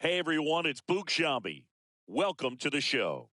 Hey everyone, it's Boog Sciambi. Welcome to the show.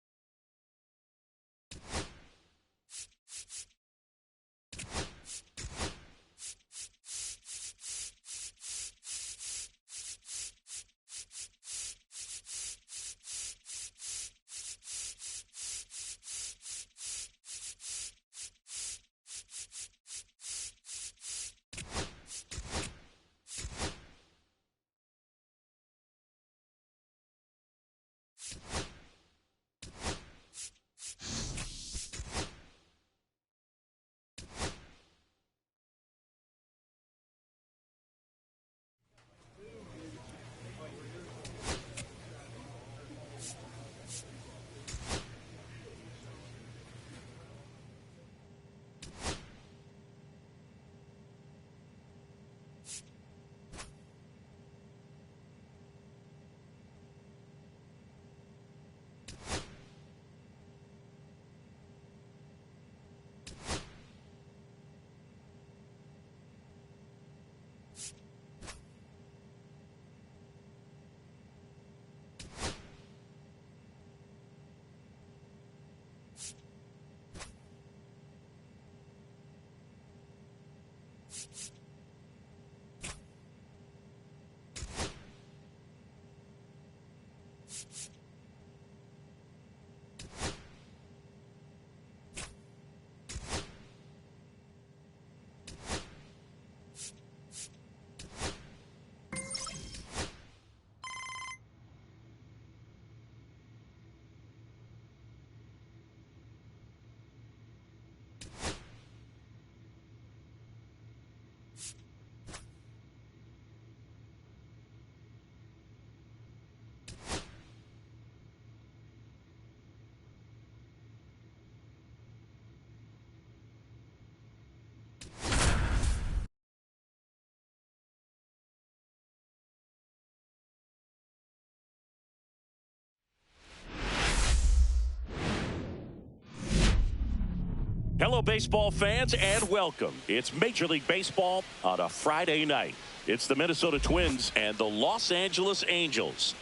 Hello, baseball fans, and welcome. It's Major League Baseball on a Friday night. It's the Minnesota Twins and the Los Angeles Angels.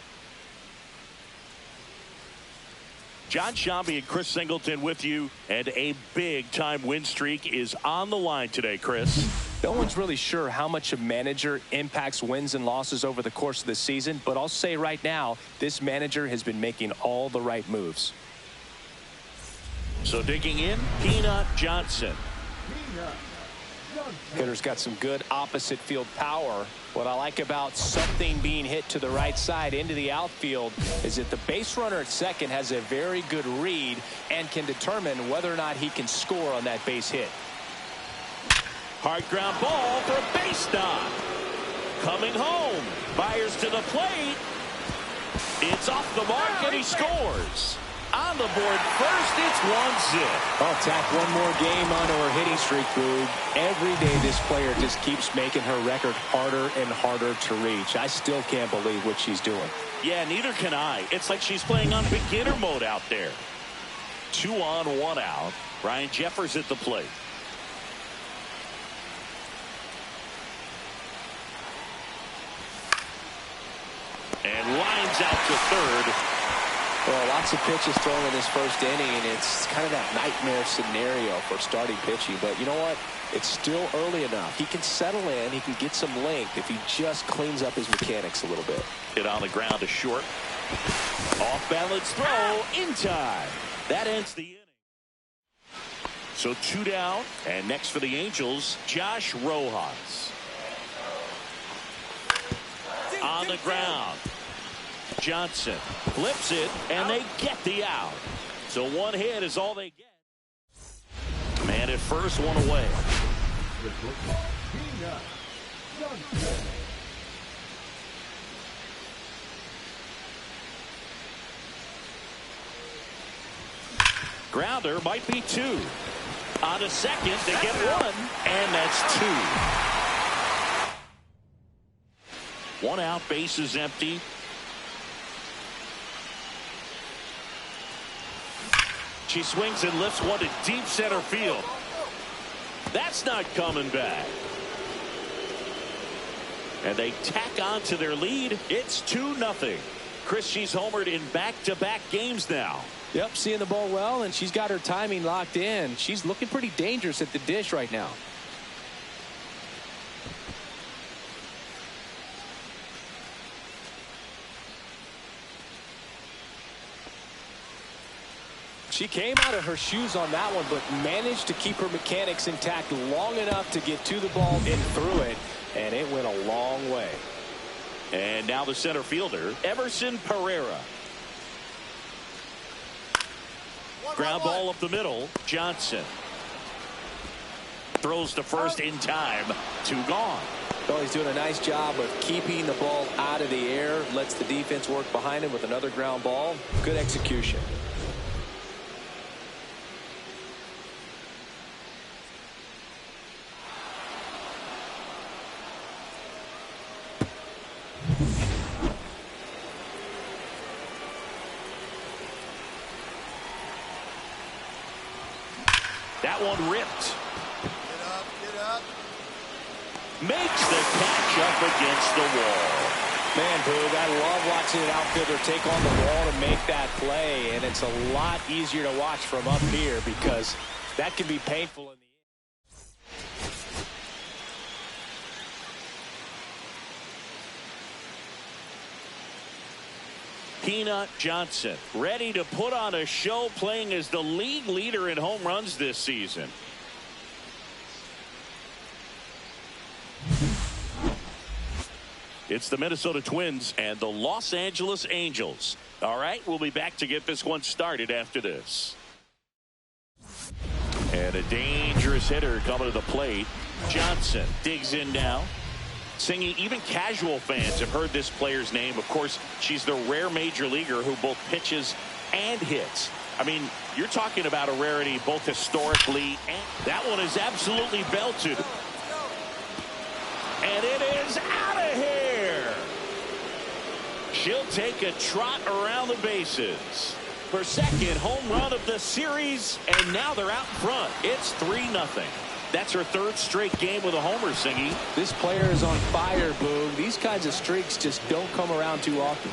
Jon Sciambi and Chris Singleton with you, and a big-time win streak is on the line today, Chris. No one's really sure how much a manager impacts wins and losses over the course of the season, but I'll say right now, this manager has been making all the right moves. So digging in, Peanut Johnson. Hitter's got some good opposite field power. What I like about something being hit to the right side into the outfield is that the base runner at second has a very good read and can determine whether or not he can score on that base hit. Hard ground ball for a base knock. Coming home. Byers to the plate. It's off the mark and he scores. On the board first, it's 1-0. Oh, tack one more game onto her hitting streak, Boog. Every day this player just keeps making her record harder and harder to reach. I still can't believe what she's doing. Yeah, neither can I. It's like she's playing on beginner mode out there. 2 on, 1 out. Ryan Jeffers at the plate. And lines out to third. Well, lots of pitches thrown in this first inning, and it's kind of that nightmare scenario for starting pitching. But you know what? It's still early enough. He can settle in. He can get some length if he just cleans up his mechanics a little bit. Hit on the ground to short. Off balance throw in time. That ends the inning. So 2 down, and next for the Angels, Josh Rojas. On the ground. Johnson flips it, and they get the out. So 1 hit is all they get. Man at first, 1 away. Grounder might be 2. On to second, they get 1, and that's 2. 1 out, base is empty. She swings and lifts one to deep center field. That's not coming back. And they tack on to their lead. It's 2-0. Chris, she's homered in back-to-back games now. Yep, seeing the ball well, and she's got her timing locked in. She's looking pretty dangerous at the dish right now. She came out of her shoes on that one, but managed to keep her mechanics intact long enough to get to the ball and through it, and it went a long way. And now the center fielder, Everson Pereira. Ground ball up the middle, Johnson. Throws to first in time. 2 gone. Well, he's doing a nice job of keeping the ball out of the air. Lets the defense work behind him with another ground ball. Good execution. That one ripped. Get up. Makes the catch up against the wall. Man, Boog, I love watching an outfielder take on the wall to make that play, and it's a lot easier to watch from up here because that can be painful in the end. Peanut Johnson ready to put on a show, playing as the league leader in home runs this season. It's the Minnesota Twins and the Los Angeles Angels. All right, we'll be back to get this one started after this. And a dangerous hitter coming to the plate. Johnson digs in now. Singing, even casual fans have heard this player's name. Of course, she's the rare major leaguer who both pitches and hits. I mean, you're talking about a rarity both historically, and that one is absolutely belted. And it is out of here. She'll take a trot around the bases. Her second home run of the series, and now they're out in front. It's 3-0. That's her third straight game with a homer, Singy. This player is on fire, Boog. These kinds of streaks just don't come around too often.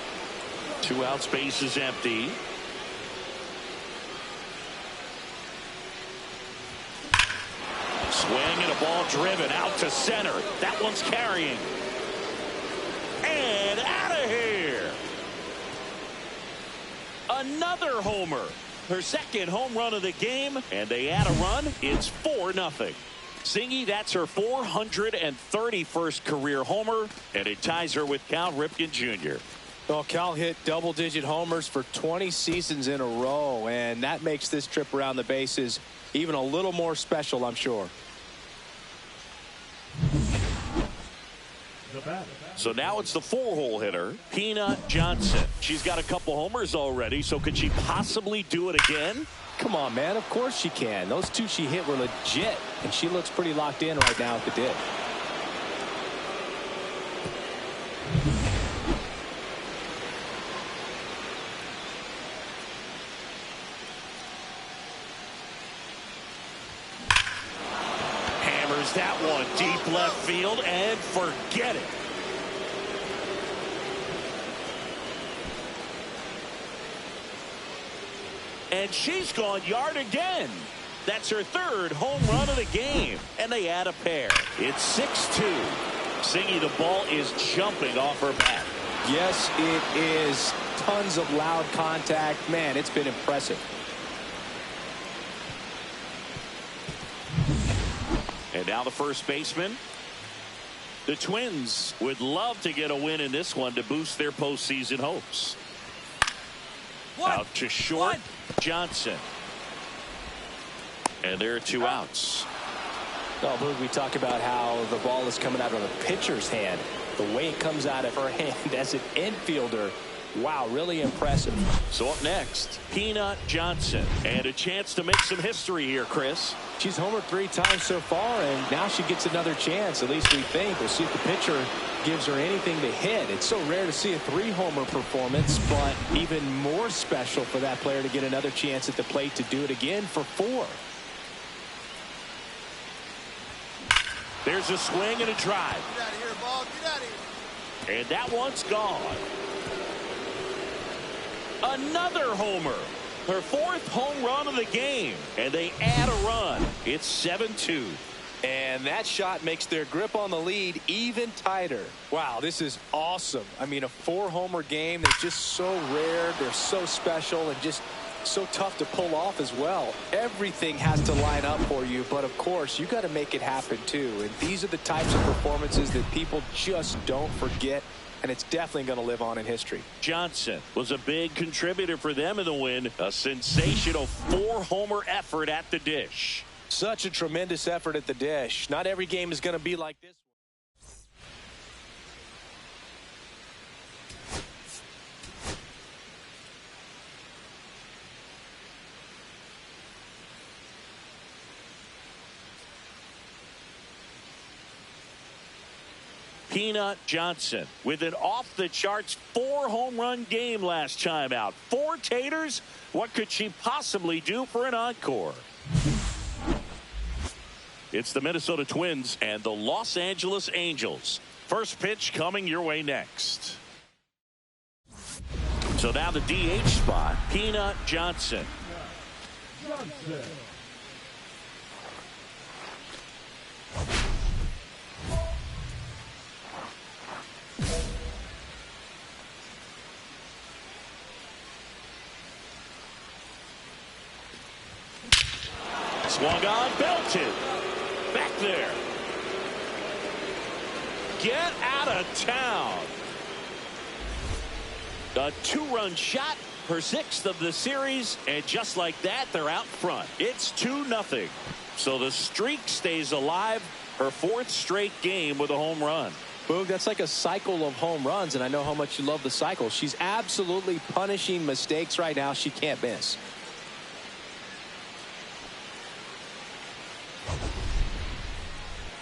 2 outs, base is empty. Swing and a ball driven out to center. That one's carrying. And out of here. Another homer. Her second home run of the game, and they add a run. It's 4-0. Singy, that's her 431st career homer, and it ties her with Cal Ripken Jr. Well, Cal hit double-digit homers for 20 seasons in a row, and that makes this trip around the bases even a little more special, I'm sure. So now it's the 4-hole hitter, Peanut Johnson. She's got a couple homers already, so could she possibly do it again? Come on, man. Of course she can. Those 2 she hit were legit, and she looks pretty locked in right now at the dish. Hammers that one deep left field, and forget it. And she's gone yard again. That's her third home run of the game. And they add a pair. It's 6-2. Singy, the ball is jumping off her bat. Yes, it is. Tons of loud contact. Man, it's been impressive. And now the first baseman. The Twins would love to get a win in this one to boost their postseason hopes. Out to short. Johnson. And there are 2 outs. Oh, Boog, we talk about how the ball is coming out of the pitcher's hand. The way it comes out of her hand as an infielder. Wow, really impressive. So up next, Peanut Johnson. And a chance to make some history here, Chris. She's homered 3 times so far, and now she gets another chance, at least we think. We'll see if the pitcher gives her anything to hit. It's so rare to see a 3-homer performance, but even more special for that player to get another chance at the plate to do it again for 4. There's a swing and a drive. Get out of here, ball. Get out of here. And that one's gone. Another homer. Her 4th home run of the game. And they add a run. It's 7-2. And that shot makes their grip on the lead even tighter. Wow, this is awesome. I mean, a 4-homer game. They're just so rare. They're so special and just so tough to pull off as well. Everything has to line up for you, but of course, you got to make it happen too. And these are the types of performances that people just don't forget, and it's definitely going to live on in history. Johnson was a big contributor for them in the win. A sensational 4-homer effort at the dish. Such a tremendous effort at the dish. Not every game is going to be like this. Peanut Johnson with an off-the-charts 4-home-run game last time out. 4 taters? What could she possibly do for an encore? It's the Minnesota Twins and the Los Angeles Angels. First pitch coming your way next. So now the DH spot, Peanut Johnson. Swung on, belted. Back there. Get out of town. A 2-run shot, her 6th of the series, and just like that, they're out front. It's 2-0. So the streak stays alive, her 4th straight game with a home run. Boog, that's like a cycle of home runs, and I know how much you love the cycle. She's absolutely punishing mistakes right now she can't miss.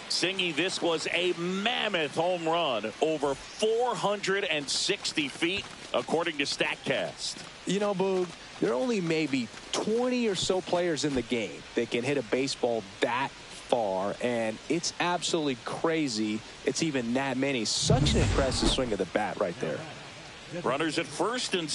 Singy, this was a mammoth home run, over 460 feet, according to StatCast. You know, Boog, there are only maybe 20 or so players in the game that can hit a baseball that far, and it's absolutely crazy it's even that many. Such an impressive swing of the bat right there. Runners at first and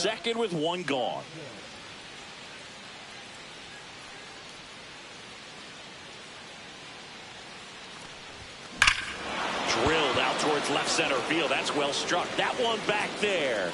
second with one gone. Drilled out towards left center field. That's well struck. That one back there.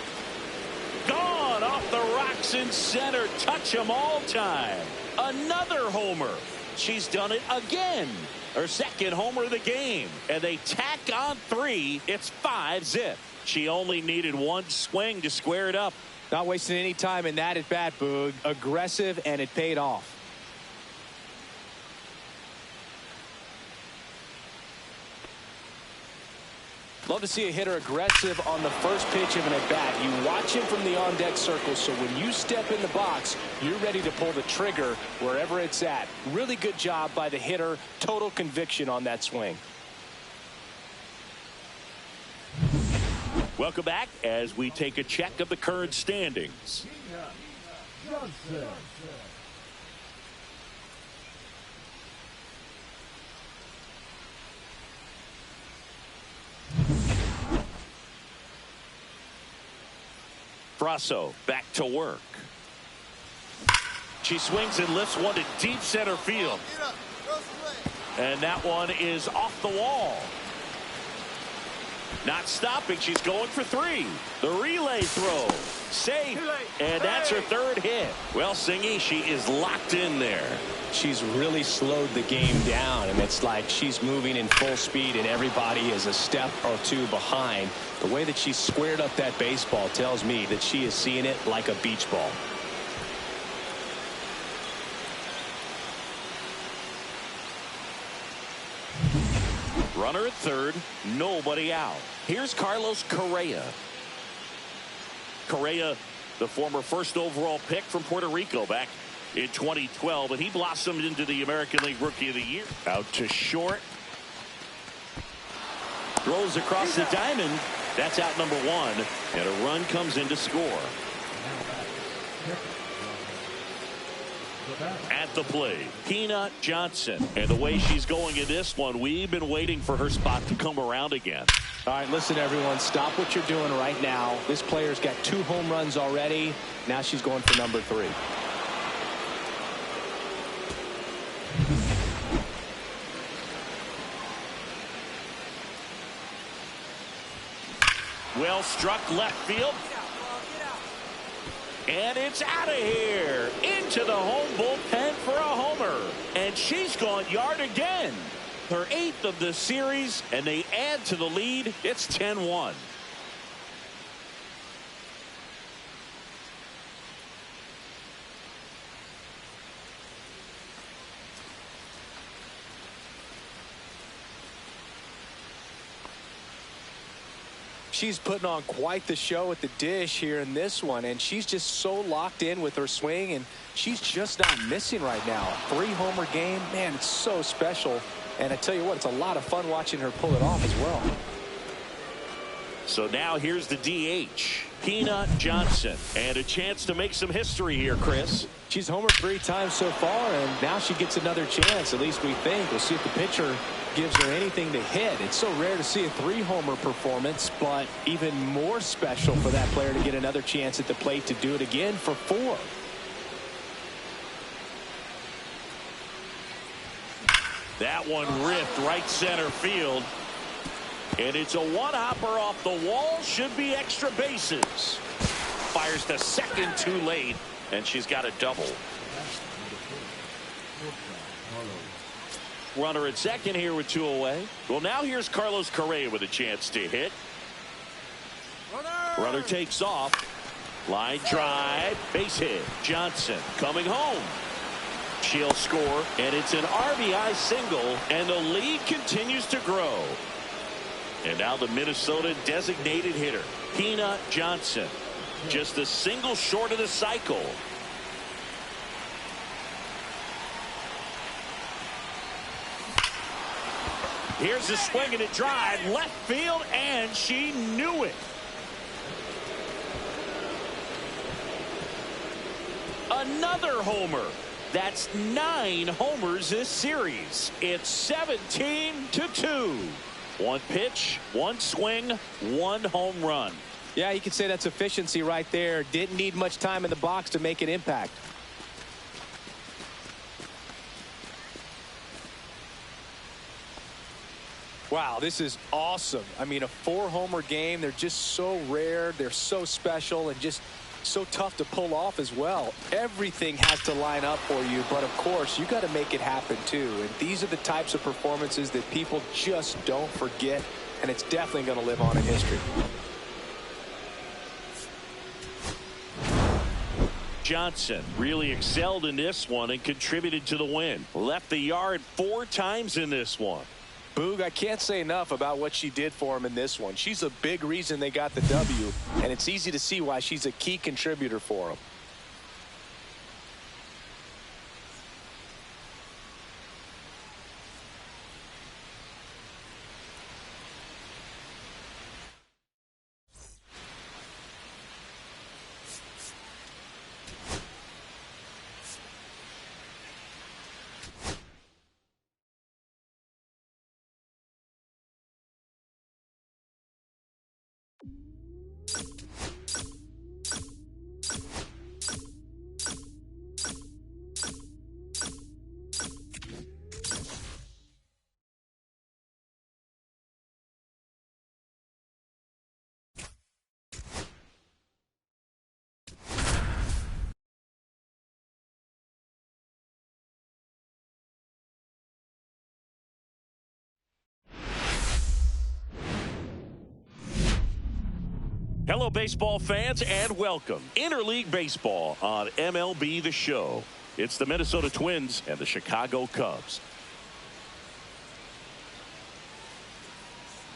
Gone off the rocks in center. Touch 'em all time. Another homer. She's done it again. Her second homer of the game. And they tack on 3. It's 5-zip. She only needed one swing to square it up. Not wasting any time in that at bat, Boog. Aggressive, and it paid off. Love to see a hitter aggressive on the first pitch of an at-bat. You watch him from the on-deck circle, so when you step in the box, you're ready to pull the trigger wherever it's at. Really good job by the hitter. Total conviction on that swing. Welcome back as we take a check of the current standings. Brasso back to work. She swings and lifts one to deep center field. And that one is off the wall. Not stopping. She's going for 3. The relay throw. Safe. And that's her third hit. Well, Singy, she is locked in there. She's really slowed the game down, and it's like she's moving in full speed and everybody is a step or 2 behind. The way that she squared up that baseball tells me that she is seeing it like a beach ball. Runner at third, nobody out. Here's Carlos Correa. Correa, the former first overall pick from Puerto Rico back in 2012, and he blossomed into the American League Rookie of the Year. Out to short. Throws across the diamond. That's out number 1, and a run comes in to score. At the plate, Peanut Johnson. And the way she's going in this one, we've been waiting for her spot to come around again. All right, listen, everyone. Stop what you're doing right now. This player's got 2 home runs already. Now she's going for number 3. Well struck left field. And it's out of here. Into the home bullpen for a homer. And she's gone yard again. Her 8th of the series, and they add to the lead. It's 10-1. She's putting on quite the show at the dish here in this one, and she's just so locked in with her swing, and she's just not missing right now. 3-homer game, man, it's so special. And I tell you what, it's a lot of fun watching her pull it off as well. So now here's the DH, Peanut Johnson, and a chance to make some history here, Chris. She's homered 3 times so far, and now she gets another chance, at least we think. We'll see if the pitcher gives her anything to hit. It's so rare to see a 3-homer performance, but even more special for that player to get another chance at the plate to do it again for 4. That one ripped right center field. And it's a one-hopper off the wall. Should be extra bases. Fires to second too late, and she's got a double. Runner at second here with 2 away. Well, now here's Carlos Correa with a chance to hit. Runner takes off. Line drive. Base hit. Johnson coming home. She'll score, and it's an RBI single, and the lead continues to grow. And now the Minnesota designated hitter, Peanut Johnson. Just a single short of the cycle. Here's a swing and a drive, left field, and she knew it. Another homer. That's 9 homers this series. It's 17-2. 1 pitch, 1 swing, 1 home run. Yeah, you could say that's efficiency right there. Didn't need much time in the box to make an impact. Wow, this is awesome. I mean, a 4-homer game. They're just so rare. They're so special and just so tough to pull off as well. Everything has to line up for you, but of course, you got to make it happen too. And these are the types of performances that people just don't forget, and it's definitely going to live on in history. Johnson really excelled in this one and contributed to the win. Left the yard 4 times in this one. Boog, I can't say enough about what she did for him in this one. She's a big reason they got the W, and it's easy to see why she's a key contributor for them. Hello, baseball fans, and welcome. Interleague Baseball on MLB The Show. It's the Minnesota Twins and the Chicago Cubs.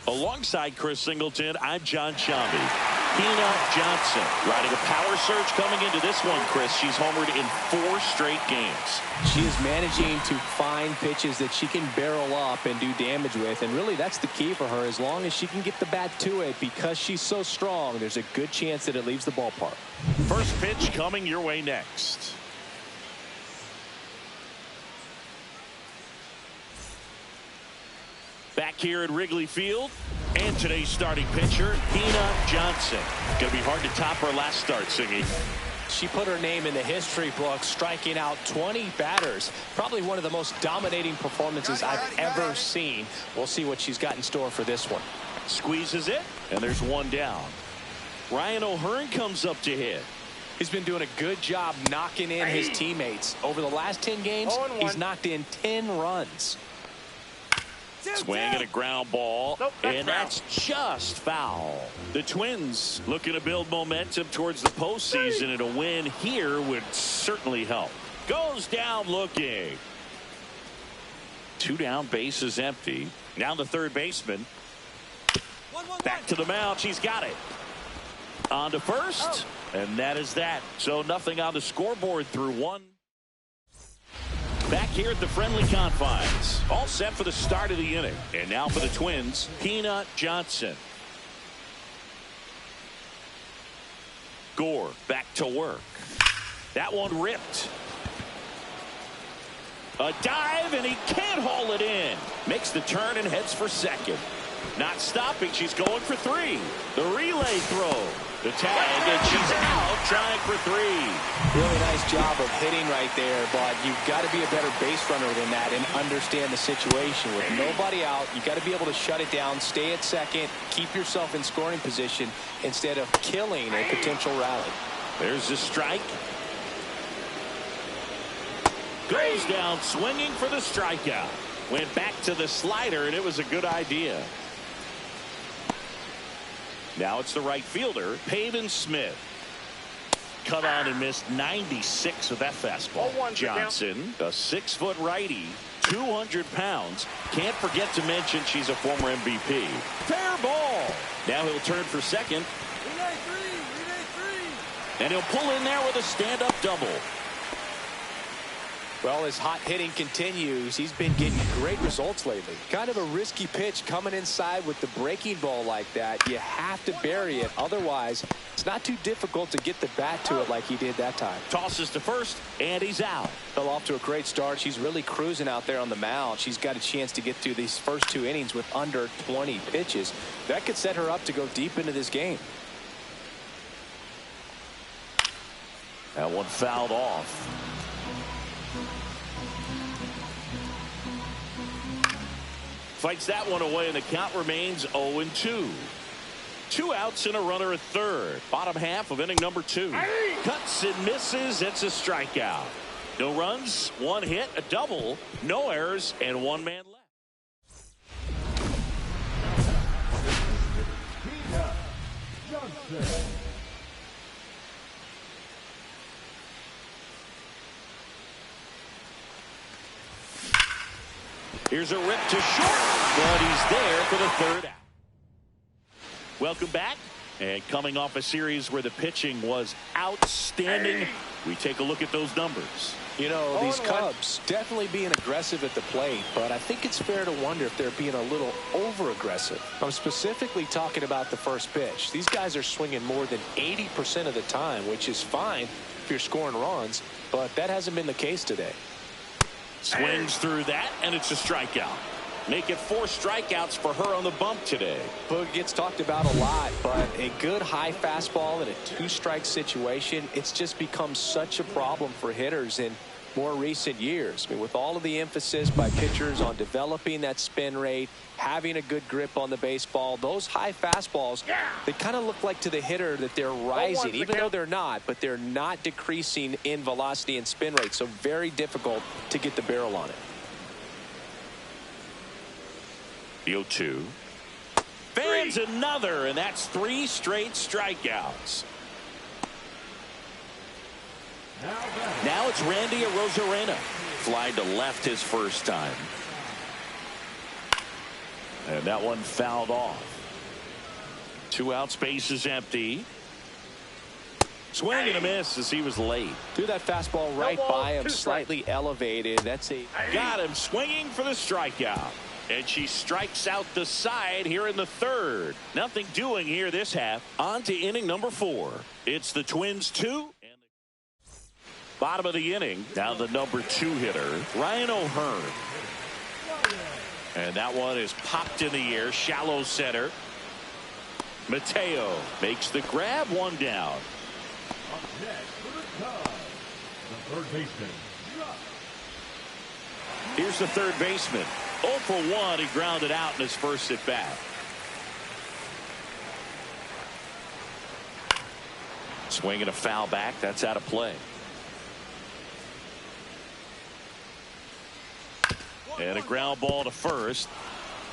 Alongside Chris Singleton, I'm John Shambi. Hina Johnson riding a power surge coming into this one, Chris. She's homered in 4 straight games. She is managing to find pitches that she can barrel up and do damage with, and really that's the key for her. As long as she can get the bat to it, because she's so strong, there's a good chance that it leaves the ballpark. First pitch coming your way next. Back here at Wrigley Field, and today's starting pitcher, Hina Johnson. Going to be hard to top her last start, Singy. She put her name in the history book, striking out 20 batters. Probably one of the most dominating performances I've ever seen. We'll see what she's got in store for this one. Squeezes it, and there's one down. Ryan O'Hearn comes up to hit. He's been doing a good job knocking in his teammates. Over the last 10 games, he's knocked in 10 runs. Swing and a ground ball, and that's just foul. The Twins looking to build momentum towards the postseason, and a win here would certainly help. Goes down looking. 2 down, bases empty. Now the third baseman. Back to the mound. She's got it. On to first, and that is that. So nothing on the scoreboard through 1. Back here at the friendly confines. All set for the start of the inning. And now for the Twins, Hina Johnson. Gore back to work. That one ripped. A dive, and he can't haul it in. Makes the turn and heads for second. Not stopping. She's going for 3. The relay throw. The tag, and she's out trying for 3. Really nice job of hitting right there, but you've got to be a better base runner than that and understand the situation. With nobody out, you've got to be able to shut it down, stay at second, keep yourself in scoring position instead of killing a potential rally. There's the strike. Goes down swinging for the strikeout. Went back to the slider, and it was a good idea. Now it's the right fielder, Pavin Smith. Cut on and missed 96 with that fastball. Johnson, a 6-foot righty, 200 pounds. Can't forget to mention she's a former MVP. Fair ball. Now he'll turn for second. Relay 3. And he'll pull in there with a stand-up double. Well, as hot hitting continues, he's been getting great results lately. Kind of a risky pitch coming inside with the breaking ball like that. You have to bury it. Otherwise, it's not too difficult to get the bat to it like he did that time. Tosses to first, and he's out. Fell off to a great start. She's really cruising out there on the mound. She's got a chance to get through these first 2 innings with under 20 pitches. That could set her up to go deep into this game. That one fouled off. Fights that one away, and the count remains 0-2. 2 outs and a runner at third. Bottom half of inning number 2. Cuts and misses. It's a strikeout. No runs, 1 hit, a double, no errors, and 1 man left. Here's a rip to short, but he's there for the 3rd out. Welcome back. And coming off a series where the pitching was outstanding, we take a look at those numbers. You know, these Cubs definitely being aggressive at the plate, but I think it's fair to wonder if they're being a little over-aggressive. I'm specifically talking about the first pitch. These guys are swinging more than 80% of the time, which is fine if you're scoring runs, but that hasn't been the case today. Swings through that, and it's a strikeout. Make it 4 strikeouts for her on the bump today. Boog gets talked about a lot, but a good high fastball in a 2-strike situation, it's just become such a problem for hitters in more recent years. I mean, with all of the emphasis by pitchers on developing that spin rate, having a good grip on the baseball, those high fastballs, they kind of look like to the hitter that they're rising, even though they're not, but they're not decreasing in velocity and spin rate, so very difficult to get the barrel on it. The 0-2. Fans another, and that's 3 straight strikeouts. Now it's Randy Arozarena. Flying to left his first time. And that one fouled off. 2 outs, base is empty. Swing and a miss as he was late. Threw that fastball right by him, slightly elevated. That's a... Got him swinging for the strikeout. And she strikes out the side here in the 3rd. Nothing doing here this half. On to inning number 4. It's the Twins 2. And the bottom of the inning. Now the number 2 hitter, Ryan O'Hearn. And that one is popped in the air. Shallow center. Mateo makes the grab. 1 down. Here's the 3rd baseman. 0 for 1. He grounded out in his first at bat. Swinging a foul back. That's out of play. And a ground ball to first.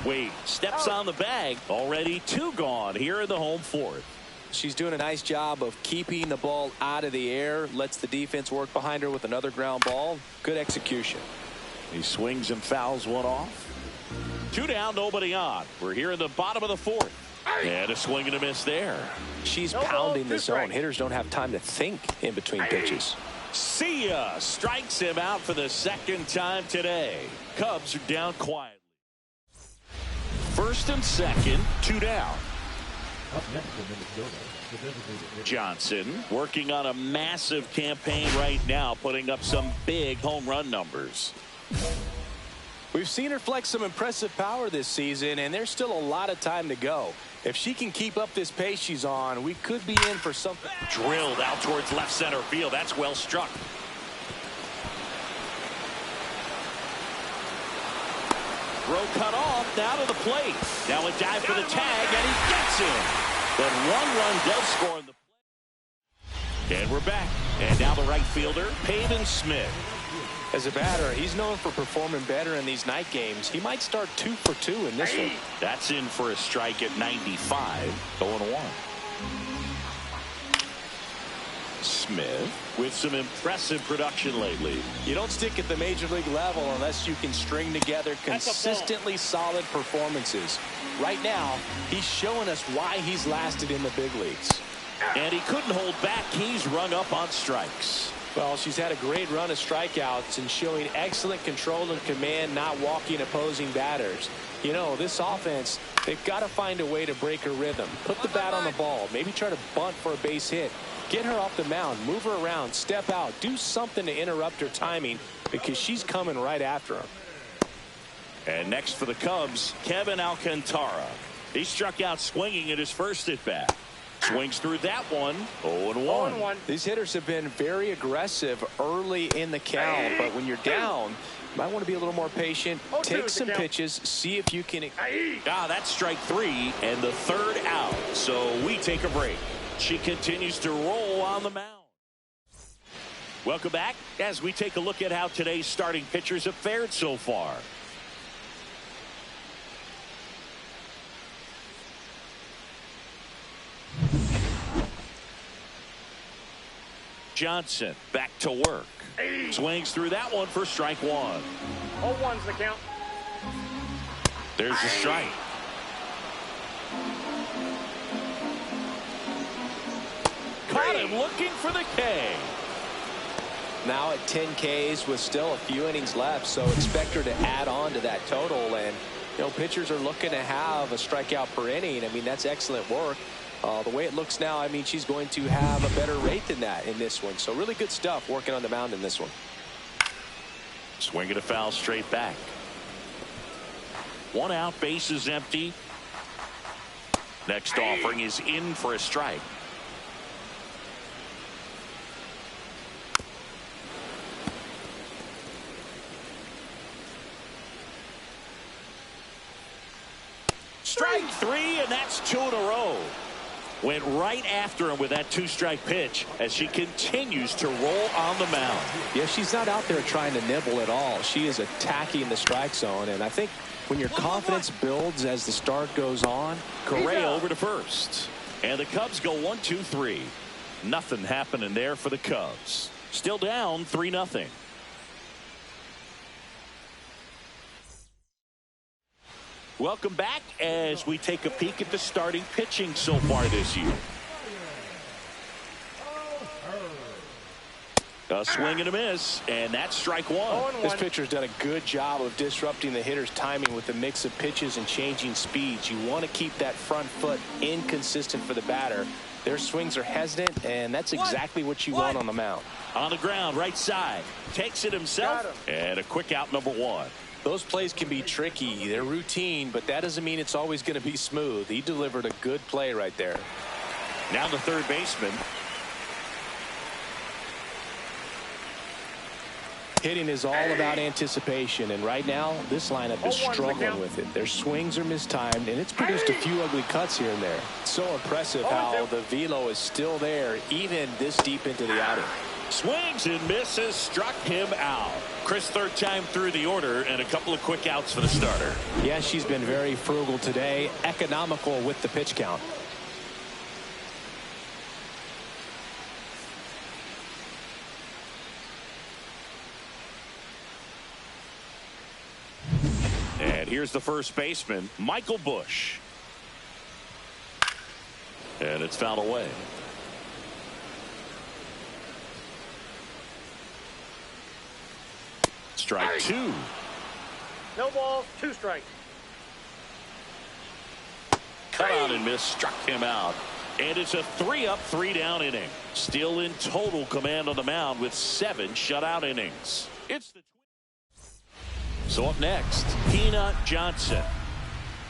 Wade steps on the bag. Already 2 gone here in the home 4th. She's doing a nice job of keeping the ball out of the air. Lets the defense work behind her with another ground ball. Good execution. He swings and fouls one off. 2 down, nobody on. We're here in the bottom of the 4th. And a swing and a miss there. She's pounding the zone. Hitters don't have time to think in between pitches. See ya. Strikes him out for the 2nd time today. Cubs are down quietly. 1st and 2nd, 2 down. Johnson working on a massive campaign right now, putting up some big home run numbers. We've seen her flex some impressive power this season, and there's still a lot of time to go. If she can keep up this pace she's on, we could be in for something. Drilled out towards left center field. That's well struck. Throw cut off, now to the plate. Now a dive for the tag, and he gets him. But 1 run does score in the play. And we're back. And now the right fielder, Pavin Smith. As a batter, he's known for performing better in these night games. He might start 2 for 2 in this one. That's in for a strike at 95. 0-1. Smith with some impressive production lately. You don't stick at the major league level unless you can string together consistently solid performances. Right now, he's showing us why he's lasted in the big leagues. And he couldn't hold back. He's rung up on strikes. Well, she's had a great run of strikeouts and showing excellent control and command, not walking opposing batters. You know, this offense, they've got to find a way to break her rhythm. Put the bat on the ball. Maybe try to bunt for a base hit. Get her off the mound. Move her around. Step out. Do something to interrupt her timing because she's coming right after him. And next for the Cubs, Kevin Alcantara. He struck out swinging at his first at bat. Swings through that one. 0-1. These hitters have been very aggressive early in the count, but when you're down, you might want to be a little more patient. Take some pitches, see if you can. That's strike 3 and the third out. So we take a break. She continues to roll on the mound. Welcome back as we take a look at how today's starting pitchers have fared so far. Johnson back to work. Swings through that one for strike 1. 0-1's the count. There's the strike. Caught him looking for the K. Now at 10 Ks with still a few innings left, so expect her to add on to that total. And pitchers are looking to have a strikeout per inning. I mean, that's excellent work. The way it looks now, I mean, she's going to have a better rate than that in this one. So really good stuff working on the mound in this one. Swinging a foul straight back. 1 out, base is empty. Next offering is in for a strike. Strike 3, and that's 2 in a row. Went right after him with that 2-strike pitch as she continues to roll on the mound. Yeah, she's not out there trying to nibble at all. She is attacking the strike zone, and I think when your confidence builds as the start goes on. Correa over to first. And the Cubs go 1-2-3. Nothing happening there for the Cubs. Still down 3-0. Welcome back as we take a peek at the starting pitching so far this year. A swing and a miss, and that's strike 1. This pitcher's done a good job of disrupting the hitter's timing with the mix of pitches and changing speeds. You want to keep that front foot inconsistent for the batter. Their swings are hesitant, and that's exactly what you want on the mound. On the ground, right side. Takes it himself, and a quick out, number 1. Those plays can be tricky. They're routine, but that doesn't mean it's always going to be smooth. He delivered a good play right there. Now the third baseman. Hitting is all about anticipation, and right now this lineup is struggling with it. Their swings are mistimed, and it's produced a few ugly cuts here and there. It's so impressive how the velo is still there even this deep into the outing. Swings and misses, struck him out. Chris, third time through the order, and a couple of quick outs for the starter. Yeah, she's been very frugal today, economical with the pitch count. And here's the first baseman, Michael Busch. And it's fouled away. Strike 2. No balls, 2 strikes. Cut on and miss, struck him out. And it's a 3-up, 3-down inning. Still in total command on the mound with 7 shutout innings. It's the So up next, Tina Johnson.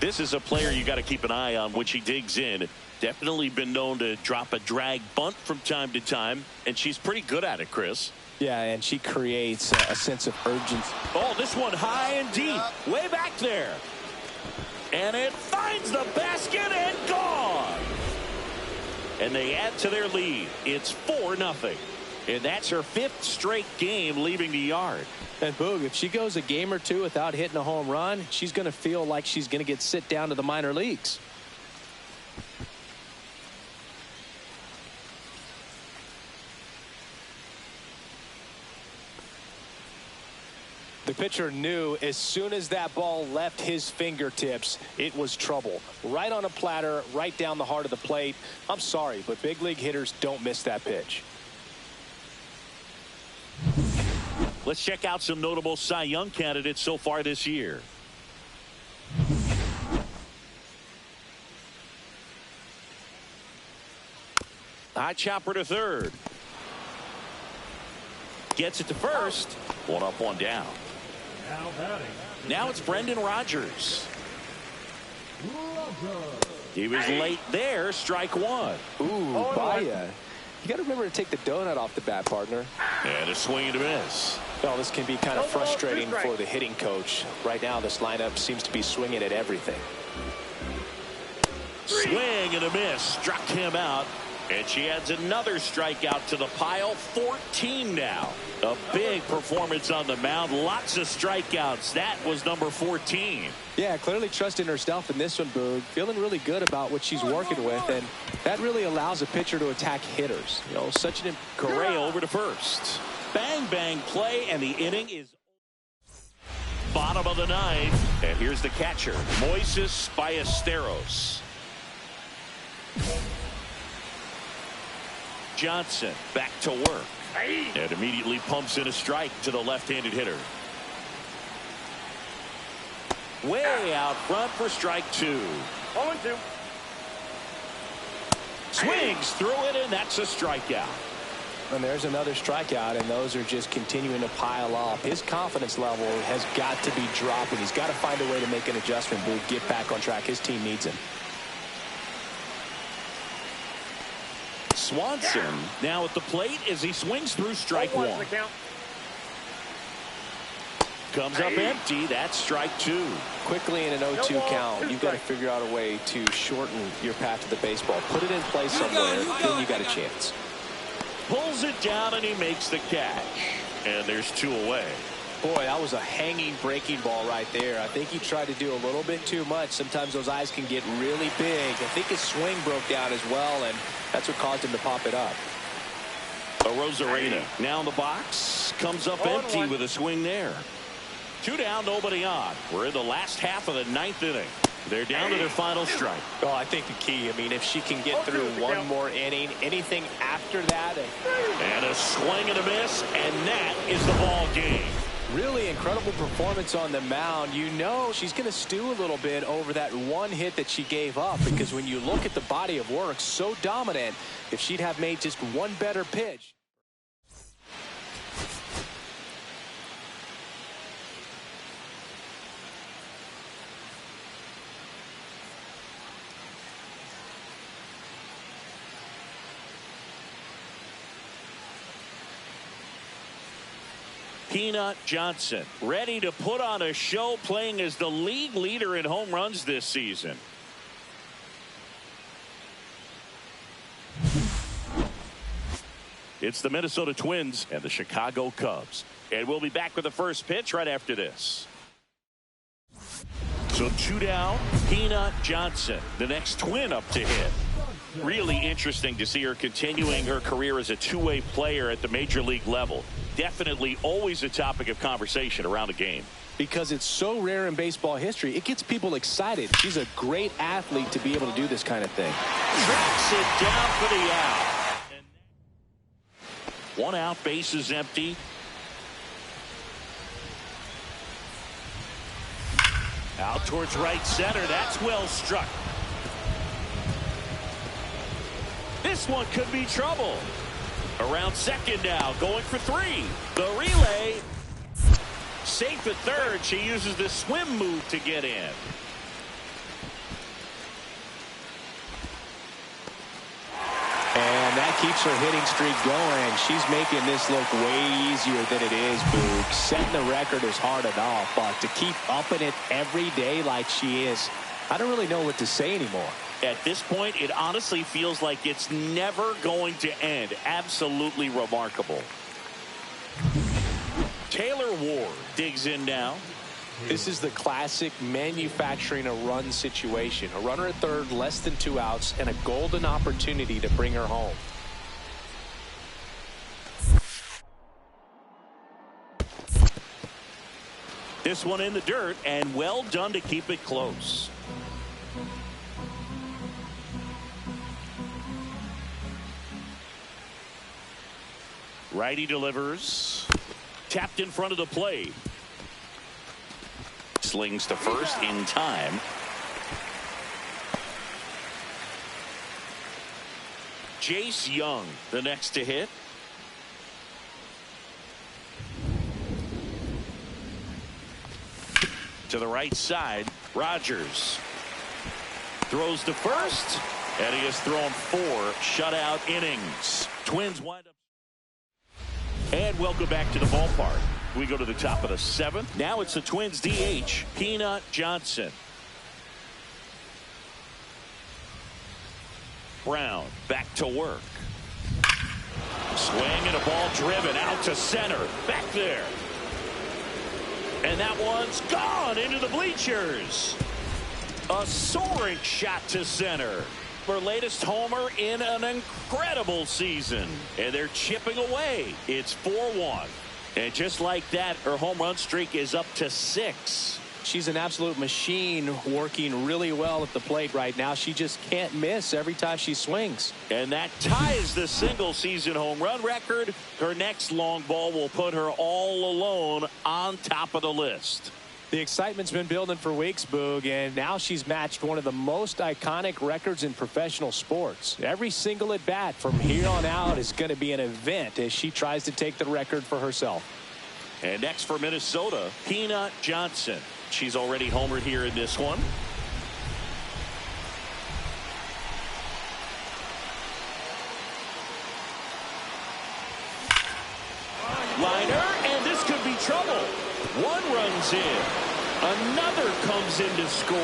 This is a player you got to keep an eye on when she digs in. Definitely been known to drop a drag bunt from time to time, and she's pretty good at it, Chris. Yeah, and she creates a sense of urgency. Oh, this one high and deep, way back there. And it finds the basket and gone. And they add to their lead. It's 4-0. And that's her 5th straight game leaving the yard. And Boog, if she goes a game or two without hitting a home run, she's going to feel like she's going to get sit down to the minor leagues. The pitcher knew as soon as that ball left his fingertips, it was trouble. Right on a platter, right down the heart of the plate. I'm sorry, but big league hitters don't miss that pitch. Let's check out some notable Cy Young candidates so far this year. High chopper to third. Gets it to first. 1 up, 1 down. Now it's Brendan Rodgers. He was late there. Strike one. Ooh, Baez. You got to remember to take the donut off the bat, partner. And a swing and a miss. Well, this can be kind of frustrating for the hitting coach. Right now, this lineup seems to be swinging at everything. Swing and a miss. Struck him out. And she adds another strikeout to the pile. 14 now. A big performance on the mound. Lots of strikeouts. That was number 14. Yeah, clearly trusting herself in this one, Boog. Feeling really good about what she's working with, and that really allows a pitcher to attack hitters. You know, such an Correa over to first. Bang, bang play, and the inning is bottom of the ninth. And here's the catcher, Moises Ballesteros. Johnson back to work. And immediately pumps in a strike to the left-handed hitter. Way out front for strike two. 0-2. Swings through it, and that's a strikeout. And there's another strikeout, and those are just continuing to pile up. His confidence level has got to be dropping. He's got to find a way to make an adjustment, Boog. Get back on track. His team needs him. Swanson now at the plate as he swings through strike one. Comes up empty. That's strike two. Quickly in an 0-2 count, you've got to figure out a way to shorten your path to the baseball. Put it in play somewhere, then you got a chance. Pulls it down, and he makes the catch. And there's two away. Boy, that was a hanging breaking ball right there. I think he tried to do a little bit too much. Sometimes those eyes can get really big. I think his swing broke down as well, and that's what caused him to pop it up. Arozarena now in the box. Comes up empty with a swing there. Two down, nobody on. We're in the last half of the ninth inning. They're down to their final strike. Well, I think the key, I mean, if she can get through one more inning, anything after that. And a swing and a miss, and that is the ball game. Really incredible performance on the mound. You know she's going to stew a little bit over that one hit that she gave up, because when you look at the body of work, so dominant, if she'd have made just one better pitch. Peanut Johnson ready to put on a show, playing as the league leader in home runs this season. It's the Minnesota Twins and the Chicago Cubs. And we'll be back with the first pitch right after this. So two down, Peanut Johnson, the next Twin up to hit. Really interesting to see her continuing her career as a two-way player at the major league level. Definitely always a topic of conversation around the game. Because it's so rare in baseball history, it gets people excited. She's a great athlete to be able to do this kind of thing. Tracks it down for the out. One out, base is empty. Out towards right center. That's well struck. This one could be trouble. Around second now, going for three. The relay. Safe at third. She uses the swim move to get in. And that keeps her hitting streak going. She's making this look way easier than it is, Boog. Setting the record is hard enough, but to keep upping it every day like she is, I don't really know what to say anymore. At this point, it honestly feels like it's never going to end. Absolutely remarkable. Taylor Ward digs in now. This is the classic manufacturing a run situation. A runner at third, less than 2 outs, and a golden opportunity to bring her home. This one in the dirt, and well done to keep it close. Righty delivers. Tapped in front of the plate. Slings to first in time. Jace Young, the next to hit. To the right side, Rogers. throws to first, and he has thrown 4 shutout innings. Twins wind up. And welcome back to the ballpark. We go to the top of the 7th. Now it's the Twins DH, Peanut Johnson. Brown back to work. Swing and a ball driven out to center. Back there. And that one's gone into the bleachers. A soaring shot to center. Her latest homer in an incredible season. And they're chipping away. It's 4-1. And just like that, her home run streak is up to 6. She's an absolute machine, working really well at the plate right now. She just can't miss every time she swings. And that ties the single season home run record. Her next long ball will put her all alone on top of the list. The excitement's been building for weeks, Boog, and now she's matched one of the most iconic records in professional sports. Every single at bat from here on out is going to be an event as she tries to take the record for herself. And next for Minnesota, Peanut Johnson. She's already homered here in this one. Liner, and this could be trouble. One runs in. Another comes in to score.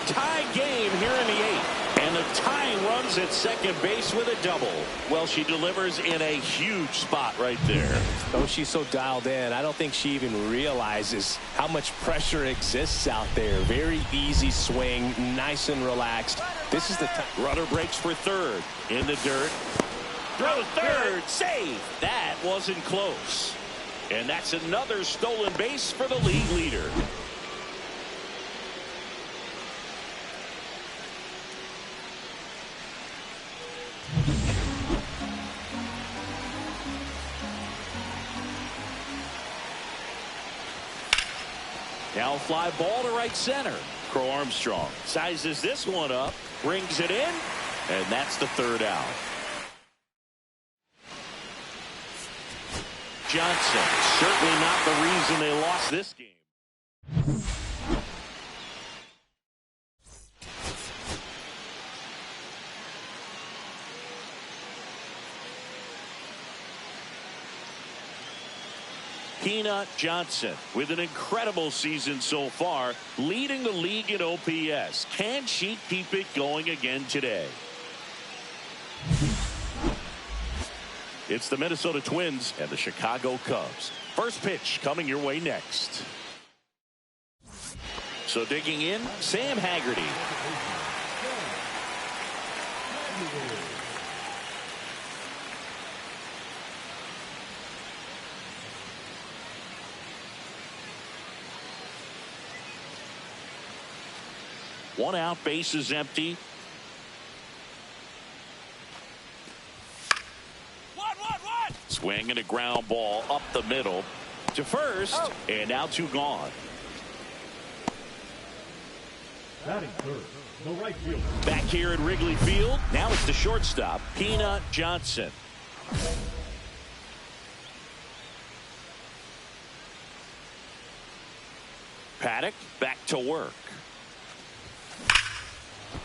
Tie game here in the 8th. And the tying runs at second base with a double. Well, she delivers in a huge spot right there. Oh, she's so dialed in. I don't think she even realizes how much pressure exists out there. Very easy swing, nice and relaxed. This is the time. Runner breaks for third. In the dirt. Throws third. Save. That wasn't close. And that's another stolen base for the league leader. Now fly ball to right center. Crow Armstrong sizes this one up, brings it in, and that's the 3rd out. Johnson, certainly not the reason they lost this game. Peanut Johnson with an incredible season so far, leading the league in OPS. Can she keep it going again today? It's the Minnesota Twins and the Chicago Cubs. First pitch coming your way next. So digging in, Sam Haggerty. One out, base is empty. Swing and a ground ball up the middle to first, and now 2 gone. Batting third, the right fielder. Back here at Wrigley Field, now it's the shortstop, Peanut Johnson. Paddock back to work.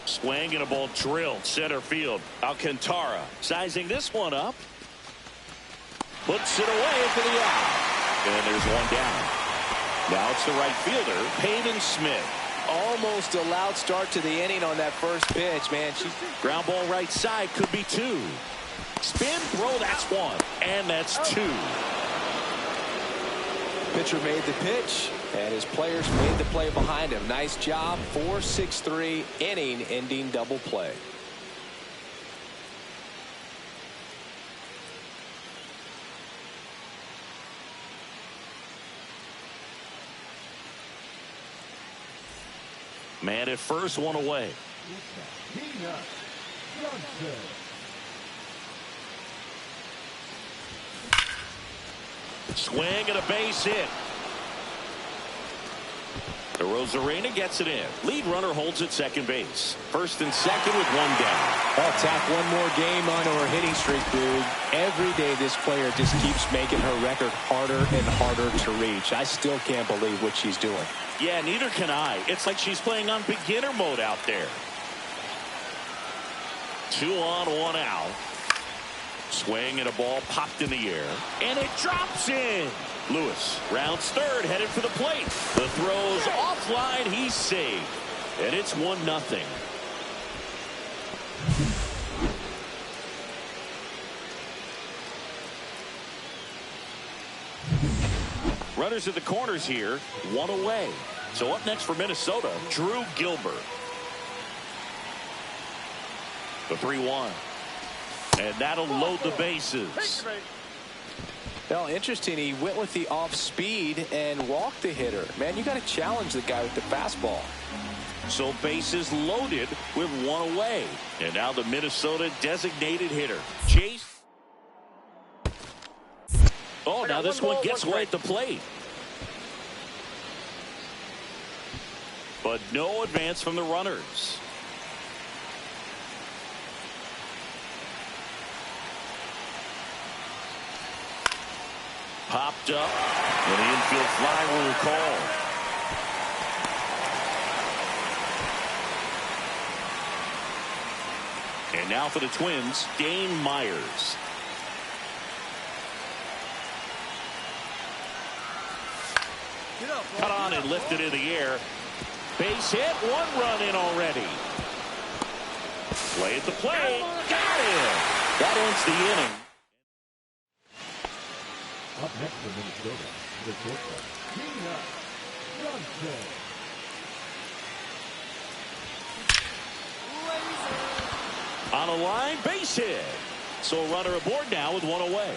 Swing and a ball drilled center field. Alcantara sizing this one up. Puts it away for the out. And there's one down. Now it's the right fielder, Peyton Smith. Almost a loud start to the inning on that first pitch, man. Ground ball right side, could be 2. Spin, throw, that's 1. And that's 2. Pitcher made the pitch, and his players made the play behind him. Nice job. 4-6-3 inning-ending double play. Man at first, one away. Peanut Johnson. Swing and a base hit. The Rosarena gets it in. Lead runner holds at second base. First and second with 1 down. I'll tack one more game onto her hitting streak, dude. Every day this player just keeps making her record harder and harder to reach. I still can't believe what she's doing. Yeah, neither can I. It's like she's playing on beginner mode out there. 2 on, 1 out. Swing and a ball popped in the air. And it drops in. Lewis rounds third, headed for the plate. The throw's offline. He's saved. And it's 1-0. Runners at the corners here, 1 away. So up next for Minnesota, Drew Gilbert. The 3-1. And that'll load the bases. Well, interesting. He went with the off speed and walked the hitter. Man, you got to challenge the guy with the fastball. So bases loaded with 1 away. And now the Minnesota designated hitter, Chase. Oh, now this one gets away at the plate. But no advance from the runners. Popped up, and the infield fly rule call. And now for the Twins, Dane Myers. Cut on and lifted in the air. Base hit, 1 run in already. Play at the plate, got him. That ends the inning. Up next for Minnesota, the shortstop, Peanut Johnson. On a line, base hit. So a runner aboard now with 1 away.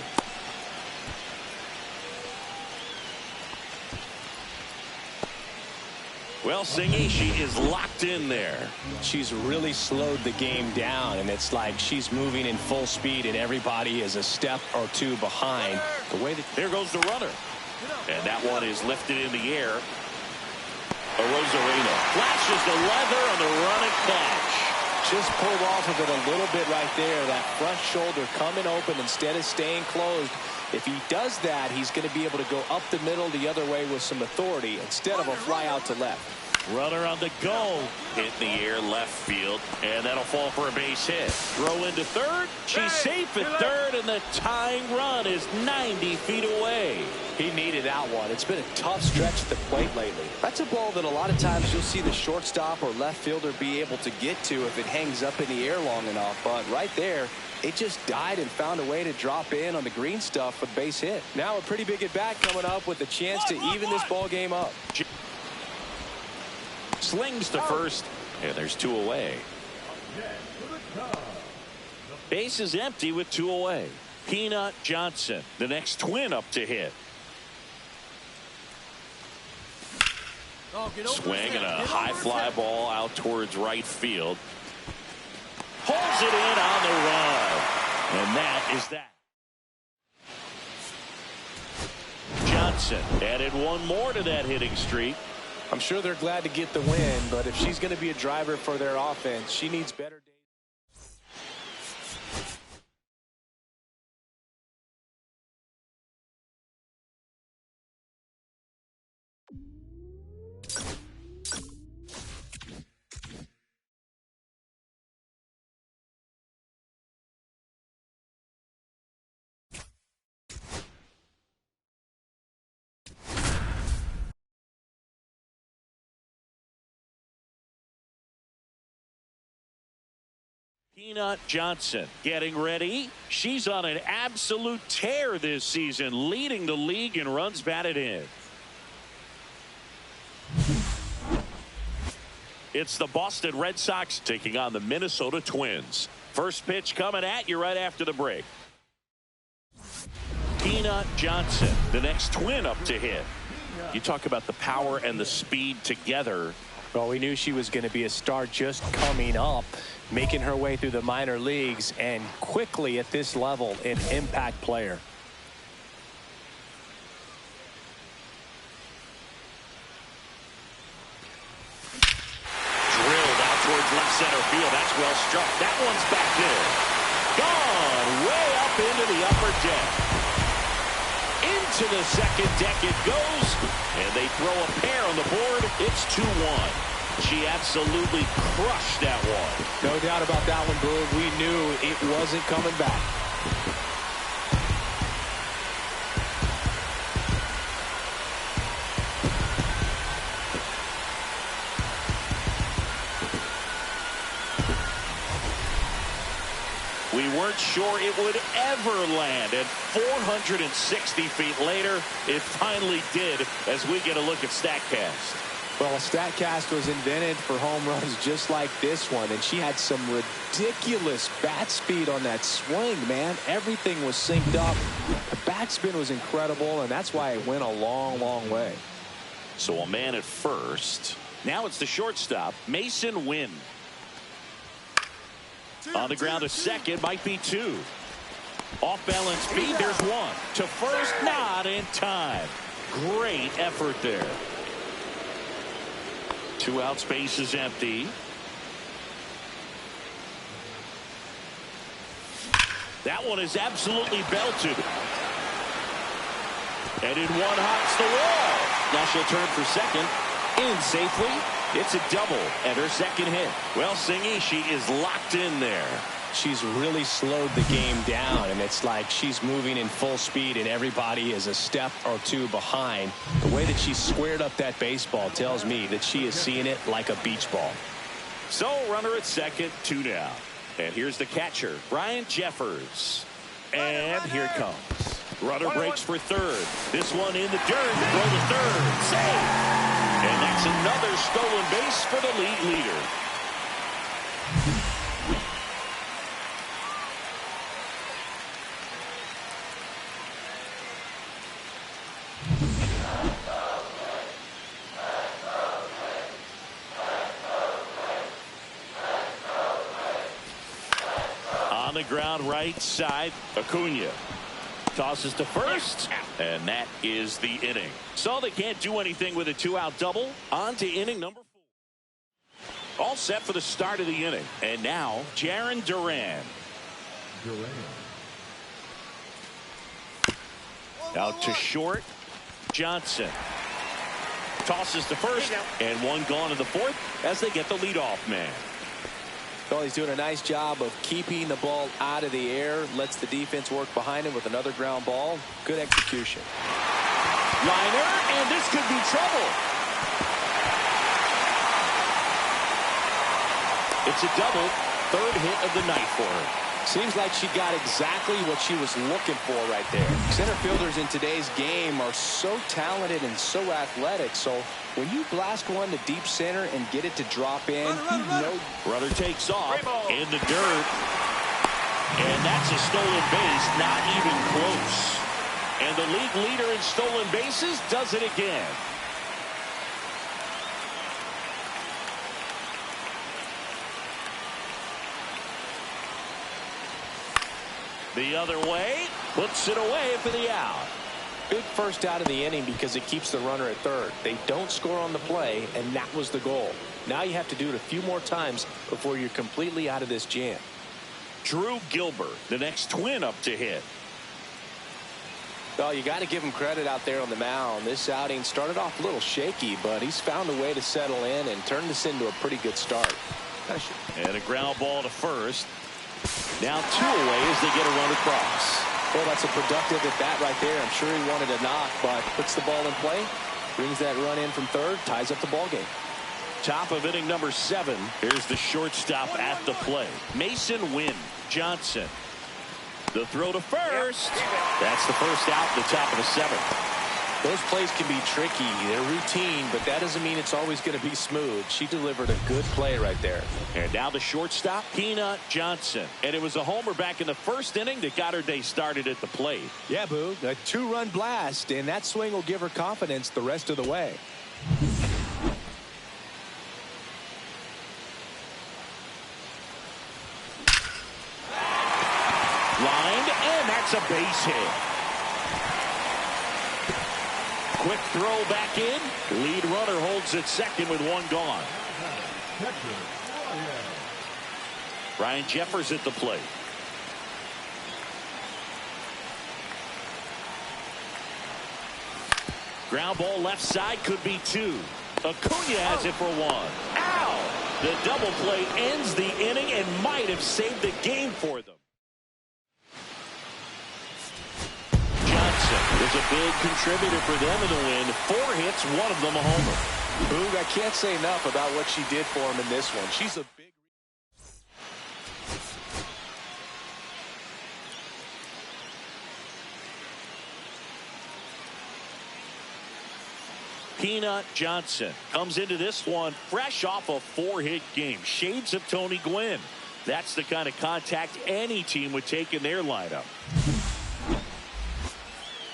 Well, Singy, she is locked in there. She's really slowed the game down, and it's like she's moving in full speed, and everybody is a step or 2 behind. The way that There goes the runner. And that one is lifted in the air. Arozarena flashes the leather on the running catch. just pulled off of it a little bit right there. That front shoulder coming open instead of staying closed. If he does that, he's going to be able to go up the middle the other way with some authority instead of a fly out to left. Runner on the go. Hit in the air left field, and that'll fall for a base hit. Throw into third. She's safe at third, and the tying run is 90 feet away. He needed that one. It's been a tough stretch at the plate lately. That's a ball that a lot of times you'll see the shortstop or left fielder be able to get to if it hangs up in the air long enough. But right there, it just died and found a way to drop in on the green stuff with base hit. Now a pretty big at bat coming up with a chance to even this ball game up. Slings to first, and there's two away. Base is empty with two away. Peanut Johnson, the next Twin up to hit. Swing and a high fly ball out towards right field. Pulls it in on the run. And that is that. Johnson added one more to that hitting streak. I'm sure they're glad to get the win, but if she's going to be a driver for their offense, she needs better days. Peanut Johnson getting ready. She's on an absolute tear this season, leading the league in runs batted in. It's the Boston Red Sox taking on the Minnesota Twins. First pitch coming at you right after the break. Peanut Johnson, the next Twin up to hit. You talk about the power and the speed together. Well, we knew she was going to be a star just coming up, making her way through the minor leagues, and quickly at this level, an impact player. Drilled out towards left center field. That's well struck. That one's back there. Gone way up into the upper deck. Into the second deck it goes, and they throw a pair on the board. It's 2-1. She absolutely crushed that one. No doubt about that one, Boog. We knew it wasn't coming back. We weren't sure it would ever land, and 460 feet later, it finally did, as we get a look at StatCast. Well, StatCast was invented for home runs just like this one, and she had some ridiculous bat speed on that swing, man. Everything was synced up. The backspin was incredible, and that's why it went a long, long way. So a man at first. Now it's the shortstop, Mason Wynn. On the ground, a second, might be two. Off balance feed, there's one. To first, not in time. Great effort there. 2 out, space is empty. That one is absolutely belted. And in one hops the wall. Now she'll turn for second. In safely. It's a double and her second hit. Well, Singy, she is locked in there. She's really slowed the game down, and it's like she's moving in full speed and everybody is a step or two behind. The way that she squared up that baseball tells me that she is seeing it like a beach ball. So runner at second, 2 down. And here's the catcher, Brian Jeffers. And here it comes. Runner breaks for third. This one in the dirt to throw to third. Save. And that's another stolen base for the league leader. On the ground, right side, Acuna. Tosses to first, and that is the inning. So they can't do anything with a 2-out double. On to inning number 4. All set for the start of the inning. And now, Jarren Duran. Out to short, Johnson. Tosses to first, and one gone in the fourth as they get the leadoff man. Well, he's doing a nice job of keeping the ball out of the air, lets the defense work behind him with another ground ball. Good execution. Liner, and this could be trouble. It's a double, third hit of the night for her. Seems like she got exactly what she was looking for right there. Center fielders in today's game are so talented and so athletic, so when you blast one to deep center and get it to drop in, you know. Runner takes off in the dirt. And that's a stolen base, not even close. And the league leader in stolen bases does it again. The other way, puts it away for the out. Big first out of the inning because it keeps the runner at third. They don't score on the play, and that was the goal. Now you have to do it a few more times before you're completely out of this jam. Drew Gilbert, the next twin up to hit. Well, you got to give him credit out there on the mound. This outing started off a little shaky, but he's found a way to settle in and turn this into a pretty good start. And a ground ball to first. Now 2 away as they get a run across. Well, that's a productive at bat right there. I'm sure he wanted a knock, but puts the ball in play, brings that run in from third, ties up the ball game. Top of inning number 7. Here's the shortstop at the plate. Mason Wynn. Johnson. The throw to first. That's the first out in the top of the 7th. Those plays can be tricky. They're routine, but that doesn't mean it's always going to be smooth. She delivered a good play right there. And now the shortstop, Peanut Johnson. And it was a homer back in the first inning that got her day started at the plate. Yeah, Boo. A 2-run blast, and that swing will give her confidence the rest of the way. Lined, and that's a base hit. Quick throw back in. Lead runner holds at second with one gone. Brian Jeffers at the plate. Ground ball left side, could be 2. Acuna has it for 1. The double play ends the inning and might have saved the game for them. Johnson is a big contributor for them in the win. 4 hits, one of them a homer. Boog, I can't say enough about what she did for him in this one. She's a big... Peanut Johnson comes into this one fresh off a 4-hit game. Shades of Tony Gwynn. That's the kind of contact any team would take in their lineup.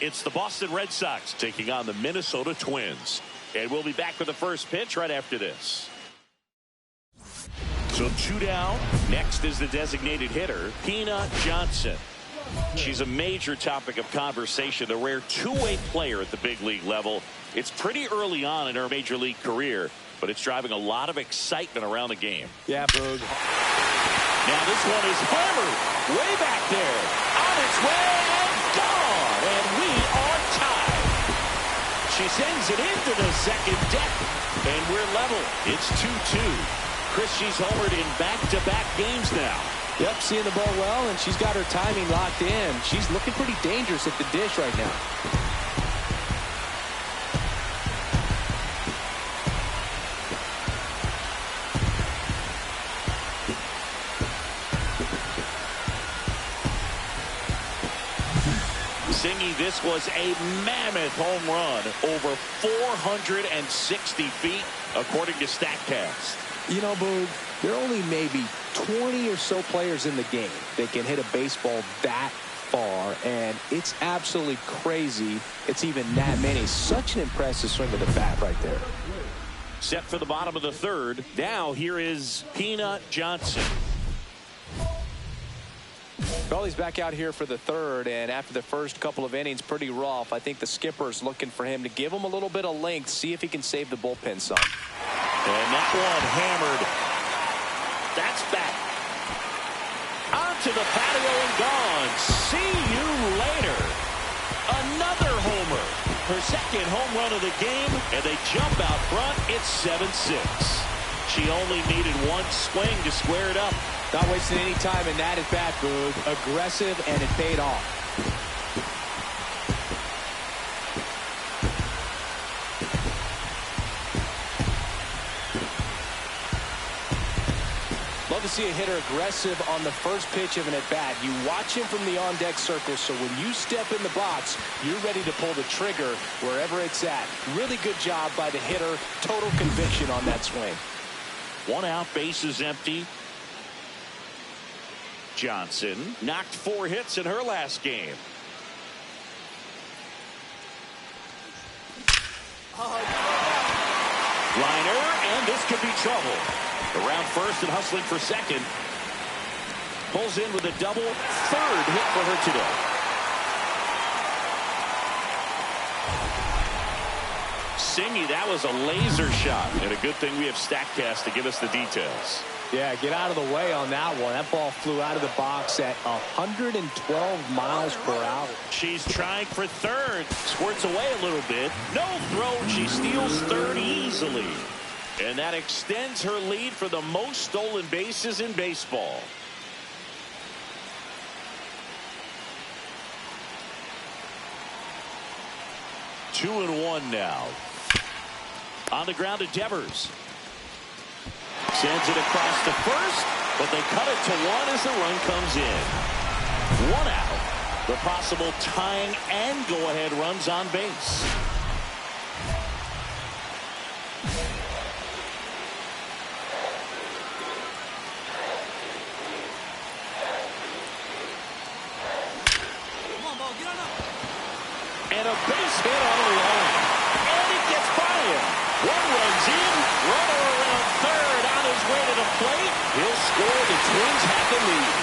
It's the Boston Red Sox taking on the Minnesota Twins. And we'll be back with the first pitch right after this. So 2 down. Next is the designated hitter, Peanut Johnson. She's a major topic of conversation, a rare two-way player at the big league level. It's pretty early on in her major league career, but it's driving a lot of excitement around the game. Yeah, Boog. Now this one is hammered way back there. On its way and gone. And we are tied. She sends it into the second deck. And we're level. It's 2-2. Chris, she's homered in back-to-back games now. Yep, seeing the ball well, and she's got her timing locked in. She's looking pretty dangerous at the dish right now. Singy, this was a mammoth home run over 460 feet, according to StatCast. You know, Boog, there are only maybe 20 or so players in the game that can hit a baseball that far, and it's absolutely crazy it's even that many. Such an impressive swing of the bat right there. Set for the bottom of the third. Now here is Peanut Johnson. Crawley's back out here for the third, and after the first couple of innings, pretty rough. I think the skipper's looking for him to give him a little bit of length, see if he can save the bullpen some. And that one hammered. That's back. Onto the patio and gone. See you later. Another homer. Her second home run of the game, and they jump out front. It's 7-6. She only needed one swing to square it up. Not wasting any time in that at bat, Boog. Aggressive, and it paid off. Love to see a hitter aggressive on the first pitch of an at-bat. You watch him from the on-deck circle, so when you step in the box, you're ready to pull the trigger wherever it's at. Really good job by the hitter. Total conviction on that swing. 1 out, bases empty. Johnson knocked 4 hits in her last game. Liner, and this could be trouble. Around first and hustling for second. Pulls in with a double. 3rd hit for her today. Singy, that was a laser shot. And a good thing we have StatCast to give us the details. Yeah, get out of the way on that one. That ball flew out of the box at 112 miles per hour. She's trying for 3rd. Squirts away a little bit. No throw. She steals 3rd easily. And that extends her lead for the most stolen bases in baseball. Two and one now. On the ground to Devers. Sends it across to first, but they cut it to 1 as the run comes in. 1 out. The possible tying and go-ahead runs on base. And a base hit on the line. And it gets by him. 1 runs in. Runner around 3rd on his way to the plate. He'll score. The Twins have the lead.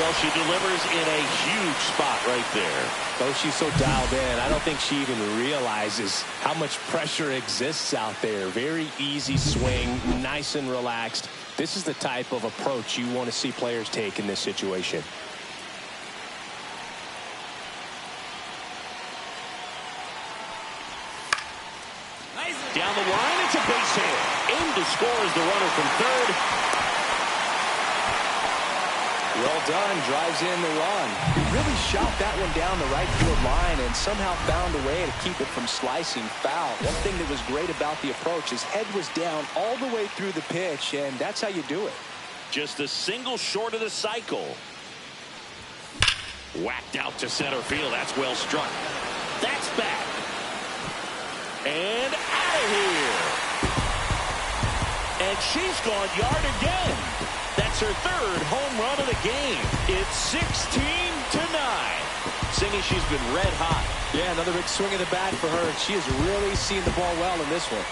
Well, she delivers in a huge spot right there. Oh, she's so dialed in. I don't think she even realizes how much pressure exists out there. Very easy swing, nice and relaxed. This is the type of approach you want to see players take in this situation. Nice. Down the line, it's a base hit. In to score is the runner from third. Well done, drives in the run. He really shot that one down the right field line and somehow found a way to keep it from slicing foul. One thing that was great about the approach, his head was down all the way through the pitch, and that's how you do it. Just a single short of the cycle. Whacked out to center field. That's well struck. That's back. And out of here. And she's gone yard again. That's her third home run of the game. It's 16-9. Singy, she's been red hot. Yeah, another big swing of the bat for her. She has really seen the ball well in this one.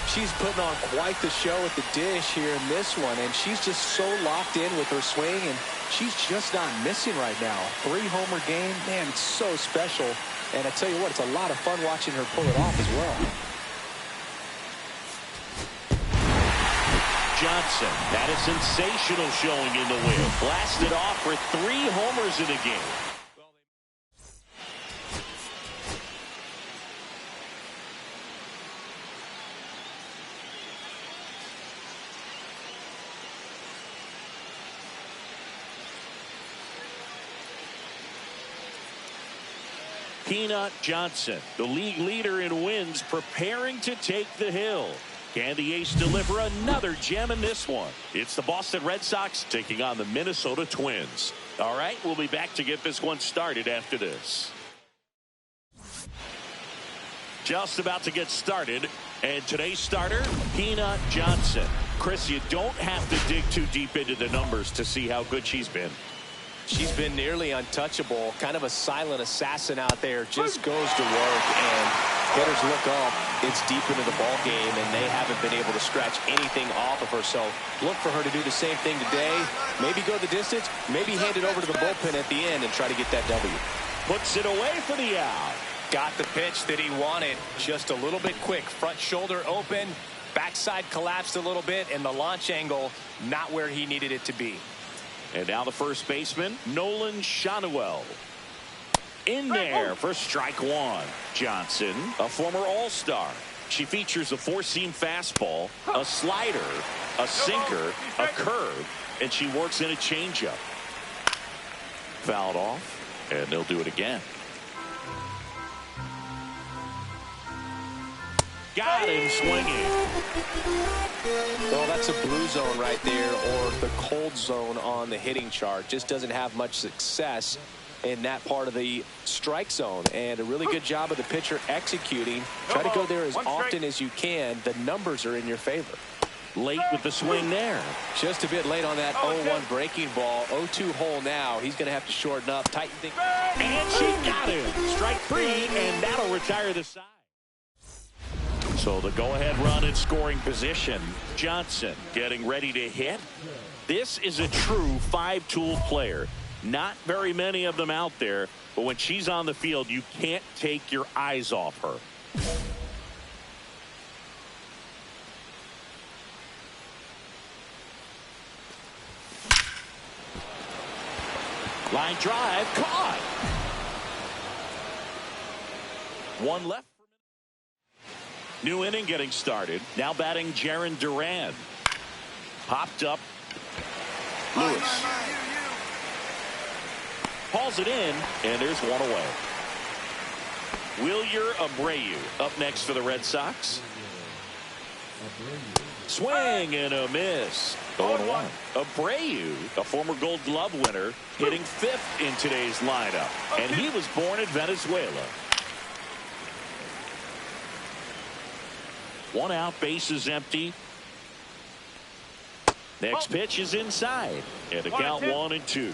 She's putting on quite the show at the dish here in this one, and she's just so locked in with her swing, and she's just not missing right now. 3-homer game, man, it's so special. And I tell you what, it's a lot of fun watching her pull it off as well. Johnson had a sensational showing in the win. Blasted off for 3 homers in the game. Peanut Johnson, the league leader in wins, preparing to take the hill. Can the ace deliver another gem in this one? It's the Boston Red Sox taking on the Minnesota Twins. All right, we'll be back to get this one started after this. Just about to get started, and today's starter, Peanut Johnson. Chris, you don't have to dig too deep into the numbers to see how good she's been. She's been nearly untouchable, kind of a silent assassin out there, just goes to work, and hitters look up, it's deep into the ball game, and they haven't been able to scratch anything off of her. So look for her to do the same thing today, maybe go the distance, maybe hand it over to the bullpen at the end and try to get that W. Puts it away for the out. Got the pitch that he wanted, just a little bit quick, front shoulder open, backside collapsed a little bit, and the launch angle not where he needed it to be. And now the first baseman, Nolan Schanuel. In there for strike one. Johnson, a former All-Star. She features a 4-seam fastball, a slider, a sinker, a curve, and she works in a changeup. Fouled off, and they'll do it again. Got him swinging. Well, that's a blue zone right there, or the cold zone on the hitting chart. Just doesn't have much success in that part of the strike zone. And a really good job of the pitcher executing. Try to go there as often as you can. The numbers are in your favor. Late with the swing there. Just a bit late on that 0-1 breaking ball. 0-2 hole now. He's going to have to shorten up, tighten things. And she got him. Strike 3, and that'll retire the side. So the go-ahead run in scoring position. Johnson getting ready to hit. This is a true 5-tool player. Not very many of them out there, but when she's on the field, you can't take your eyes off her. Line drive, caught. One left. New inning getting started. Now batting Jarren Duran. Popped up. Lewis. Hauls it in, and there's one away. Wilyer Abreu up next for the Red Sox. Swing and a miss. 0-1. Abreu, a former Gold Glove winner, hitting 5th in today's lineup. And he was born in Venezuela. One out, bases empty. Next pitch is inside. And the count 1-2.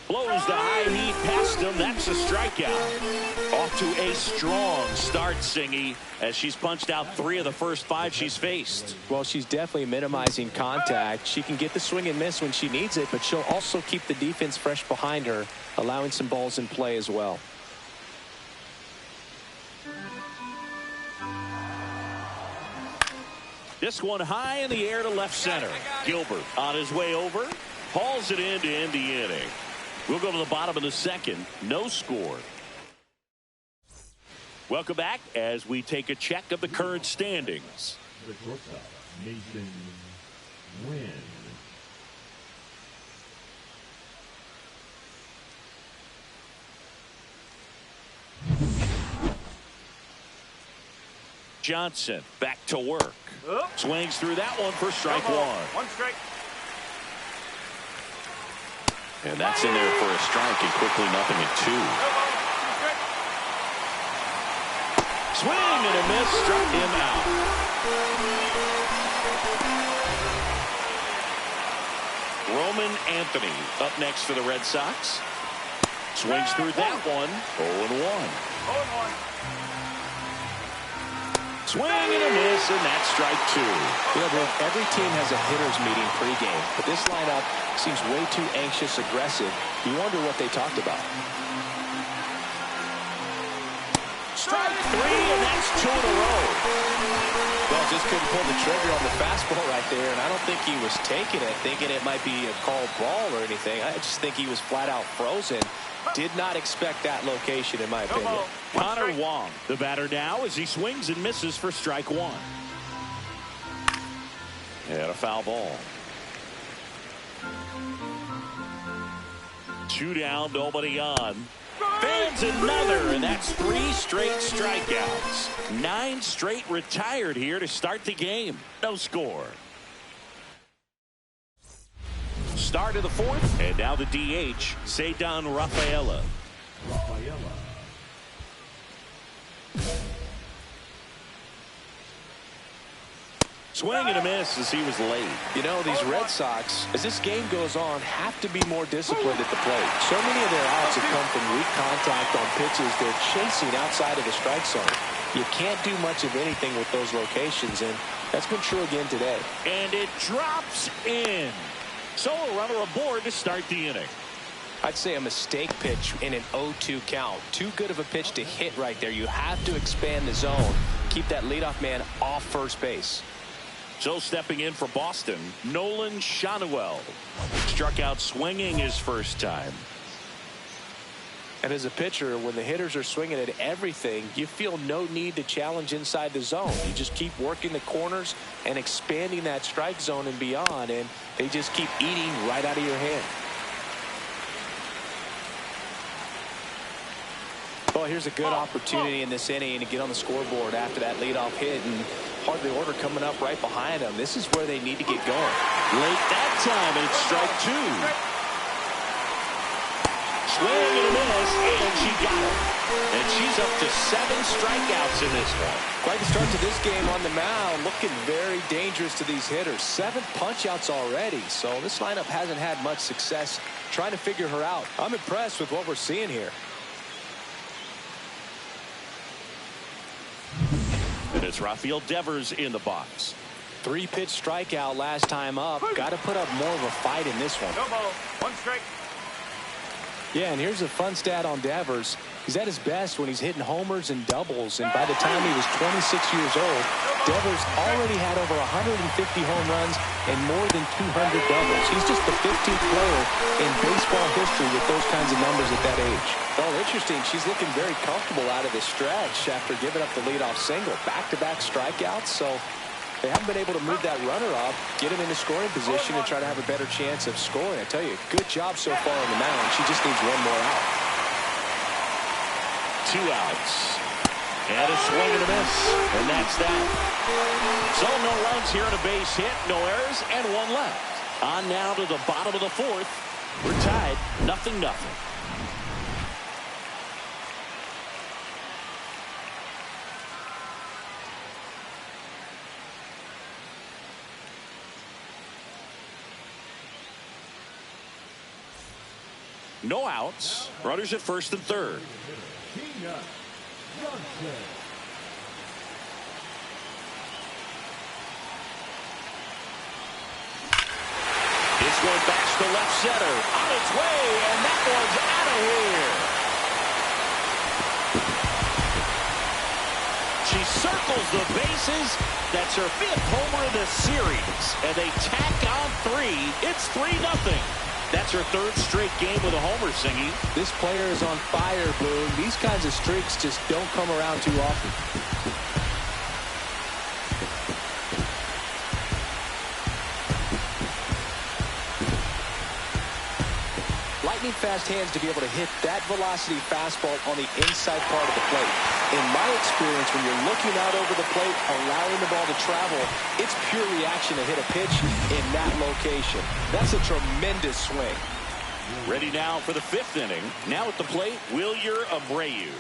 Blows the high heat past him. That's a strikeout. Off to a strong start, Singy, as she's punched out 3 of the first 5 she's faced. Well, she's definitely minimizing contact. She can get the swing and miss when she needs it, but she'll also keep the defense fresh behind her, allowing some balls in play as well. This one high in the air to left center. Gilbert on his way over. Hauls it in to end the inning. We'll go to the bottom of the second. No score. Welcome back as we take a check of the current standings. The shortstop, Nathan Wynn. Johnson back to work. Swings through that one for strike one. One strike. And that's in there for a strike, and quickly 0-2. Swing and a miss, struck him out. Roman Anthony up next for the Red Sox. Swings through that one. 0-1. 0-1. Swing and a miss, and that's strike two. You know, Rick, every team has a hitter's meeting pregame, but this lineup seems way too anxious, aggressive. You wonder what they talked about. Strike three, and that's two in a row. Well, just couldn't pull the trigger on the fastball right there, and I don't think he was taking it, thinking it might be a called ball or anything. I just think he was flat out frozen. Did not expect that location, in my opinion. Connor Wong, the batter now, as he swings and misses for strike one. And a foul ball. 2 down, nobody on. Fans another, and that's 3 straight strikeouts. 9 straight retired here to start the game. No score. Start of the fourth, and now the DH, Ceddanne Rafaela. Swing and a miss as he was late. You know, these Red Sox, as this game goes on, have to be more disciplined at the plate. So many of their outs have come from weak contact on pitches they're chasing outside of the strike zone. You can't do much of anything with those locations, and that's been true again today. And it drops in. So a runner aboard to start the inning. I'd say a mistake pitch in an 0-2 count. Too good of a pitch to hit right there. You have to expand the zone. Keep that leadoff man off first base. So stepping in for Boston, Nolan Schanuel. Struck out swinging his first time. And as a pitcher, when the hitters are swinging at everything, you feel no need to challenge inside the zone. You just keep working the corners and expanding that strike zone and beyond, and they just keep eating right out of your hand. Well, here's a good opportunity in this inning to get on the scoreboard after that leadoff hit, and hardly order coming up right behind them. This is where they need to get going. Late that time, and it's strike two. Swing and a miss, and she got it. And she's up to 7 strikeouts in this one. Quite the start to this game on the mound. Looking very dangerous to these hitters. 7 punch-outs already. So this lineup hasn't had much success trying to figure her out. I'm impressed with what we're seeing here. And it's Rafael Devers in the box. 3-pitch strikeout last time up. Got to put up more of a fight in this one. No ball. 1 strike. Yeah, and here's a fun stat on Devers. He's at his best when he's hitting homers and doubles, and by the time he was 26 years old, Devers already had over 150 home runs and more than 200 doubles. He's just the 15th player in baseball history with those kinds of numbers at that age. Well, interesting. She's looking very comfortable out of the stretch after giving up the leadoff single. Back-to-back strikeouts, so they haven't been able to move that runner up, get him into scoring position, and try to have a better chance of scoring. I tell you, good job so far on the mound. She just needs one more out. 2 outs. And a swing and a miss. And that's that. So no runs here on a base hit, no errors, and 1 left. On now to the bottom of the fourth. We're tied, 0-0. No outs. Runners at first and third. This one backs to left center. On its way, and that one's out of here. she circles the bases. That's her 5th homer of the series. And they tack on 3. It's 3-0. That's her 3rd straight game with a homer, Singy. This player is on fire, Boone. These kinds of streaks just don't come around too often. Lightning fast hands to be able to hit that velocity fastball on the inside part of the plate. In my experience, when you're looking out over the plate, allowing the ball to travel, it's pure reaction to hit a pitch in that location. That's a tremendous swing. Ready now for the 5th inning. Now at the plate, Wilyer Abreu.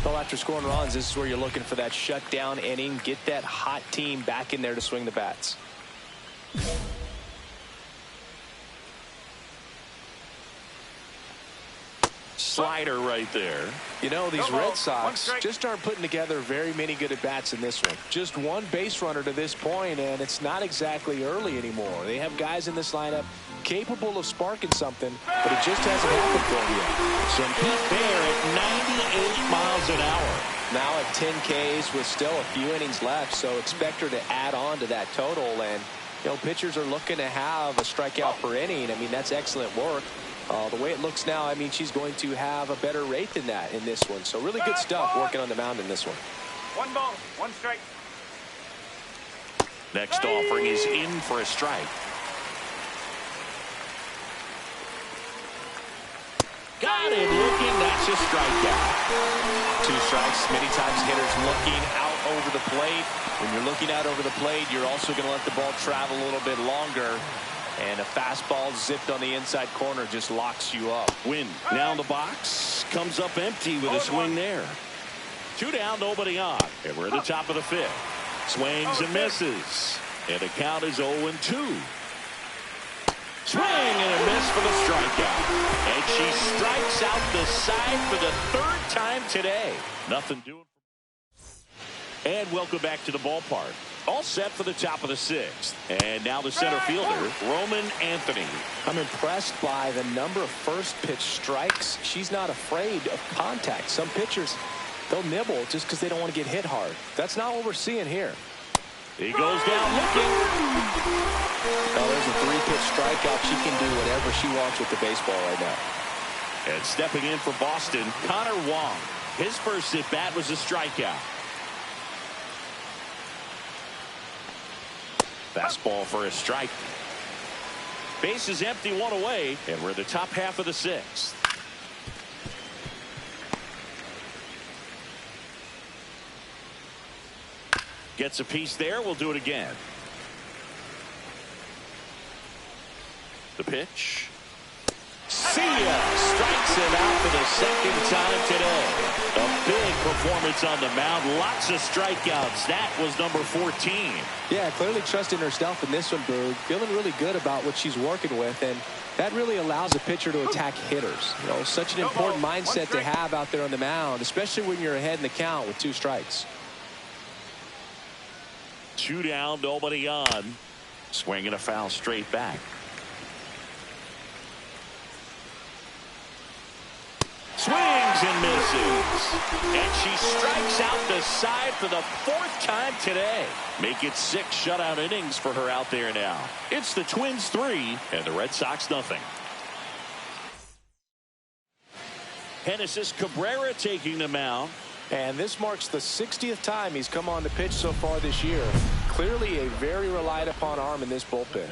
Well, after scoring runs, this is where you're looking for that shutdown inning. Get that hot team back in there to swing the bats. Slider right there. You know, these Red Sox just aren't putting together very many good at-bats in this one. Just one base runner to this point, and it's not exactly early anymore. They have guys in this lineup capable of sparking something, but it just hasn't happened for them yet. Some heat there at 98 miles an hour. Now at 10 Ks with still a few innings left, so expect her to add on to that total. And, you know, pitchers are looking to have a strikeout per inning. I mean, that's excellent work. The way it looks now, I mean, she's going to have a better rate than that in this one. So really good stuff working on the mound in this one. 1 ball, 1 strike. Next offering is in for a strike. Got it looking. That's a strikeout. 2 strikes. Many times hitters looking out over the plate. When you're looking out over the plate, you're also going to let the ball travel a little bit longer. And a fastball zipped on the inside corner just locks you up. Win now in the box. Comes up empty with a swing there. 2 down, nobody on. And we're at the top of the 5th. Swings and misses. And the count is 0-2. Swing and a miss for the strikeout. And she strikes out the side for the 3rd time today. Nothing doing. And welcome back to the ballpark. All set for the top of the 6th. And now the center fielder, Roman Anthony. I'm impressed by the number of first pitch strikes. She's not afraid of contact. Some pitchers, they'll nibble just because they don't want to get hit hard. That's not what we're seeing here. He goes down looking. Now there's a 3-pitch strikeout. She can do whatever she wants with the baseball right now. And stepping in for Boston, Connor Wong. His first at bat was a strikeout. Fastball for a strike. Base is empty, 1 away, and we're in the top half of the 6th. Gets a piece there. We'll do it again. The pitch. See ya. Strikes him out for the 2nd time today. A big performance on the mound. Lots of strikeouts. That was number 14. Yeah, clearly trusting herself in this one, Boog. Feeling really good about what she's working with, and that really allows a pitcher to attack hitters. You know, such an important mindset to have out there on the mound, especially when you're ahead in the count with 2 strikes. 2 down, nobody on. Swinging a foul straight back. Swings and misses. And she strikes out the side for the 4th time today. Make it 6 shutout innings for her out there now. It's the Twins 3 and the Red Sox nothing. Genesis Cabrera taking the mound. And this marks the 60th time he's come on the pitch so far this year. Clearly a very relied upon arm in this bullpen.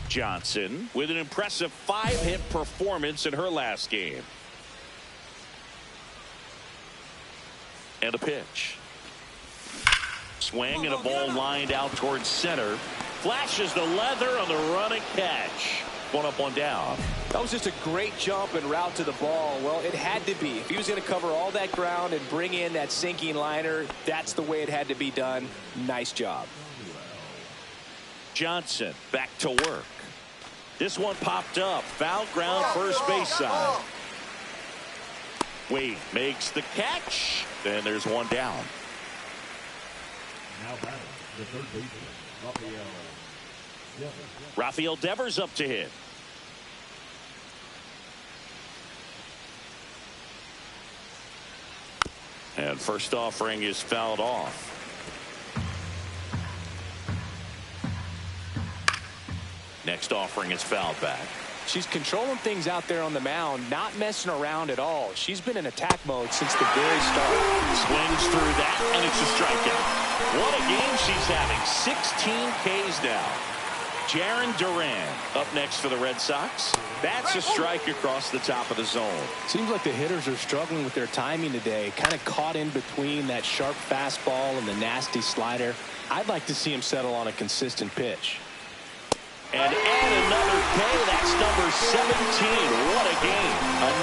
Johnson with an impressive 5-hit performance in her last game. And a pitch. Swing and a ball lined out towards center. Flashes the leather on the run and catch. 1 up, 1 down. That was just a great jump and route to the ball. Well, it had to be. If he was going to cover all that ground and bring in that sinking liner, that's the way it had to be done. Nice job. Johnson back to work. This one popped up. Foul ground, first base side. Wade makes the catch. And there's 1 down. Now batting the 3rd baseman, Rafael Devers up to hit. And first offering is fouled off. Next offering is fouled back. She's controlling things out there on the mound, not messing around at all. She's been in attack mode since the very start. Swings through that, and it's a strikeout. What a game she's having. 16 Ks now. Jarren Duran up next for the Red Sox. That's a strike across the top of the zone. Seems like the hitters are struggling with their timing today. Kind of caught in between that sharp fastball and the nasty slider. I'd like to see him settle on a consistent pitch. And add another K. That's number 17. What a game.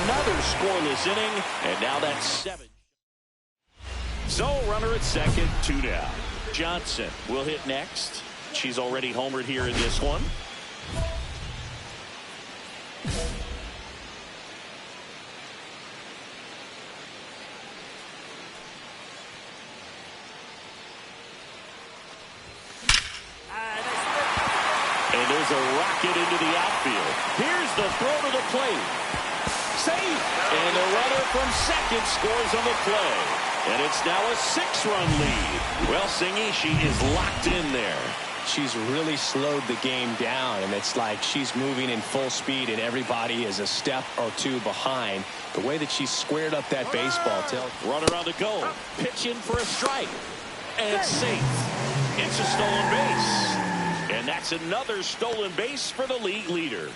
Another scoreless inning. And now that's 7. So runner at second, 2 down. Johnson will hit next. She's already homered here in this one. And there's a rocket into the outfield. Here's the throw to the plate. Safe. And the runner from second scores on the play. And it's now a 6-run lead. Well, Singy, she is locked in there. She's really slowed the game down, and it's like she's moving in full speed, and everybody is a step or two behind. The way that she squared up that baseball tells. Runner on the go. Pitch in for a strike. And safe. It's a stolen base. And that's another stolen base for the league leader.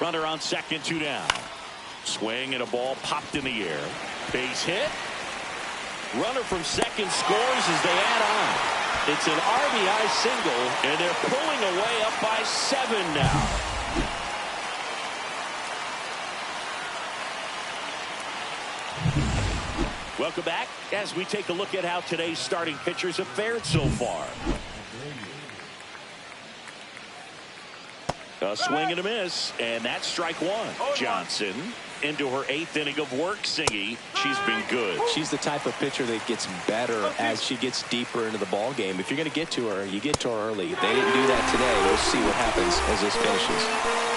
Runner on second, 2 down. Swing and a ball popped in the air. Base hit. Runner from second scores as they add on. It's an RBI single, and they're pulling away up by 7 now. Welcome back as we take a look at how today's starting pitchers have fared so far. A swing and a miss, and that's strike 1. Johnson into her 8th inning of work. Singy, she's been good. She's the type of pitcher that gets better as she gets deeper into the ball game. If you're going to get to her, you get to her early. They didn't do that today. We'll see what happens as this finishes.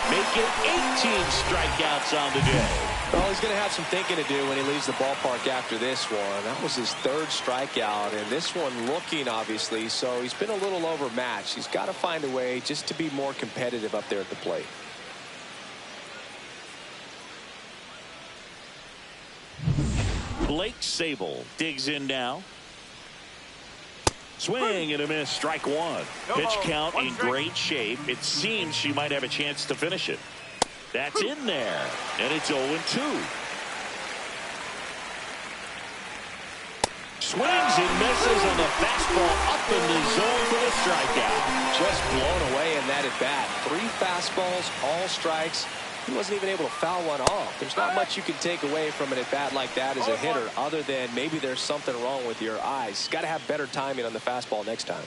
Making 18 strikeouts on the day. Well, he's going to have some thinking to do when he leaves the ballpark after this one. That was his 3rd strikeout, and this one looking, obviously, so he's been a little overmatched. He's got to find a way just to be more competitive up there at the plate. Blake Sabol digs in now. Swing and a miss, strike 1. Pitch count in great shape. It seems she might have a chance to finish it. That's in there, and it's 0-2. Swings and misses on the fastball up in the zone for the strikeout. Just blown away in that at bat. 3 fastballs, all strikes. He wasn't even able to foul one off. There's not much you can take away from an at bat like that as a hitter, other than maybe there's something wrong with your eyes. Got to have better timing on the fastball next time.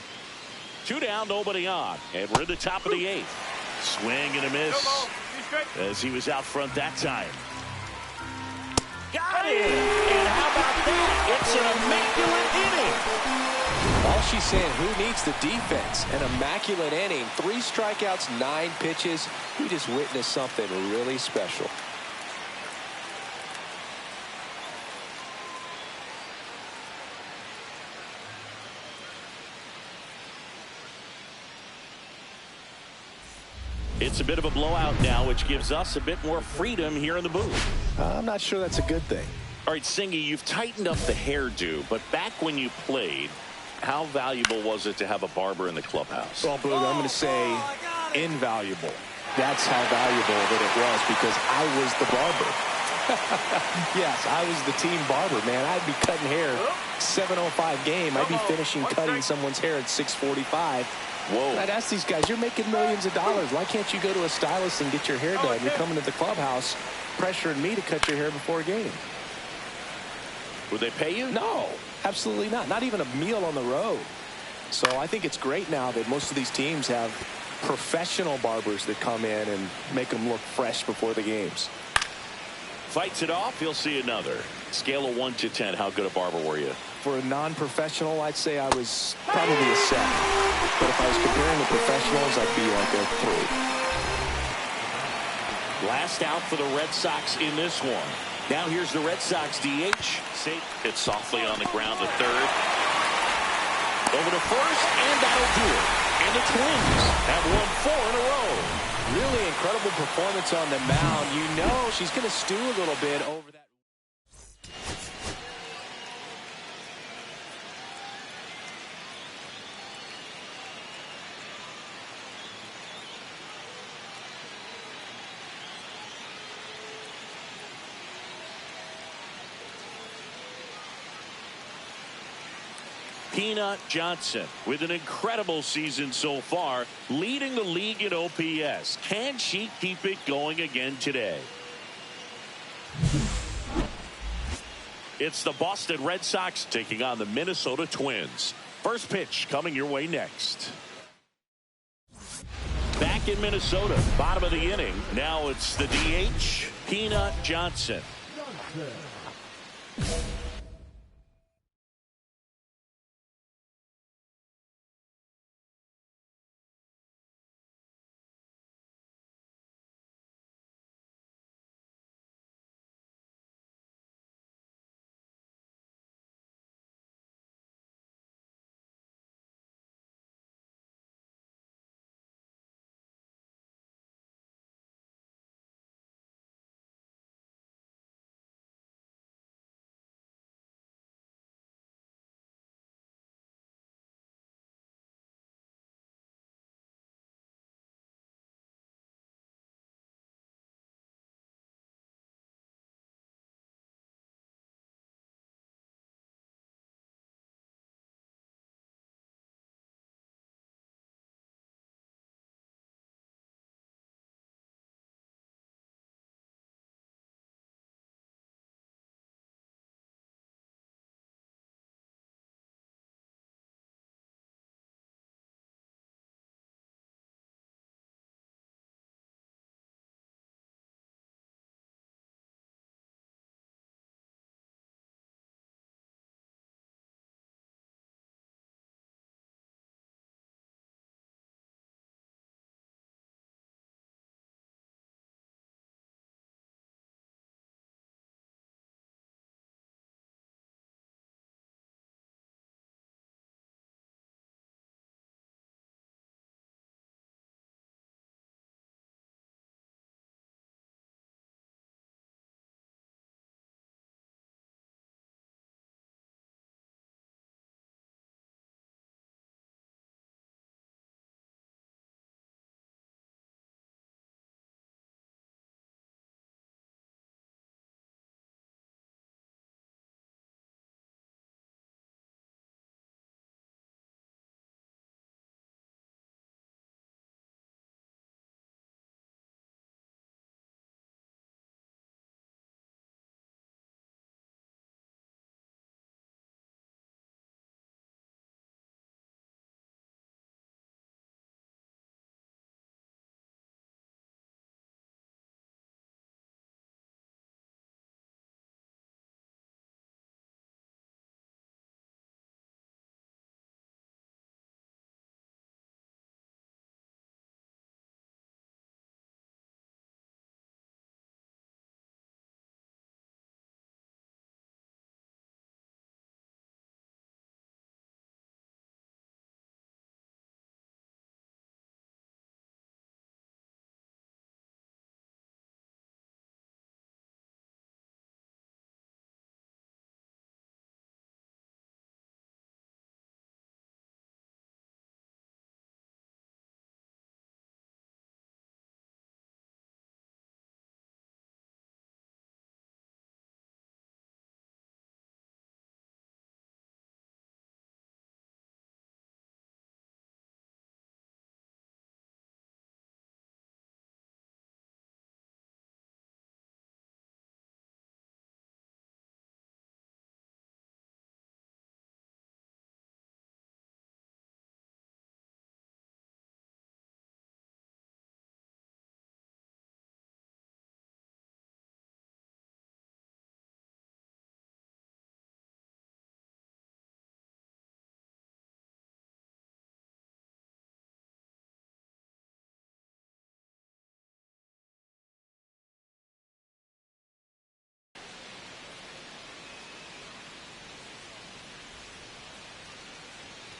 2 down, nobody on, and we're at the top of the 8th. Swing and a miss as he was out front that time. Got it! And how about that? It's an immaculate inning. All she's saying, who needs the defense? An immaculate inning. 3 strikeouts, 9 pitches. We just witnessed something really special. It's a bit of a blowout now, which gives us a bit more freedom here in the booth. I'm not sure that's a good thing. All right, Singy, you've tightened up the hairdo, but back when you played, how valuable was it to have a barber in the clubhouse? Well, Boog, I'm going to say invaluable. That's how valuable that it was, because I was the barber. Yes, I was the team barber, man. I'd be cutting hair 7:05 game. I'd be finishing cutting someone's hair at 6:45. Whoa. I'd ask these guys, you're making millions of dollars. Why can't you go to a stylist and get your hair done? You're coming to the clubhouse pressuring me to cut your hair before a game. Would they pay you? No, absolutely not. Not even a meal on the road. So I think it's great now that most of these teams have professional barbers that come in and make them look fresh before the games. Fights it off, you'll see another. Scale of 1 to 10, how good a barber were you? For a non-professional, I'd say I was probably a 7. But if I was comparing the professionals, I'd be like a 3. Last out for the Red Sox in this one. Now here's the Red Sox DH. Hit softly on the ground to third. Over to first, and that'll do it. And the Twins have won 4 in a row. Really incredible performance on the mound. You know she's going to stew a little bit over that. Peanut Johnson with an incredible season so far, leading the league in OPS. Can she keep it going again today? It's the Boston Red Sox taking on the Minnesota Twins. First pitch coming your way next. Back in Minnesota, bottom of the inning. Now it's the DH, Peanut Johnson.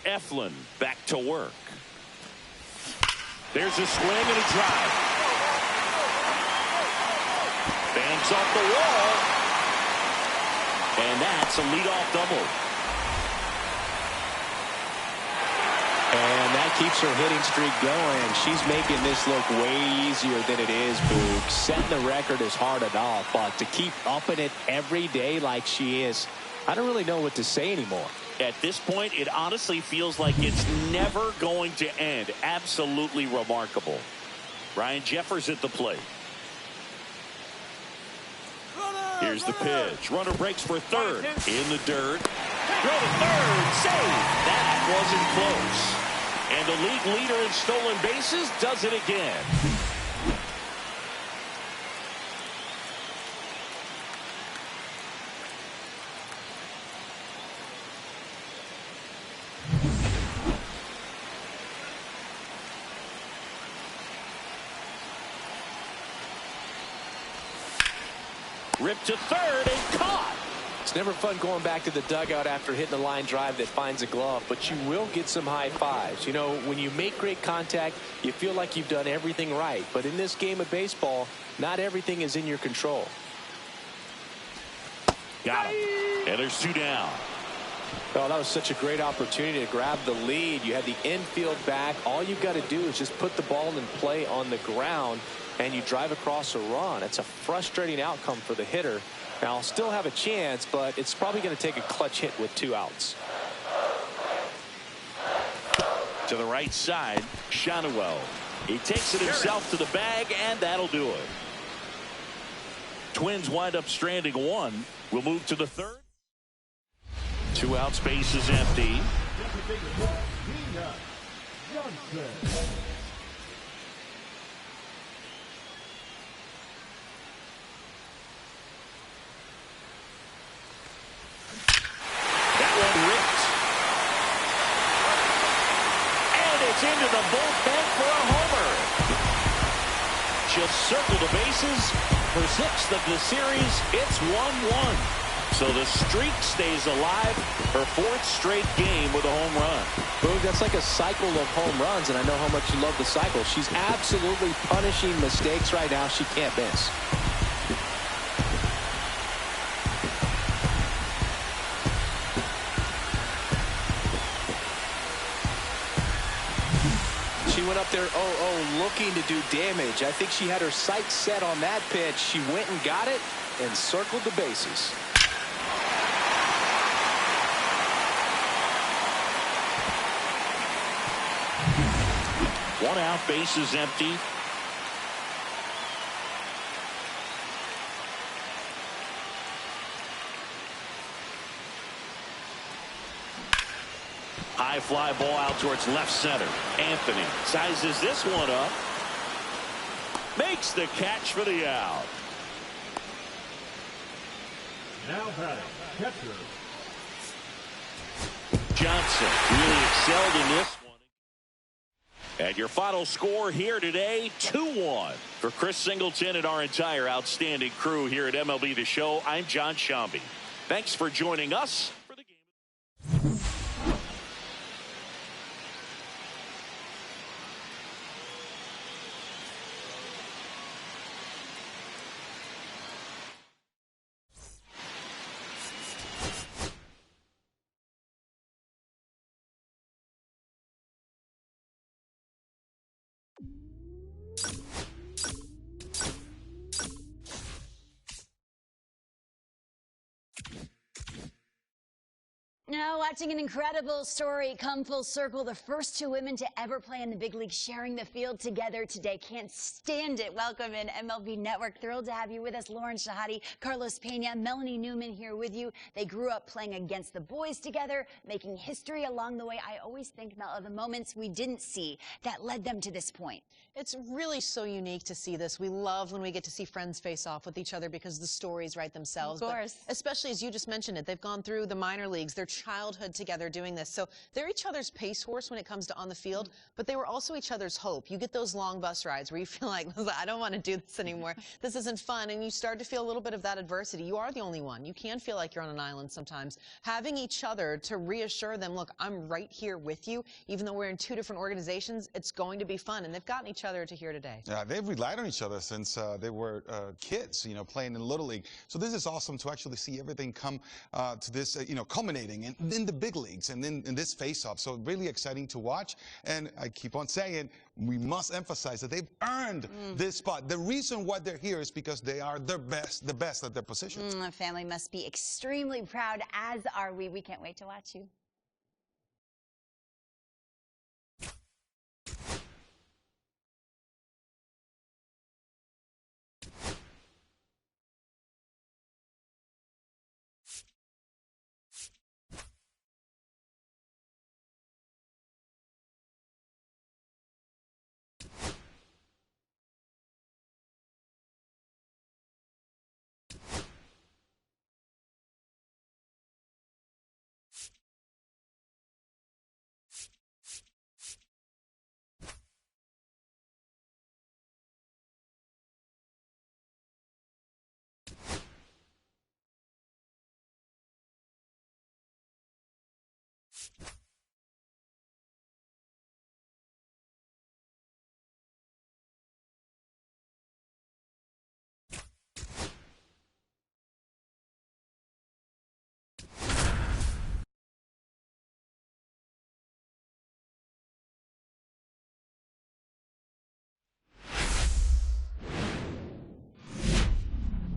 Eflin back to work. There's a swing and a drive. Bangs off the wall. And that's a leadoff double. And that keeps her hitting streak going. She's making this look way easier than it is, Boog. Setting the record is hard enough, but to keep upping it every day like she is, I don't really know what to say anymore. At this point, it honestly feels like it's never going to end. Absolutely remarkable. Ryan Jeffers at the plate. Here's the pitch. Runner breaks for third. In the dirt. Throw to third. Save. That wasn't close. And the league leader in stolen bases does it again. Ripped to third and caught. It's never fun going back to the dugout after hitting a line drive that finds a glove, but you will get some high fives. You know, when you make great contact, you feel like you've done everything right. But in this game of baseball, not everything is in your control. Got him. And there's two down. Oh, that was such a great opportunity to grab the lead. You had the infield back. All you've got to do is just put the ball in play on the ground, and you drive across a run. It's a frustrating outcome for the hitter. Now, I'll still have a chance, but it's probably going to take a clutch hit with 2 outs. To the right side, Schanuel. He takes it himself to the bag, and that'll do it. Twins wind up stranding 1. We'll move to the third. 2 outs, base is empty. Into the bullpen for a homer. Just circle the bases for 6th of the series. It's 1-1. So the streak stays alive. Her 4th straight game with a home run. Boog, that's like a cycle of home runs, and I know how much you love the cycle. She's absolutely punishing mistakes right now. She can't miss. She went up there 0-0 looking to do damage. I think she had her sights set on that pitch. She went and got it and circled the bases. One out, bases empty. High fly ball out towards left center. Anthony sizes this one up. Makes the catch for the out. Now batting, catcher. Johnson really excelled in this one. And your final score here today, 2-1. For Chris Singleton and our entire outstanding crew here at MLB The Show, I'm John Sciambi. Thanks for joining us for the game. Now, watching an incredible story come full circle. The first 2 women to ever play in the big league sharing the field together today. Can't stand it. Welcome in MLB Network. Thrilled to have you with us. Lauren Shehadi, Carlos Pena, Melanie Newman here with you. They grew up playing against the boys together, making history along the way. I always think, Mel, of the moments we didn't see that led them to this point. It's really so unique to see this. We love when we get to see friends face off with each other because the stories write themselves. Of course. But especially as you just mentioned it, they've gone through the minor leagues, their childhood childhood together doing this. So they're each other's pace horse when it comes to on the field, but they were also each other's hope. You get those long bus rides where you feel like, I don't want to do this anymore. This isn't fun. And you start to feel a little bit of that adversity. You are the only one. You can feel like you're on an island sometimes. Having each other to reassure them, look, I'm right here with you. Even though we're in two different organizations, it's going to be fun. And they've gotten each other to here today. Yeah, they've relied on each other since they were kids, you know, playing in Little League. So this is awesome to actually see everything come to this, you know, culminating in the big leagues and in this face-off. So really exciting to watch. And I keep on saying, we must emphasize that they've earned this spot. The reason why they're here is because they are the best at their positions. The family must be extremely proud, as are we. We can't wait to watch you.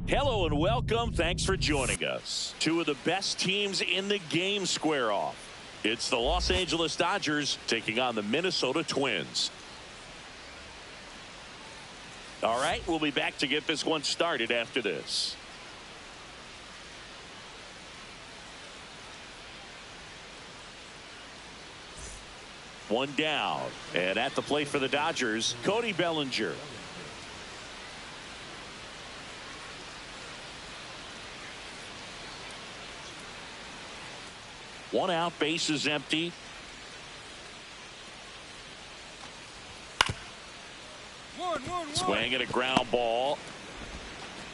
Hello and welcome. Thanks for joining us. Two of the best teams in the game square off. It's the Los Angeles Dodgers taking on the Minnesota Twins. All right, we'll be back to get this one started after this. One down, and at the plate for the Dodgers, Cody Bellinger. One out, base is empty. Swing at a ground ball.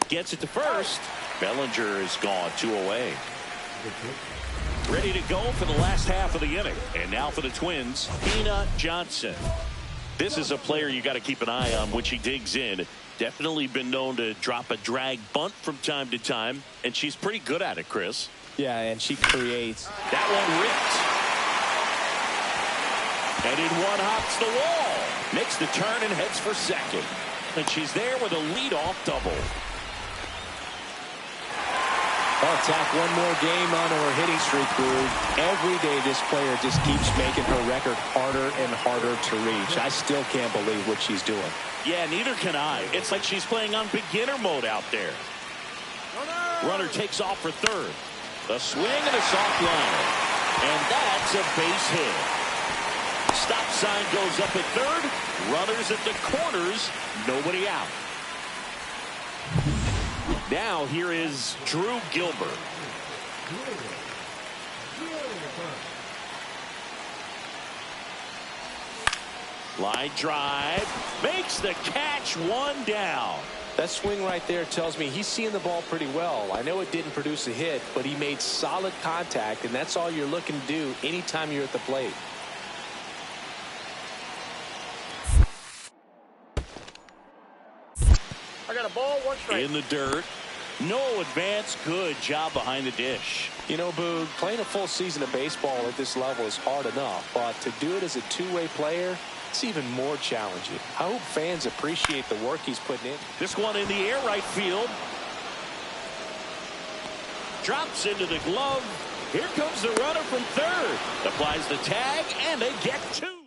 Gets it to first. Bellinger is gone, 2 away. Ready to go for the last half of the inning. And now for the Twins, Ina Johnson. This is a player you got to keep an eye on when she digs in. Definitely been known to drop a drag bunt from time to time, and she's pretty good at it, Chris. Yeah, and she creates. That one ripped. And in one hops the wall. Makes the turn and heads for second. And she's there with a leadoff double. I'll attack one more game onto her hitting streak, Boog. Every day this player just keeps making her record harder and harder to reach. I still can't believe what she's doing. Yeah, neither can I. It's like she's playing on beginner mode out there. Runner takes off for third. A swing and a soft line. And that's a base hit. Stop sign goes up at third. Runners at the corners. Nobody out. Now here is Drew Gilbert. Line drive. Makes the catch, one down. That swing right there tells me he's seeing the ball pretty well. I know it didn't produce a hit, but he made solid contact, and that's all you're looking to do anytime you're at the plate. I got a ball, 1 strike. In the dirt. No advance. Good job behind the dish. You know, Boog, playing a full season of baseball at this level is hard enough, but to do it as a two-way player, it's even more challenging. I hope fans appreciate the work he's putting in. This one in the air, right field. Drops into the glove. Here comes the runner from third. Applies the tag, and they get 2.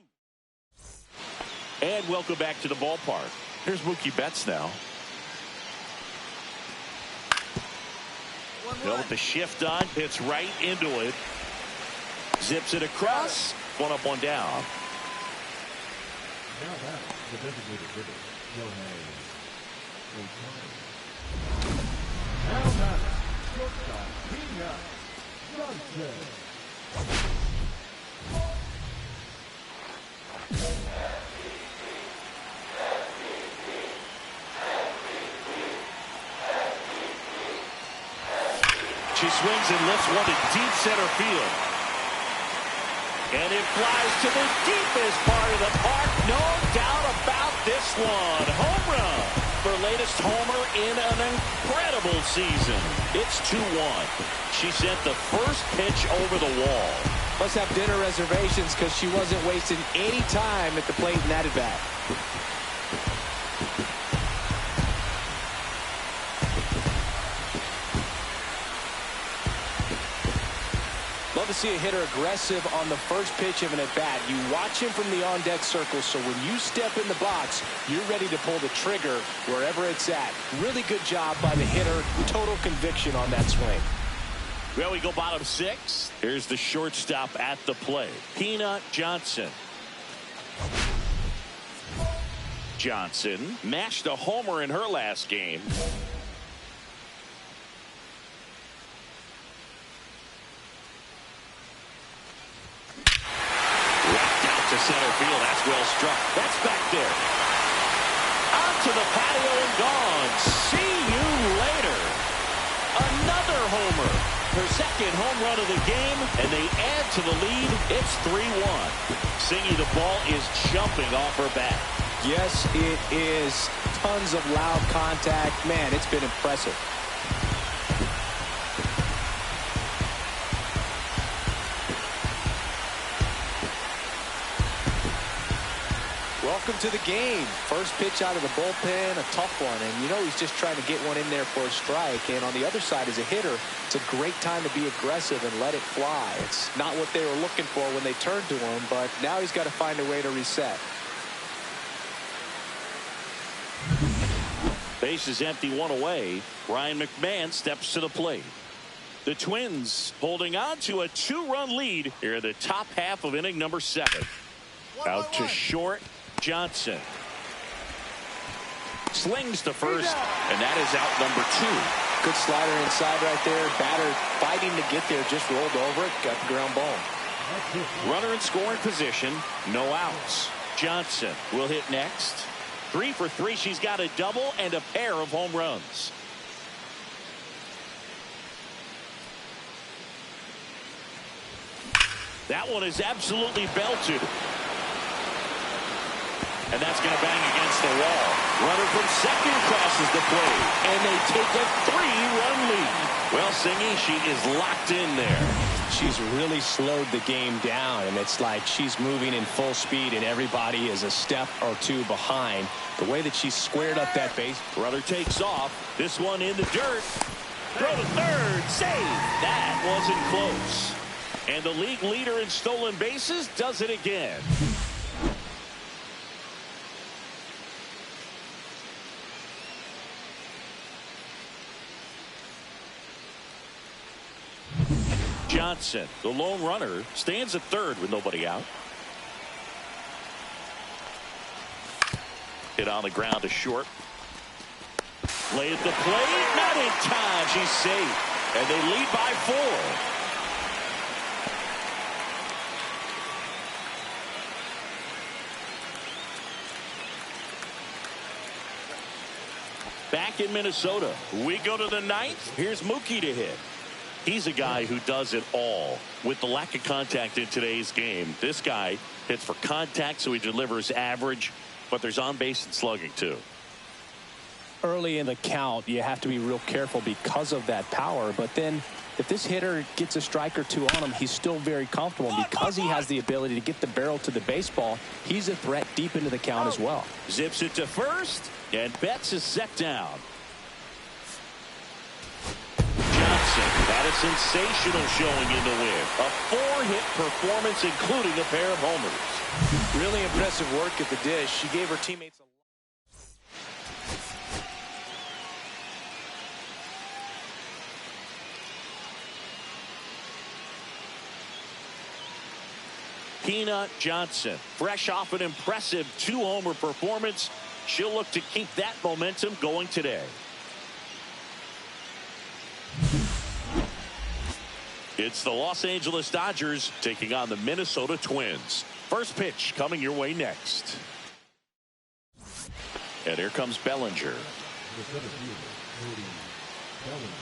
And welcome back to the ballpark. Here's Mookie Betts now. With the shift on, hits right into it. Zips it across. 1 up, 1 down. Now that's the designated hitter, Johan Ohtani. Now that's shortstop, Ina Johnson. She swings and lifts one to deep center field. And it flies to the deepest part of the park. No doubt about this one. Home run for latest homer in an incredible season. It's 2-1. She sent the first pitch over the wall. Must have dinner reservations because she wasn't wasting any time at the plate in that at bat. Love to see a hitter aggressive on the first pitch of an at-bat. You watch him from the on-deck circle, so when you step in the box, you're ready to pull the trigger wherever it's at. Really good job by the hitter. Total conviction on that swing. Well, we go bottom 6. Here's the shortstop at the plate, Peanut Johnson. Johnson mashed a homer in her last game. Center field. That's well struck. That's back there. Onto the patio and gone. See you later. Another homer. Her second home run of the game, and they add to the lead. It's 3-1. Singy, the ball is jumping off her bat. Yes, it is. Tons of loud contact. Man, it's been impressive. Welcome to the game. First pitch out of the bullpen, a tough one. And you know he's just trying to get one in there for a strike. And on the other side, as a hitter, it's a great time to be aggressive and let it fly. It's not what they were looking for when they turned to him, but now he's got to find a way to reset. Base is empty, one away. Ryan McMahon steps to the plate. The Twins holding on to a 2-run lead here in the top half of inning number 7. Out to short. Johnson slings to first, and that is out number 2. Good slider inside right there. Batter fighting to get there, just rolled over it, got the ground ball. Runner in scoring position, no outs. Johnson will hit next. 3 for 3. She's got a double and a pair of home runs. That one is absolutely belted. And that's going to bang against the wall. Runner from second crosses the plate. And they take a 3-run lead. Well, Singy, she is locked in there. She's really slowed the game down, and it's like she's moving in full speed, and everybody is a step or two behind. The way that she squared up that base. Runner takes off. This one in the dirt. Throw to third. Save. That wasn't close. And the league leader in stolen bases does it again. Johnson, the lone runner, stands at third with nobody out. Hit on the ground to short. Play at the plate. Not in time. She's safe. And they lead by 4. Back in Minnesota, we go to the 9th. Here's Mookie to hit. He's a guy who does it all. With the lack of contact in today's game, this guy hits for contact, so he delivers average, but there's on base and slugging too. Early in the count, you have to be real careful because of that power. But then if this hitter gets a strike or two on him, he's still very comfortable. And because he has the ability to get the barrel to the baseball, he's a threat deep into the count as well. Zips it to first, and Betts is set down. Johnson had a sensational showing in the win. A 4-hit performance, including a pair of homers. Really impressive work at the dish. She gave her teammates a Peanut Johnson, fresh off an impressive 2-homer performance. She'll look to keep that momentum going today. It's the Los Angeles Dodgers taking on the Minnesota Twins. First pitch coming your way next. And here comes Bellinger. The center fielder, Cody Bellinger.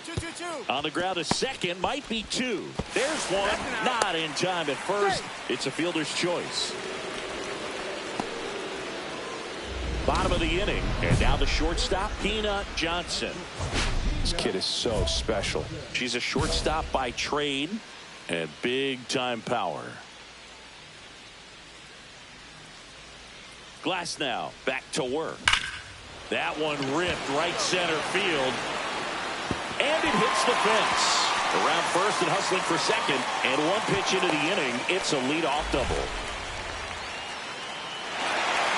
2-2-2. On the ground, a second, might be two. There's one, not in time at first. It's a fielder's choice. Bottom of the inning, and now the shortstop, Peanut Johnson. This kid is so special. She's a shortstop by trade and big-time power. Glasnow back to work. That one ripped right center field. And it hits the fence. Around first and hustling for second. And one pitch into the inning. It's a leadoff double.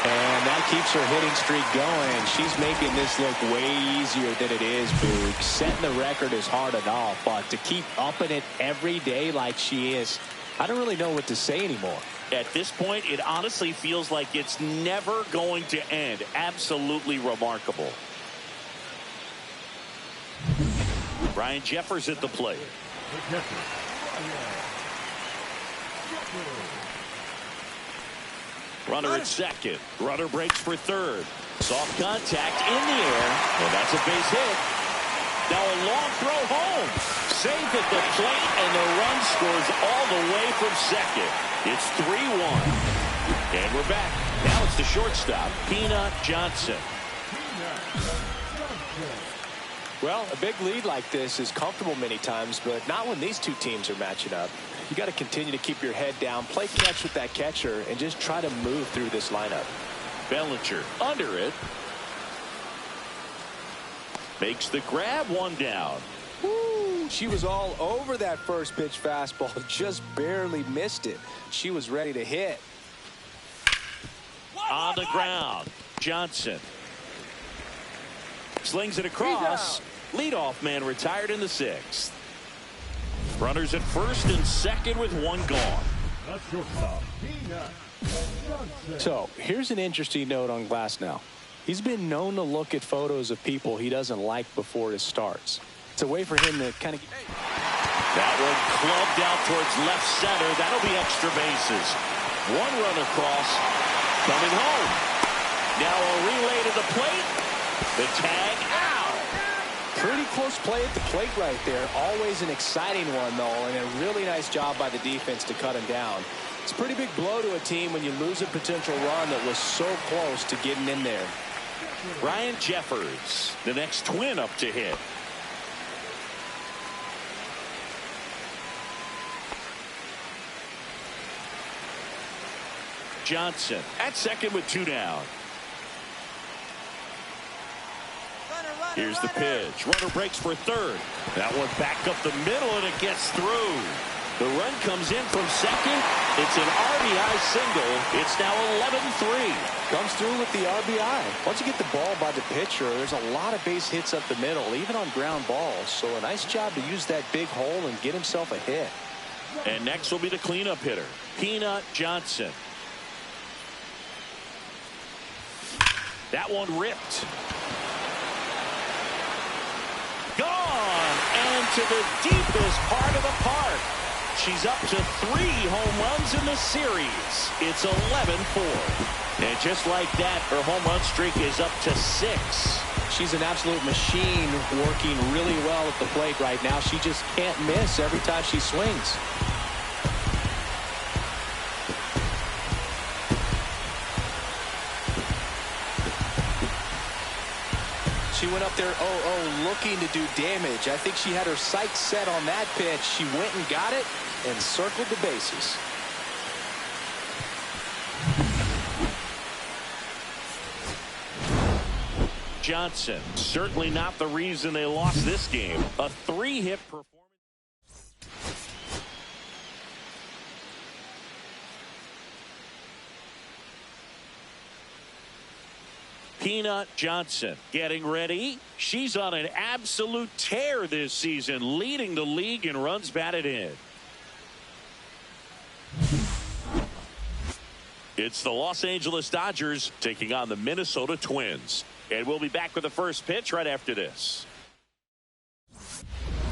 And that keeps her hitting streak going. She's making this look way easier than it is, Boog. Setting the record is hard enough, but to keep upping it every day like she is, I don't really know what to say anymore. At this point, it honestly feels like it's never going to end. Absolutely remarkable. Ryan Jeffers at the plate. Runner at second. Runner breaks for third. Soft contact in the air, and that's a base hit. Now a long throw home. Safe at the plate, and the run scores all the way from second. It's 3-1. And we're back. Now it's the shortstop, Peanut Johnson. Well, a big lead like this is comfortable many times, but not when these two teams are matching up. You got to continue to keep your head down, play catch with that catcher, and just try to move through this lineup. Bellinger under it. Makes the grab, one down. Woo, she was all over that first pitch fastball, just barely missed it. She was ready to hit. On the ground, Johnson slings it across. Leadoff man retired in the sixth. Runners at first and second with one gone. So here's an interesting note on Glasnow. He's been known to look at photos of people he doesn't like before it starts. It's a way for him to kind of. That one clubbed out towards left center. That'll be extra bases. One run across, coming home. Now a relay to the plate. The tag out. Pretty close play at the plate right there. Always an exciting one, though, and a really nice job by the defense to cut him down. It's a pretty big blow to a team when you lose a potential run that was so close to getting in there. Ryan Jeffers, the next Twin up to hit. Johnson at second with two down. Here's the pitch. Runner breaks for third. That one back up the middle, and it gets through. The run comes in from second. It's an RBI single. It's now 11-3. Comes through with the RBI. Once you get the ball by the pitcher, there's a lot of base hits up the middle, even on ground balls. So a nice job to use that big hole and get himself a hit. And next will be the cleanup hitter, Peanut Johnson. That one ripped. Gone, and to the deepest part of the park. She's up to 3 home runs in the series. It's 11-4. And just like that, her home run streak is up to 6. She's an absolute machine, working really well at the plate right now. She just can't miss every time she swings. She went up there, looking to do damage. I think she had her sights set on that pitch. She went and got it and circled the bases. Johnson, certainly not the reason they lost this game. A 3-hit performance. Peanut Johnson getting ready. She's on an absolute tear this season, leading the league in runs batted in. It's the Los Angeles Dodgers taking on the Minnesota Twins. And we'll be back with the first pitch right after this.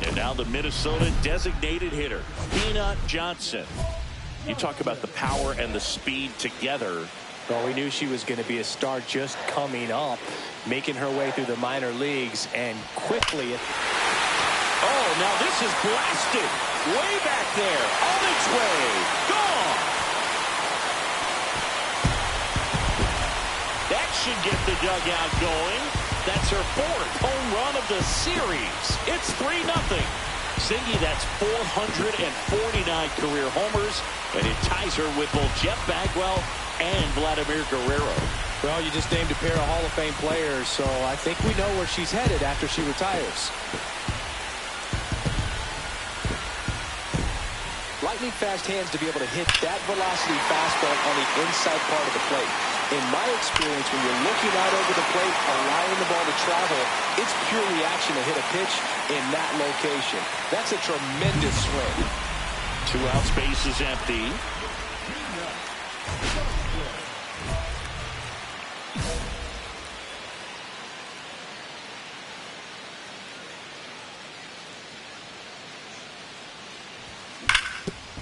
And now the Minnesota designated hitter, Peanut Johnson. You talk about the power and the speed together. Well, we knew she was going to be a star just coming up, making her way through the minor leagues, and quickly. Oh, now this is blasted. Way back there. On its way. Gone. That should get the dugout going. That's her fourth home run of the series. It's 3-0. Singy, that's 449 career homers, and it ties her with both Jeff Bagwell and Vladimir Guerrero. Well, you just named a pair of Hall of Fame players, so I think we know where she's headed after she retires. Lightning fast hands to be able to hit that velocity fastball on the inside part of the plate. In my experience, when you're looking out over the plate, allowing the ball to travel, it's pure reaction to hit a pitch in that location. That's a tremendous swing. 2 out, space is empty.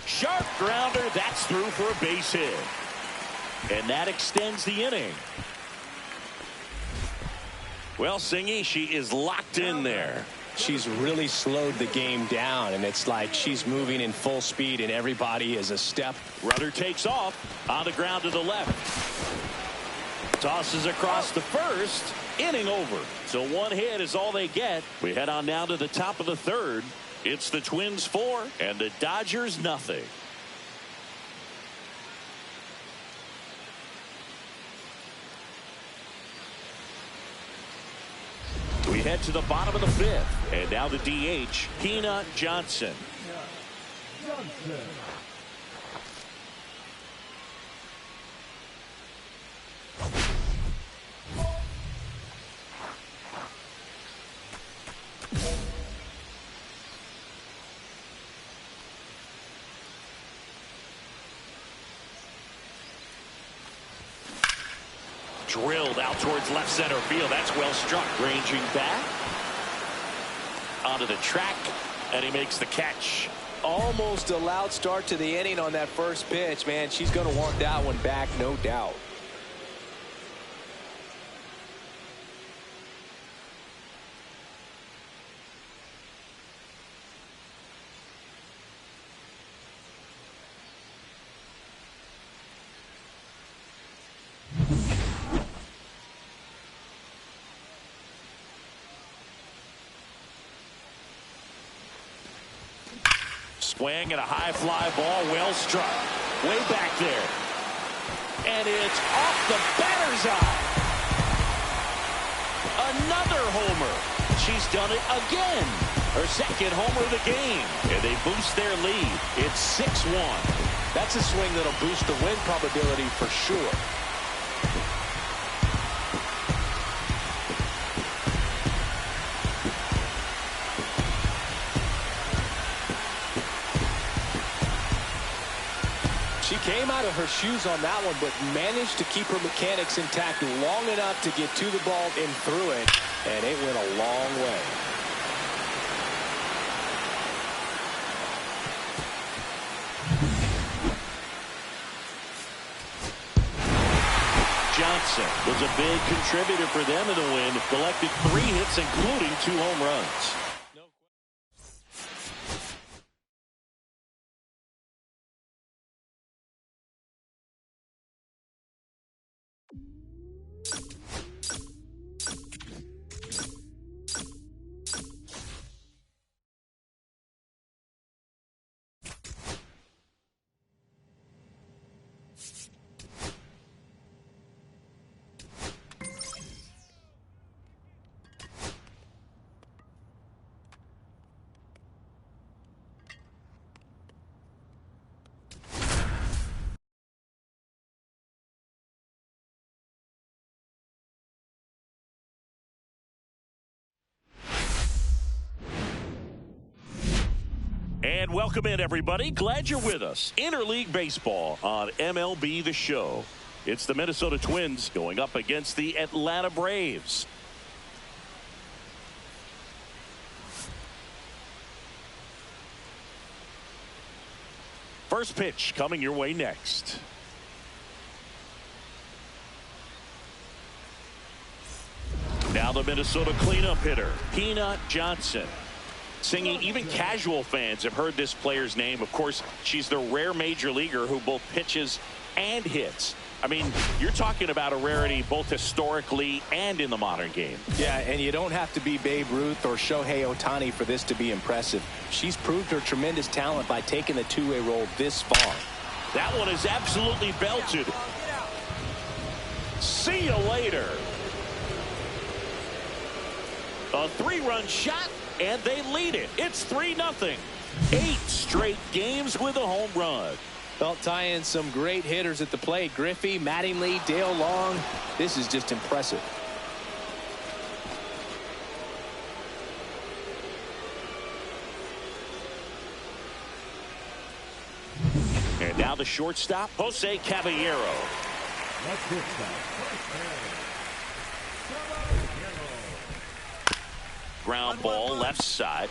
Sharp grounder, that's through for a base hit. And that extends the inning. Well, Singy, she is locked in there. She's really slowed the game down, and it's like she's moving in full speed, and everybody is a step. Runner takes off on the ground to the left. Tosses across the first. Inning over. So 1 hit is all they get. We head on down to the top of the third. It's the Twins 4 and the Dodgers nothing. We head to the bottom of the 5th, and now the DH, Peanut Johnson. Drilled out towards left center field. That's well struck. Ranging back onto the track, and he makes the catch. Almost a loud start to the inning on that first pitch. Man, she's going to want that one back, no doubt. Swing and a high fly ball, well struck. Way back there. And it's off the batter's eye. Another homer. She's done it again. Her second homer of the game. And they boost their lead. It's 6-1. That's a swing that'll boost the win probability for sure. She came out of her shoes on that one, but managed to keep her mechanics intact long enough to get to the ball and through it, and it went a long way. Johnson was a big contributor for them in the win. Collected 3 hits, including 2 home runs. And welcome in, everybody. Glad you're with us. Interleague Baseball on MLB The Show. It's the Minnesota Twins going up against the Atlanta Braves. First pitch coming your way next. Now the Minnesota cleanup hitter, Peanut Johnson. Singing, even casual fans have heard this player's name. Of course, she's the rare major leaguer who both pitches and hits. I mean, you're talking about a rarity both historically and in the modern game. Yeah, and you don't have to be Babe Ruth or Shohei Ohtani for this to be impressive. She's proved her tremendous talent by taking the two-way role this far. That one is absolutely belted. See you later. A 3-run shot, and they lead it. It's 3-0. 8 straight games with a home run. Well, tie in some great hitters at the plate. Griffey, Mattingly, Dale Long. This is just impressive. And now the shortstop, Jose Caballero. Ground ball left side.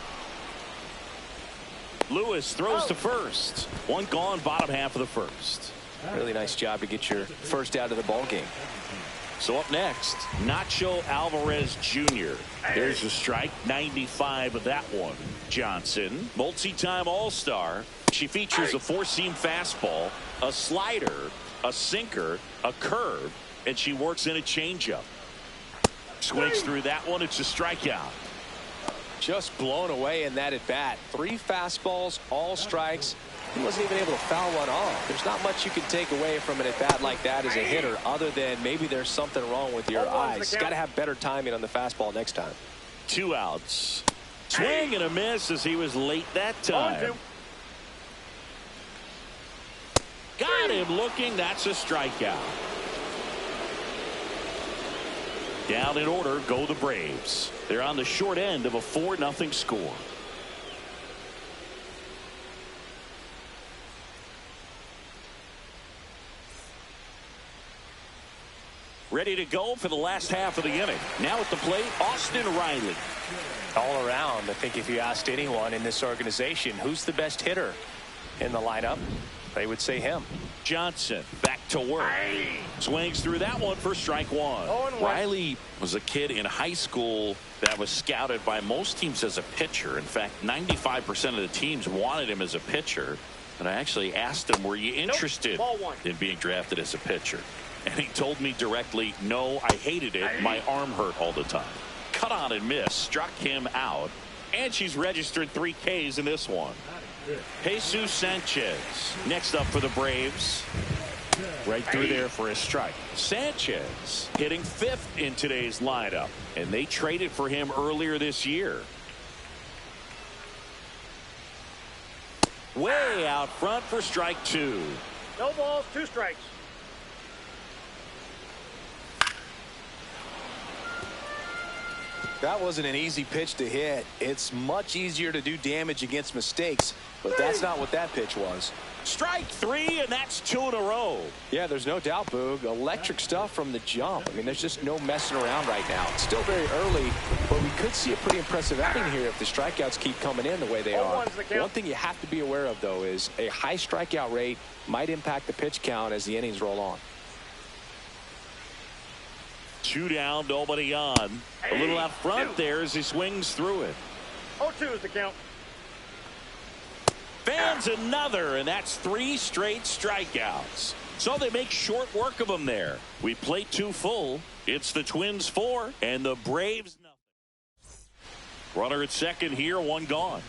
Lewis throws to first. One gone, bottom half of the first. Really nice job to get your first out of the ball game. So up next, Nacho Alvarez Jr. There's a strike, 95 of that one. Johnson, multi-time All-Star. She features a four-seam fastball, a slider, a sinker, a curve, and she works in a changeup. Swings through that one. It's a strikeout. Just blown away in that at bat. 3 fastballs, all strikes. He wasn't even able to foul one off. There's not much you can take away from an at bat like that as a hitter, other than maybe there's something wrong with your eyes. Got to have better timing on the fastball next time. 2 outs. Swing and a miss as he was late that time. Got him looking. That's a strikeout. Down in order go the Braves. They're on the short end of a 4-0 score. Ready to go for the last half of the inning. Now at the plate, Austin Riley. All around, I think if you asked anyone in this organization who's the best hitter in the lineup, they would say him. Johnson back to work. Swings through that one for strike one. Riley was a kid in high school that was scouted by most teams as a pitcher. In fact, 95% of the teams wanted him as a pitcher. And I actually asked him, were you interested in being drafted as a pitcher? And he told me directly, no, I hated it. My arm hurt all the time. Cut on and miss. Struck him out. And she's registered 3 Ks in this one. Jesus Sanchez next up for the Braves. Right through there for a strike. Sanchez hitting 5th in today's lineup, and they traded for him earlier this year. Way out front for strike 2. No balls, 2 strikes. That wasn't an easy pitch to hit. It's much easier to do damage against mistakes, but that's not what that pitch was. Strike 3, and that's 2 in a row. Yeah, there's no doubt, Boog. Electric stuff from the jump. I mean, there's just no messing around right now. It's still very early, but we could see a pretty impressive outing here if the strikeouts keep coming in the way they are. One thing you have to be aware of, though, is a high strikeout rate might impact the pitch count as the innings roll on. 2 down, nobody on. A little out front there as he swings through it. 0-2 is the count. Fans another, and that's 3 straight strikeouts. So they make short work of him there. We play 2 full. It's the Twins 4 and the Braves nothing. Runner at second here, 1 gone.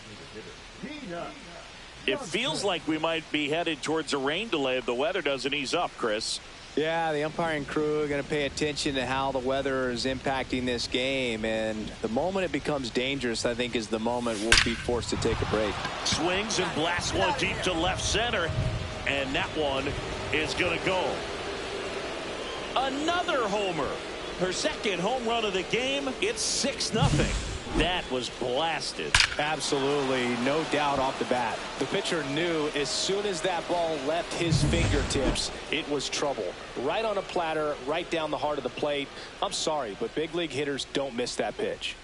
It feels like we might be headed towards a rain delay if the weather doesn't ease up, Chris. Yeah, the umpiring crew are going to pay attention to how the weather is impacting this game, and the moment it becomes dangerous, I think, is the moment we'll be forced to take a break. Swings and blasts one deep to left center, and that one is going to go. Another homer. Her second home run of the game. It's 6-0. That was blasted. Absolutely, no doubt off the bat. The pitcher knew as soon as that ball left his fingertips, it was trouble. Right on a platter, right down the heart of the plate. I'm sorry, but big league hitters don't miss that pitch.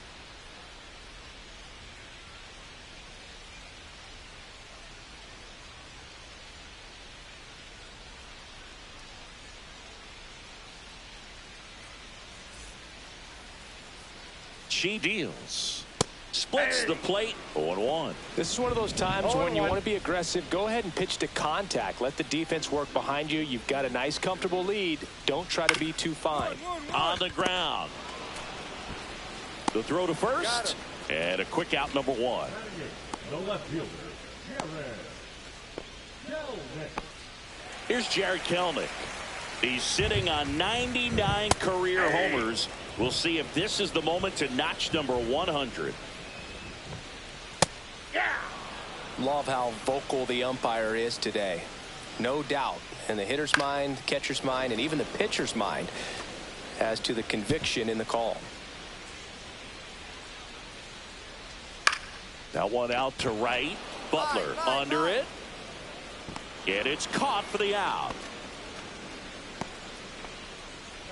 She deals. Splits the plate. 0-1. This is one of those times when you want to be aggressive. Go ahead and pitch to contact. Let the defense work behind you. You've got a nice, comfortable lead. Don't try to be too fine. On the ground. The throw to first. And a quick out, number 1. The left fielder, Jared Kelenic. Here's Jared Kelenic. He's sitting on 99 career homers. We'll see if this is the moment to notch number 100. Love how vocal the umpire is today. No doubt in the hitter's mind, catcher's mind, and even the pitcher's mind as to the conviction in the call. That one out to right. Butler under it. And it's caught for the out.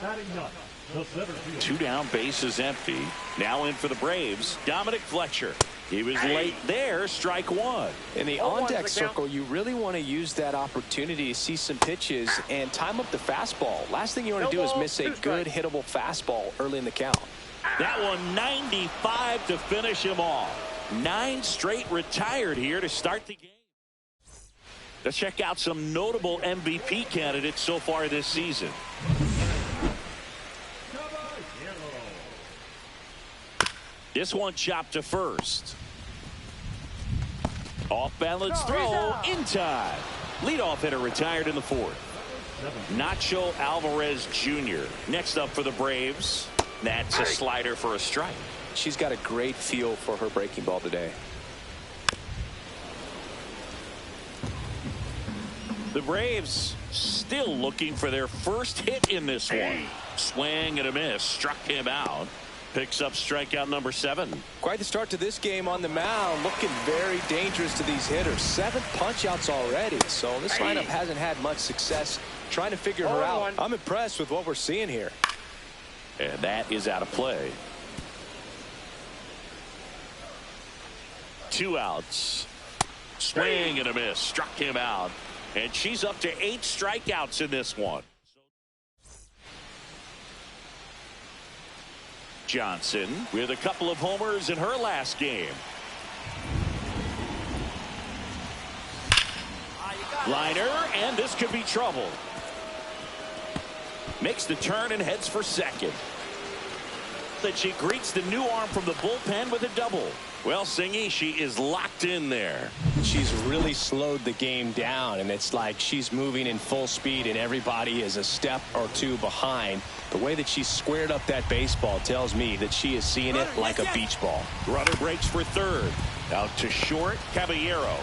Batting ninth, the center fielder. 2 down, bases empty. Now in for the Braves, Dominic Fletcher. He was late there, strike 1. In the on-deck circle, you really want to use that opportunity to see some pitches and time up the fastball. Last thing you want to do is miss a good hittable fastball early in the count. That one 95 to finish him off. 9 straight retired here to start the game. Let's check out some notable MVP candidates so far this season. This one chopped to first. Off balance throw in time. Leadoff hitter retired in the 4th. Nacho Alvarez Jr. Next up for the Braves. That's a slider for a strike. She's got a great feel for her breaking ball today. The Braves still looking for their first hit in this one. Swing and a miss. Struck him out. Picks up strikeout number 7. Quite the start to this game on the mound. Looking very dangerous to these hitters. 7 punch-outs already. So this lineup hasn't had much success trying to figure her out. I'm impressed with what we're seeing here. And that is out of play. 2 outs. Swing and a miss. Struck him out. And she's up to 8 strikeouts in this one. Johnson with a couple of homers in her last game. Liner, and this could be trouble. Makes the turn and heads for second. That she greets the new arm from the bullpen with a double. Well, Singy, she is locked in there. She's really slowed the game down, and it's like she's moving in full speed and everybody is a step or 2 behind. The way that she squared up that baseball tells me that she is seeing it like a beach ball. Runner breaks for third. Out to short, Caballero.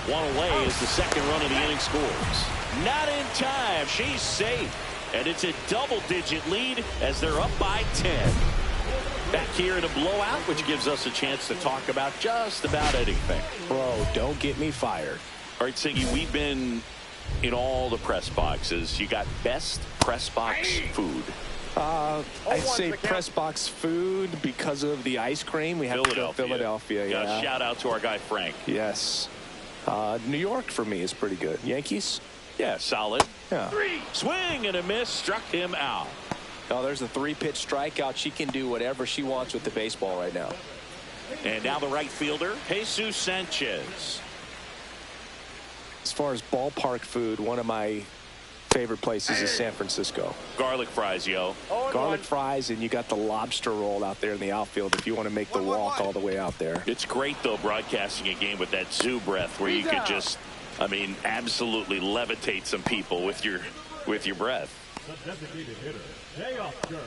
One away as the second run of the inning scores. Not in time. She's safe. And it's a double-digit lead as they're up by 10. Back here in a blowout, which gives us a chance to talk about just about anything. Bro, don't get me fired. All right, Siggy, we've been in all the press boxes. You got best press box food. I'd say press box food because of the ice cream. We have to go Philadelphia. Yeah. Shout out to our guy Frank. Yes. New York for me is pretty good. Yankees? Yeah, solid. Yeah. Swing and a miss. Struck him out. Oh, there's a 3-pitch strikeout. She can do whatever she wants with the baseball right now. And now the right fielder, Jesus Sanchez. As far as ballpark food, one of my favorite places is San Francisco. Garlic fries, yo. Garlic fries, and you got the lobster roll out there in the outfield if you want to make the walk all the way out there. It's great, though, broadcasting a game with that zoo breath where you could just, I mean, absolutely levitate some people with your breath. The designated hitter, Teoscar.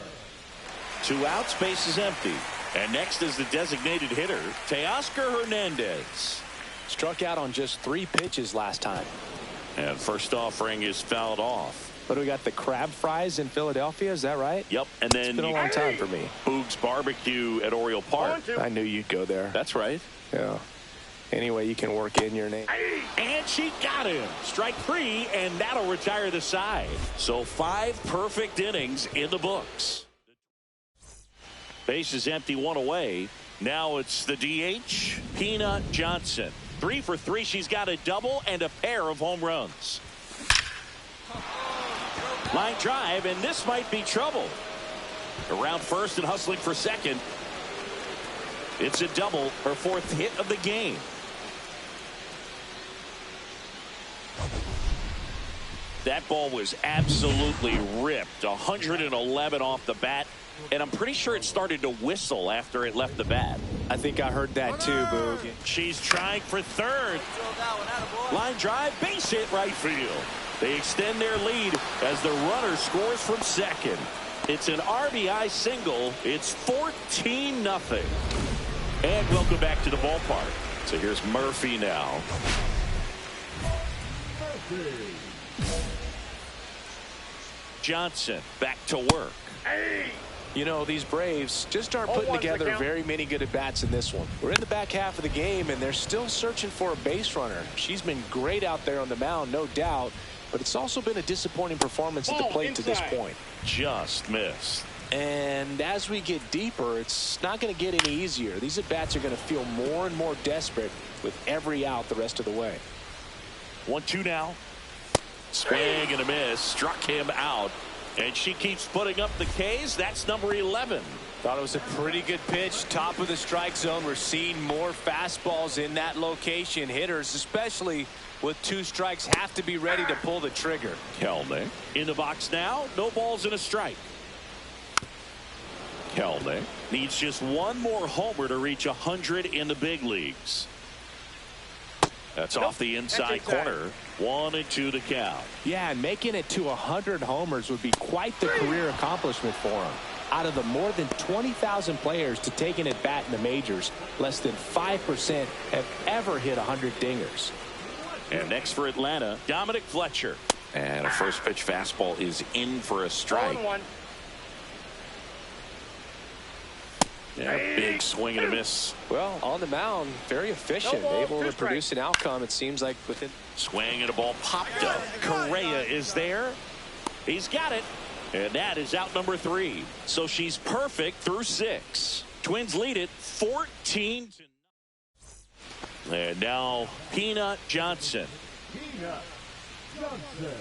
2 outs, base is empty. And next is the designated hitter, Teoscar Hernandez. Struck out on just 3 pitches last time. And first offering is fouled off. What do we got? The crab fries in Philadelphia, is that right? Yep, and then it's been a long time for me. Boog's Barbecue at Oriole Park. I knew you'd go there. That's right. Yeah. Anyway, you can work in your name. And she got him. Strike 3, and that'll retire the side. So 5 perfect innings in the books. Base is empty, 1 away. Now it's the DH, Peanut Johnson. 3 for 3. She's got a double and a pair of home runs. Line drive, and this might be trouble. Around first and hustling for second. It's a double, her 4th hit of the game. That ball was absolutely ripped. 111 off the bat. And I'm pretty sure it started to whistle after it left the bat. I think I heard that too, Boog. She's trying for third. Line drive, base hit right field. They extend their lead as the runner scores from second. It's an RBI single. It's 14-0. And welcome back to the ballpark. So here's Murphy now. Johnson back to work. You know, these Braves just aren't putting together very many good at-bats in this one. We're in the back half of the game, and they're still searching for a base runner. She's been great out there on the mound, no doubt, but it's also been a disappointing performance at the plate to this point. Just missed. And as we get deeper, it's not going to get any easier. These at-bats are going to feel more and more desperate with every out the rest of the way. 1-2 now. Swing and a miss. Struck him out. And she keeps putting up the Ks. That's number 11. Thought it was a pretty good pitch. Top of the strike zone. We're seeing more fastballs in that location. Hitters, especially with 2 strikes, have to be ready to pull the trigger. Kelnick in the box now. No balls and a strike. Kelnick needs just 1 more homer to reach 100 in the big leagues. That's off the inside corner. 1-2 the count. Yeah, and making it to 100 homers would be quite the career accomplishment for him. Out of the more than 20,000 players to take an at-bat in the majors, less than 5% have ever hit 100 dingers. And next for Atlanta, Dominic Fletcher. And a first pitch fastball is in for a strike. Yeah, big swing and a miss. Well, on the mound, very efficient, able to produce an outcome, it seems like, within. Swing and a ball popped up. Correa is there. He's got it. And that is out number 3. So she's perfect through 6. Twins lead it 14. And now Peanut Johnson. Peanut Johnson.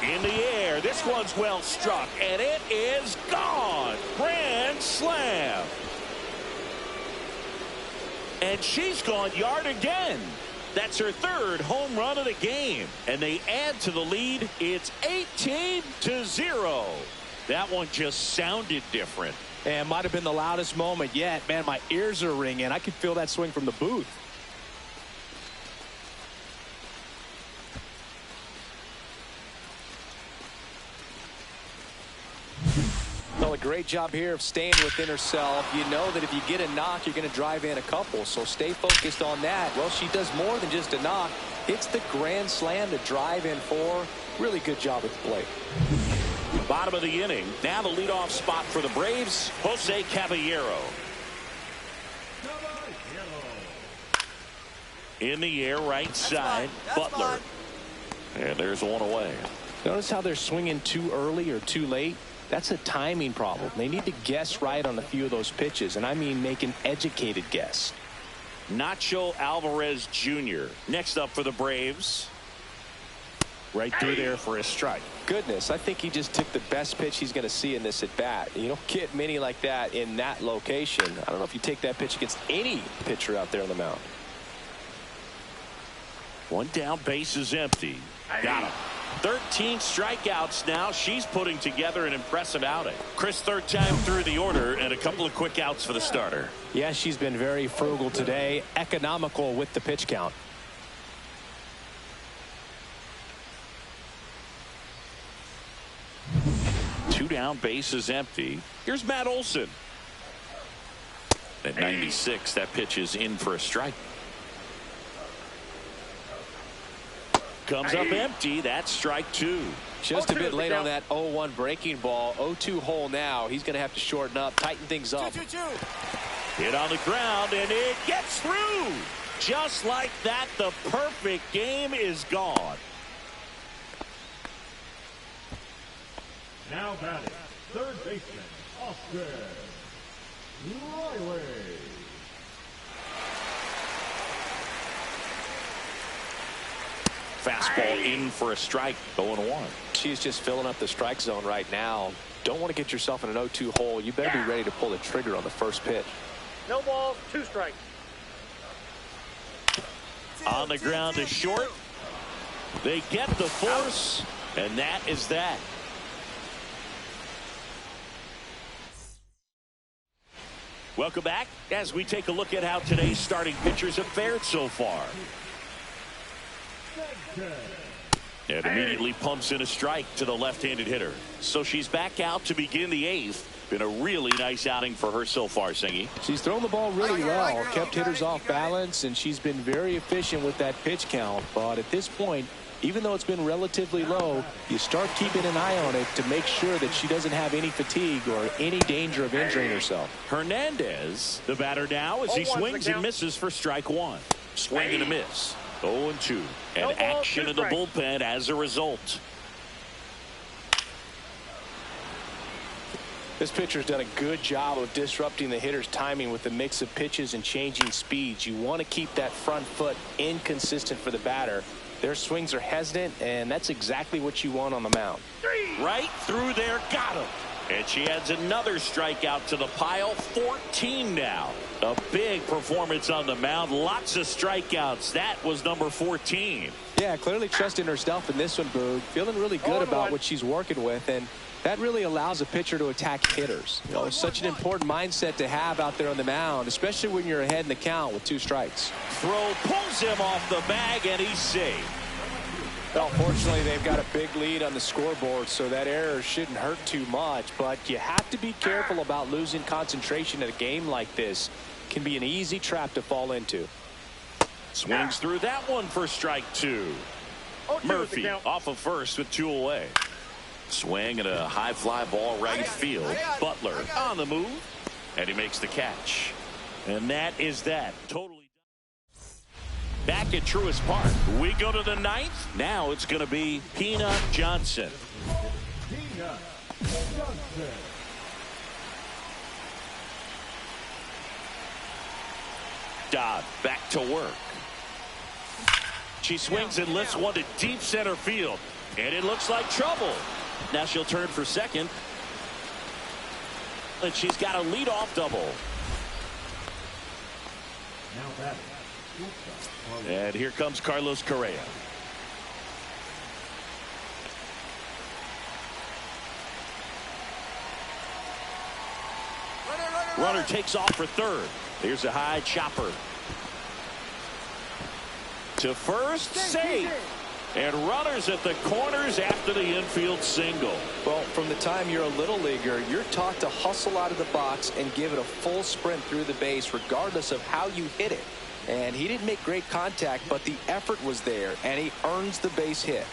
In the air, this one's well struck, and it is gone. Grand slam. And she's gone yard again. That's her 3rd home run of the game. And they add to the lead. It's 18-0. That one just sounded different. And might have been the loudest moment yet. Man, my ears are ringing. I could feel that swing from the booth. Well, a great job here of staying within herself. You know that if you get a knock, you're going to drive in a couple. So stay focused on that. Well, she does more than just a knock. It's the grand slam to drive in 4. Really good job at the plate. Bottom of the inning. Now the leadoff spot for the Braves, Jose Caballero. In the air, right side, Butler. And there's 1 away. Notice how they're swinging too early or too late? That's a timing problem. They need to guess right on a few of those pitches, and I mean make an educated guess. Nacho Alvarez Jr. next up for the Braves. Right through there for a strike. Goodness, I think he just took the best pitch he's going to see in this at-bat. You don't get many like that in that location. I don't know if you take that pitch against any pitcher out there on the mound. 1 down, base is empty. Got him. 13 strikeouts now. She's putting together an impressive outing. Chris, 3rd time through the order, and a couple of quick outs for the starter. Yeah, she's been very frugal today, economical with the pitch count. Two down, base is empty. Here's Matt Olson. At 96, that pitch is in for a strike. Comes up empty. That's strike two. Just a 0-2 bit is the late on count. that 0-1 breaking ball. 0-2 hole now. He's going to have to shorten up, tighten things up. Hit on the ground, and it gets through. Just like that, the perfect game is gone. Now batting, third baseman, Oscar Riley. Fastball in for a strike, 0-1. She's just filling up the strike zone right now. Don't want to get yourself in an 0-2 hole. You better be ready to pull the trigger on the first pitch. No balls, 2 strikes. On the ground to short. They get the force, and that is that. Welcome back as we take a look at how today's starting pitchers have fared so far. And immediately pumps in a strike to the left-handed hitter. So she's back out to begin the 8th. Been a really nice outing for her so far, Singy. She's thrown the ball really well, kept hitters off balance, and she's been very efficient with that pitch count. But at this point, even though it's been relatively low, you start keeping an eye on it to make sure that she doesn't have any fatigue or any danger of injuring herself. Hernandez, the batter now, as he swings and misses for strike one. Swing and a miss. 0-2. And No ball, action 2 in the strikes. bullpen as a result. This pitcher's done a good job of disrupting the hitter's timing with the mix of pitches and changing speeds. You want to keep that front foot inconsistent for the batter. Their swings are hesitant, and that's exactly what you want on the mound. Right through there, got him. And she adds another strikeout to the pile, 14 now. A big performance on the mound, lots of strikeouts. That was number 14. Yeah, clearly trusting herself in this one, Boog. Feeling really good about what she's working with, and that really allows a pitcher to attack hitters. You know, it's such an important mindset to have out there on the mound, especially when you're ahead in the count with 2 strikes. Throw pulls him off the bag, and he's safe. Well, fortunately, they've got a big lead on the scoreboard, so that error shouldn't hurt too much. But you have to be careful about losing concentration in a game like this. It can be an easy trap to fall into. Swings through that one for strike 2. 0-2 is the Murphy count. off of first with 2 away. Swing and a high fly ball right field. Butler on the move, and he makes the catch. And that is that. Totally. Back at Truist Park, we go to the 9th. Now it's going to be Peanut Johnson. Peanut Johnson. Dodd back to work. She swings and lifts one to deep center field. And it looks like trouble. Now she'll turn for second. And she's got a leadoff double. Now batting, shortstop, And here comes Carlos Correa. Runner takes off for third. Here's a high chopper. To first, safe. And runners at the corners after the infield single. Well, from the time you're a little leaguer, you're taught to hustle out of the box and give it a full sprint through the base regardless of how you hit it. And he didn't make great contact, but the effort was there, and he earns the base hit.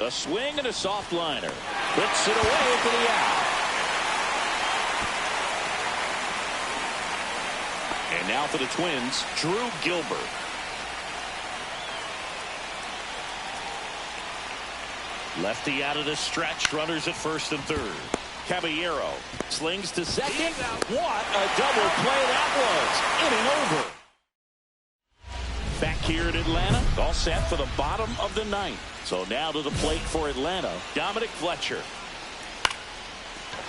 A swing and a soft liner. Puts it away for the out. And now for the Twins, Drew Gilbert. Lefty out of the stretch. Runners at first and third. Caballero slings to second. What a double play that was. Inning over. Back here in Atlanta, all set for the bottom of the 9th. So now to the plate for Atlanta, Dominic Fletcher.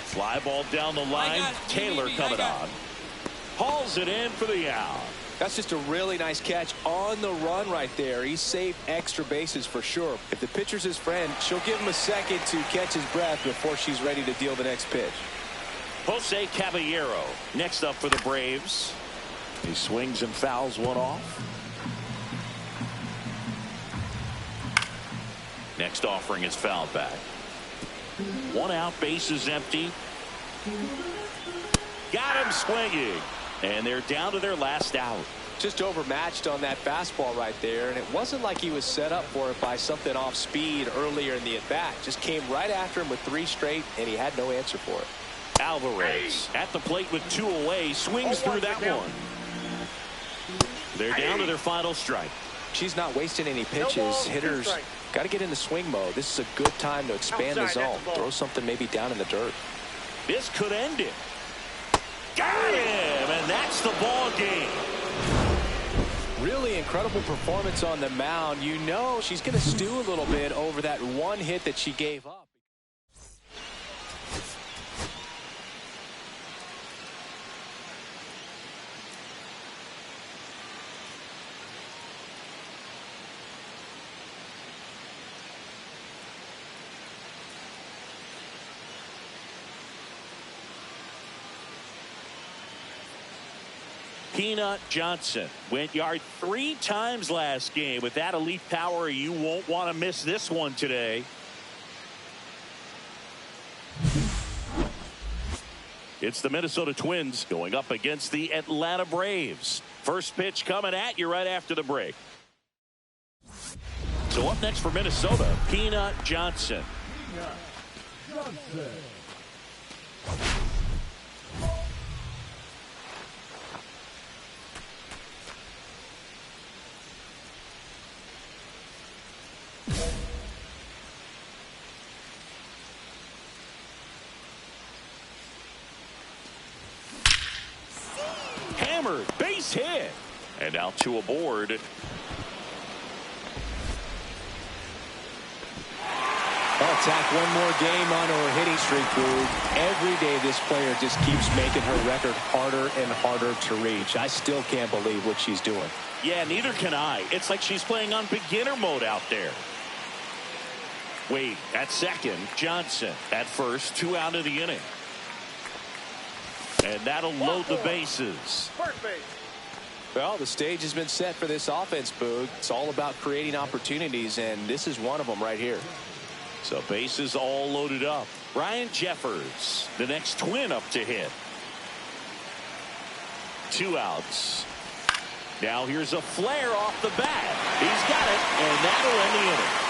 Fly ball down the line. Taylor coming on. Hauls it in for the out. That's just a really nice catch on the run right there. He saved extra bases for sure. If the pitcher's his friend, she'll give him a second to catch his breath before she's ready to deal the next pitch. Jose Caballero next up for the Braves. He swings and fouls one off. Next offering is fouled back. 1 out, base is empty. Got him swinging. And they're down to their last out. Just overmatched on that fastball right there, and it wasn't like he was set up for it by something off speed earlier in the at-bat. Just came right after him with 3 straight, and he had no answer for it. Alvarez at the plate with 2 away, swings through that one. They're down to their final strike. She's not wasting any pitches. Hitters got to get in the swing mode. This is a good time to expand the zone. Throw something maybe down in the dirt. This could end it. Got him, and that's the ball game. Really incredible performance on the mound. You know she's going to stew a little bit over that 1 hit that she gave up. Peanut Johnson went yard 3 times last game. With that elite power, you won't want to miss this one today. It's the Minnesota Twins going up against the Atlanta Braves. First pitch coming at you right after the break. So up next for Minnesota, Peanut Johnson. Hammered, base hit, and out to aboard. I'll tack one more game onto her hitting streak, Boog. Every day this player just keeps making her record harder and harder to reach. I still can't believe what she's doing. Yeah, neither can I. It's like she's playing on beginner mode out there. Wade at second, Johnson at first, 2 out of the inning. And that'll load the bases. First base. Well, the stage has been set for this offense, Boog. It's all about creating opportunities, and this is one of them right here. So bases all loaded up. Ryan Jeffers, the next Twin up to hit. 2 outs. Now here's a flare off the bat. He's got it, and that'll end the inning.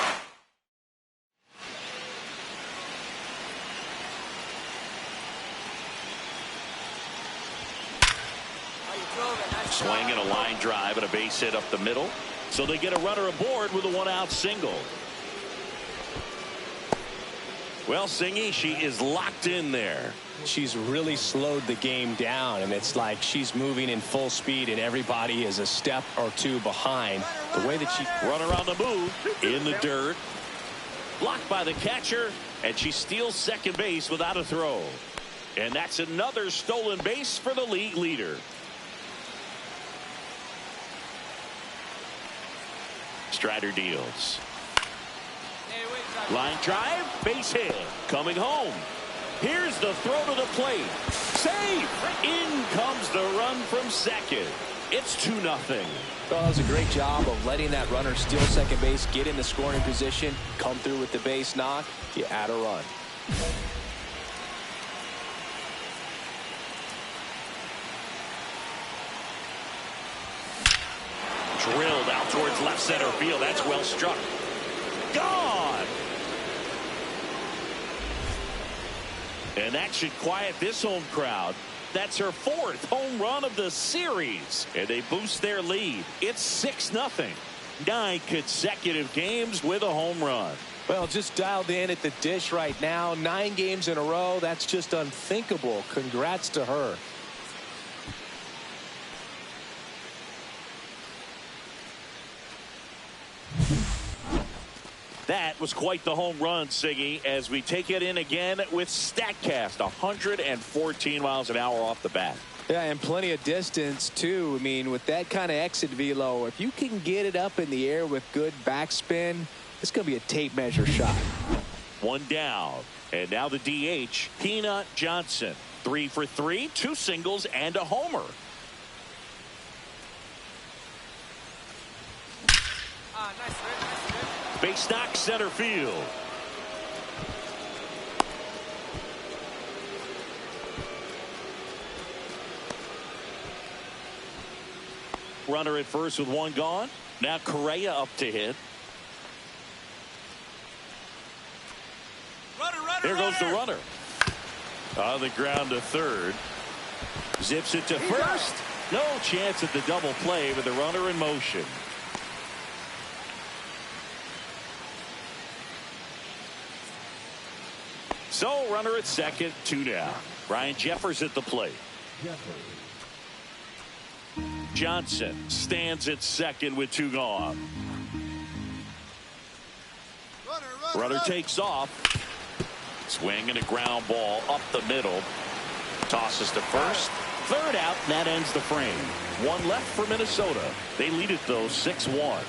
Swing and a line drive and a base hit up the middle. So they get a runner aboard with a 1-out single. Well, Singy, she is locked in there. She's really slowed the game down, and it's like she's moving in full speed, and everybody is a step or 2 behind. The way that she... Runner on the move, in the dirt. Blocked by the catcher, and she steals second base without a throw. And that's another stolen base for the league leader. Strider deals. Line drive, base hit, coming home. Here's the throw to the plate. Safe! In comes the run from second. It's 2-0. Well, that was a great job of letting that runner steal second base, get in the scoring position, come through with the base knock. You add a run. Drilled out towards left center field. That's well struck. Gone! And that should quiet this home crowd. That's her 4th home run of the series. And they boost their lead. It's 6-0. 9 consecutive games with a home run. Well, just dialed in at the dish right now. 9 games in a row. That's just unthinkable. Congrats to her. That was quite the home run, Siggy, as we take it in again with StatCast. 114 miles an hour off the bat. Yeah, and plenty of distance, too. I mean, with that kind of exit velo, if you can get it up in the air with good backspin, it's going to be a tape measure shot. 1 down. And now the DH, Peanut Johnson. 3 for 3, 2 singles, and a homer. Base knock center field. Runner at first with one gone. Now Correa up to hit. There goes the runner. On the ground to third. Zips it to first. No chance at the double play with the runner in motion. So runner at second, 2 down. Ryan Jeffers at the plate. Johnson stands at second with 2 gone. Runner takes off. Swing and a ground ball up the middle. Tosses to first. Third out, and that ends the frame. 1 left for Minnesota. They lead it, though, 6-1.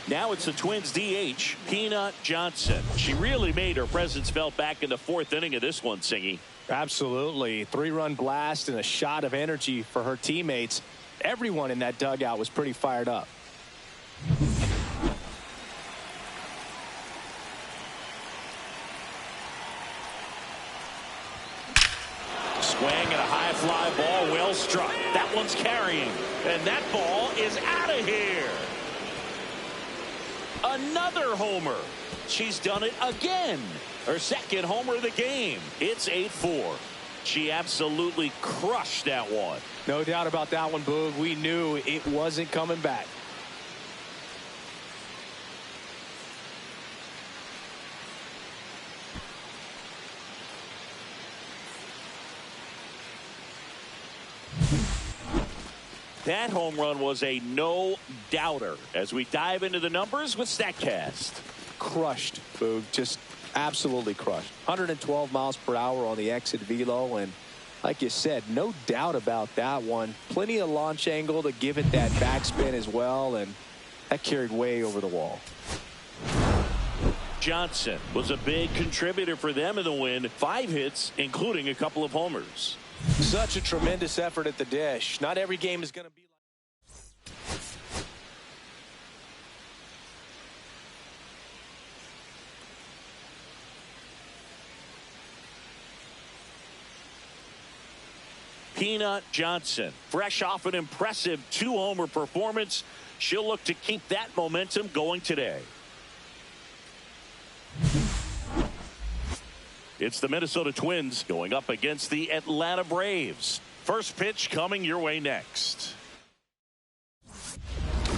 Now it's the Twins DH, Peanut Johnson. She really made her presence felt back in the 4th inning of this one, Singy. Absolutely. 3-run blast and a shot of energy for her teammates. Everyone in that dugout was pretty fired up. Swing and a high fly ball, well struck. That one's carrying, and that ball is out of here. Another homer. She's done it again. Her second homer of the game. It's 8-4. She absolutely crushed that one. No doubt about that one, Boog. We knew it wasn't coming back. That home run was a no-doubter as we dive into the numbers with StatCast. Crushed, Boog. Just absolutely crushed. 112 miles per hour on the exit velo, and like you said, no doubt about that one. Plenty of launch angle to give it that backspin as well, and that carried way over the wall. Johnson was a big contributor for them in the win. 5 hits, including a couple of homers. Such a tremendous effort at the dish. Not every game is going to be like. Peanut Johnson, fresh off an impressive 2-homer performance. She'll look to keep that momentum going today. It's the Minnesota Twins going up against the Atlanta Braves. First pitch coming your way next.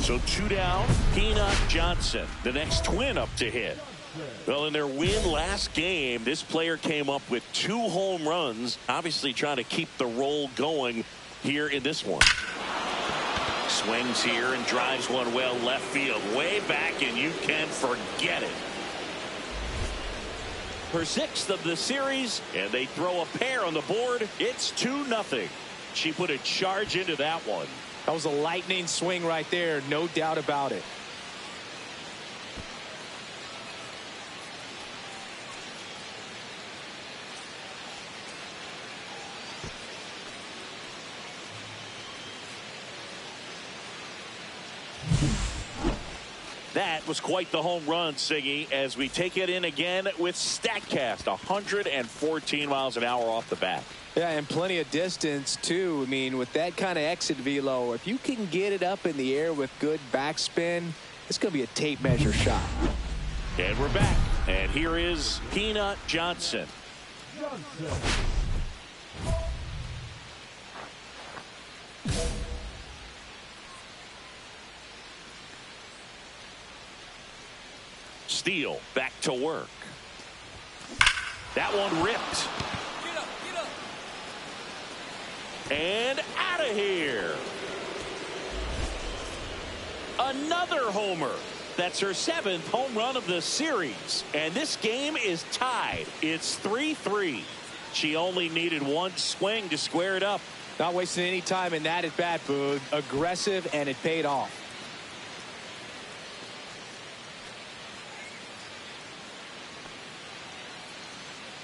So 2 down, Peanut Johnson, the next Twin up to hit. Well, in their win last game, this player came up with 2 home runs, obviously trying to keep the roll going here in this one. Swings here and drives one well left field, way back, and you can forget it. Her 6th of the series, and they throw a pair on the board. It's 2-0. She put a charge into that one. That was a lightning swing right there, no doubt about it. That was quite the home run, Siggy, as we take it in again with StatCast. 114 miles an hour off the bat. Yeah, and plenty of distance, too. I mean, with that kind of exit velo, if you can get it up in the air with good backspin, it's going to be a tape measure shot. And we're back. And here is Peanut Johnson. Steele back to work. That one ripped. And out of here. Another homer. That's her 7th home run of the series. And this game is tied. It's 3-3. She only needed 1 swing to square it up. Not wasting any time in that at bat, Boog. Aggressive, and it paid off.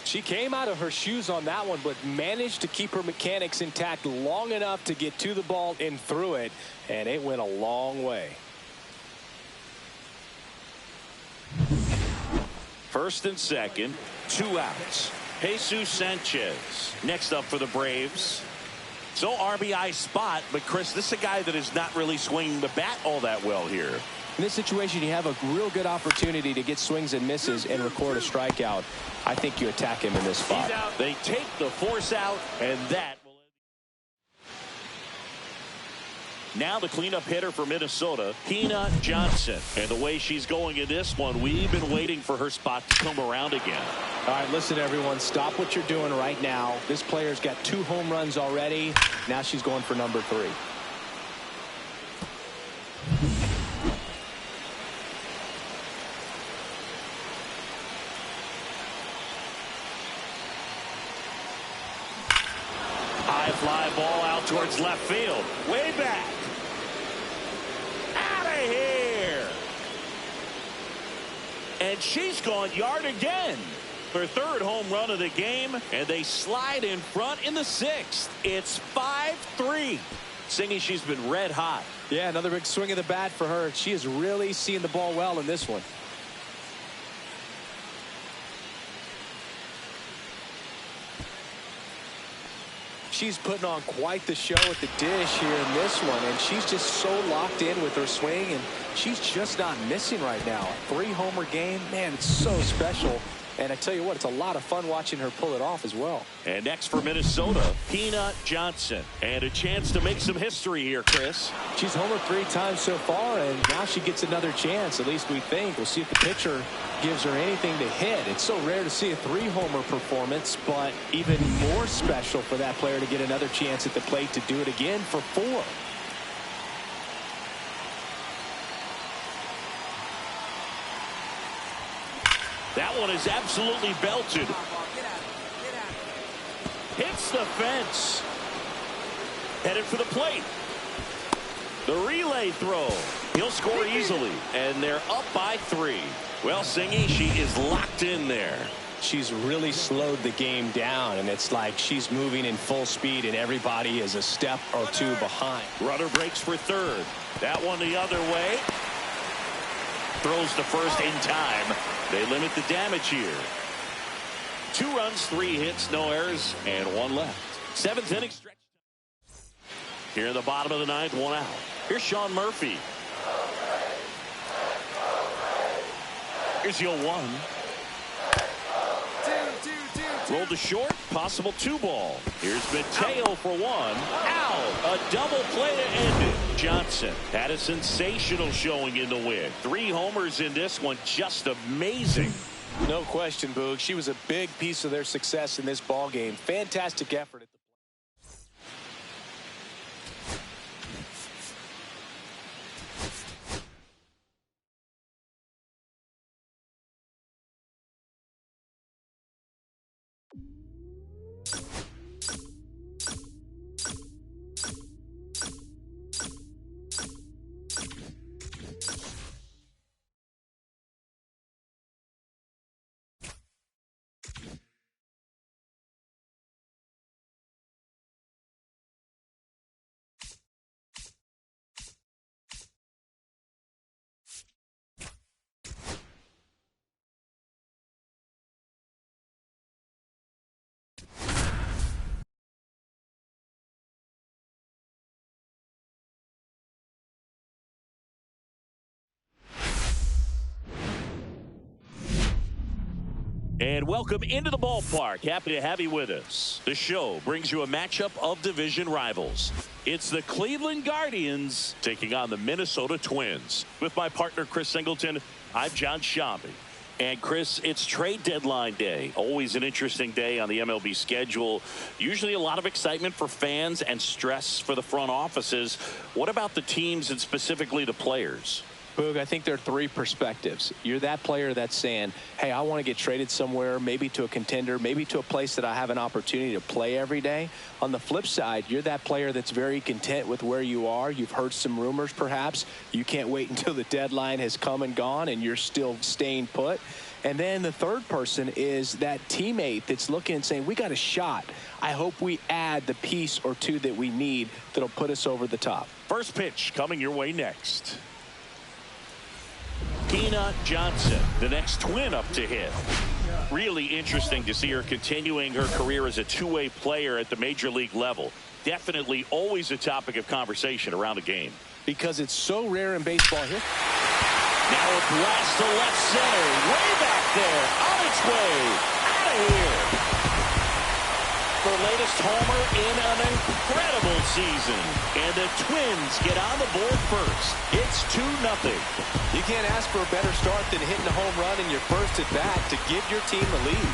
She came out of her shoes on that one, but managed to keep her mechanics intact long enough to get to the ball and through it, and it went a long way. First and second, 2 outs. Jesus Sanchez next up for the Braves. So RBI spot, but Chris, this is a guy that is not really swinging the bat all that well here. In this situation, you have a real good opportunity to get swings and misses and record a strikeout. I think you attack him in this spot. They take the force out, and that will end. Now the cleanup hitter for Minnesota, Keena Johnson. And the way she's going in this one, we've been waiting for her spot to come around again. All right, listen, everyone. Stop what you're doing right now. This player's got 2 home runs already. Now she's going for number 3. High fly ball out towards left field. Way back. Out of here. And she's gone yard again. Her 3rd home run of the game, and they slide in front in the 6th. It's 5-3. Singy, she's been red hot. Yeah, another big swing of the bat for her. She is really seeing the ball well in this one. She's putting on quite the show at the dish here in this one, and she's just so locked in with her swing, and she's just not missing right now. A 3-homer game, man, it's so special. And I tell you what, it's a lot of fun watching her pull it off as well. And next for Minnesota, Keena Johnson. And a chance to make some history here, Chris. She's homered 3 times so far, and now she gets another chance, at least we think. We'll see if the pitcher gives her anything to hit. It's so rare to see a 3-homer performance, but even more special for that player to get another chance at the plate to do it again for 4. That one is absolutely belted. Hits the fence. Headed for the plate. The relay throw. He'll score easily. And they're up by 3. Well, Singy, she is locked in there. She's really slowed the game down, and it's like she's moving in full speed, and everybody is a step or 2 behind. Runner breaks for 3rd. That one the other way. Throws to first in time. They limit the damage here. 2 runs, 3 hits, no errors, and 1 left. 7th inning stretch. Here in the bottom of the 9th, 1 out. Here's Sean Murphy. Here's the 0-1. Rolled to short, possible 2-ball. Here's Mateo for 1. Out! A double play to end it. Johnson had a sensational showing in the win. 3 homers in this one, just amazing. No question, Boog. She was a big piece of their success in this ball game. Fantastic effort at the plate. And welcome into the ballpark. Happy to have you with us. The show brings you a matchup of division rivals. It's the Cleveland Guardians taking on the Minnesota Twins. With my partner, Chris Singleton, I'm John Shambi. And Chris, it's trade deadline day. Always an interesting day on the MLB schedule. Usually a lot of excitement for fans and stress for the front offices. What about the teams and specifically the players? Boog, I think there are 3 perspectives. You're that player that's saying, hey, I want to get traded somewhere, maybe to a contender, maybe to a place that I have an opportunity to play every day. On the flip side, you're that player that's very content with where you are. You've heard some rumors, perhaps. You can't wait until the deadline has come and gone, and you're still staying put. And then the third person is that teammate that's looking and saying, we got a shot. I hope we add the piece or 2 that we need that'll put us over the top. First pitch coming your way next. Peanut Johnson, the next twin up to hit. Really interesting to see her continuing her career as a two-way player at the major league level. Definitely always a topic of conversation around a game. Because it's so rare in baseball here. Now a blast to left center. Way back there. On its way. Out of here. Her latest homer in an incredible season. And the Twins get on the board first. It's 2-0. You can't ask for a better start than hitting a home run in your first at bat to give your team the lead.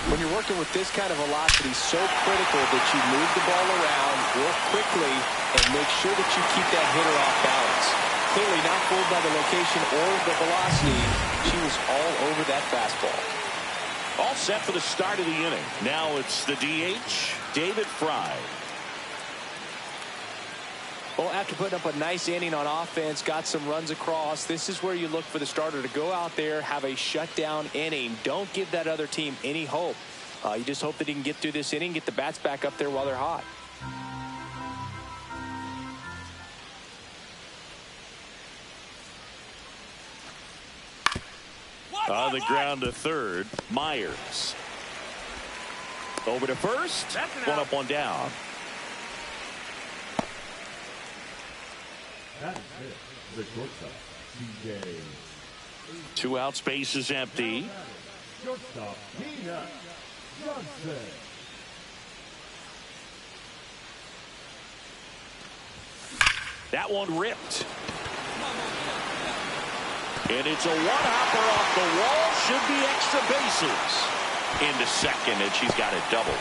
When you're working with this kind of velocity, so critical that you move the ball around, work quickly, and make sure that you keep that hitter off balance. Clearly not fooled by the location or the velocity. She was all over that fastball. All set for the start of the inning. Now it's the DH, David Fry. Well, after putting up a nice inning on offense, got some runs across, this is where you look for the starter to go out there, have a shutdown inning. Don't give that other team any hope. You just hope that he can get through this inning, get the bats back up there while they're hot. On the ground to third, Myers. Over to first, one up, one down. That is it. The shortstop, TJ. 2 out, space is empty. Shortstop, Peanut Johnson. That one ripped. And it's a one-hopper off the wall. Should be extra bases. Into second, and she's got it double.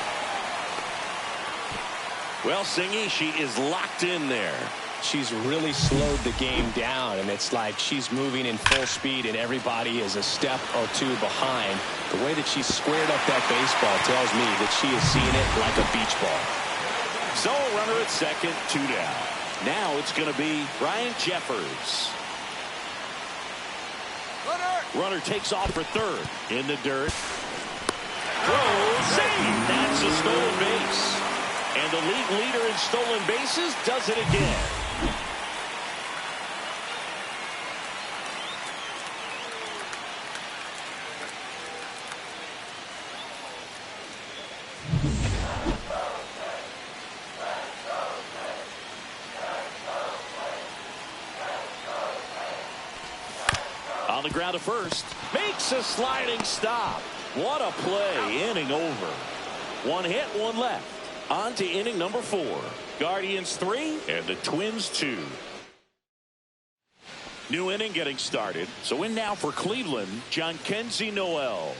Well, Singy, she is locked in there. She's really slowed the game down, and it's like she's moving in full speed, and everybody is a step or two behind. The way that she squared up that baseball tells me that she is seeing it like a beach ball. So a runner at second, 2 down. Now it's going to be Ryan Jeffers. Runner takes off for third. In the dirt. Throw, save. That's a stolen base. And the league leader in stolen bases does it again. On the ground to first. Makes a sliding stop. What a play. Inning over. 1 hit, 1 left. On to inning number 4. Guardians 3 and the Twins 2. New inning getting started. So in now for Cleveland, Jhonkensy Noel.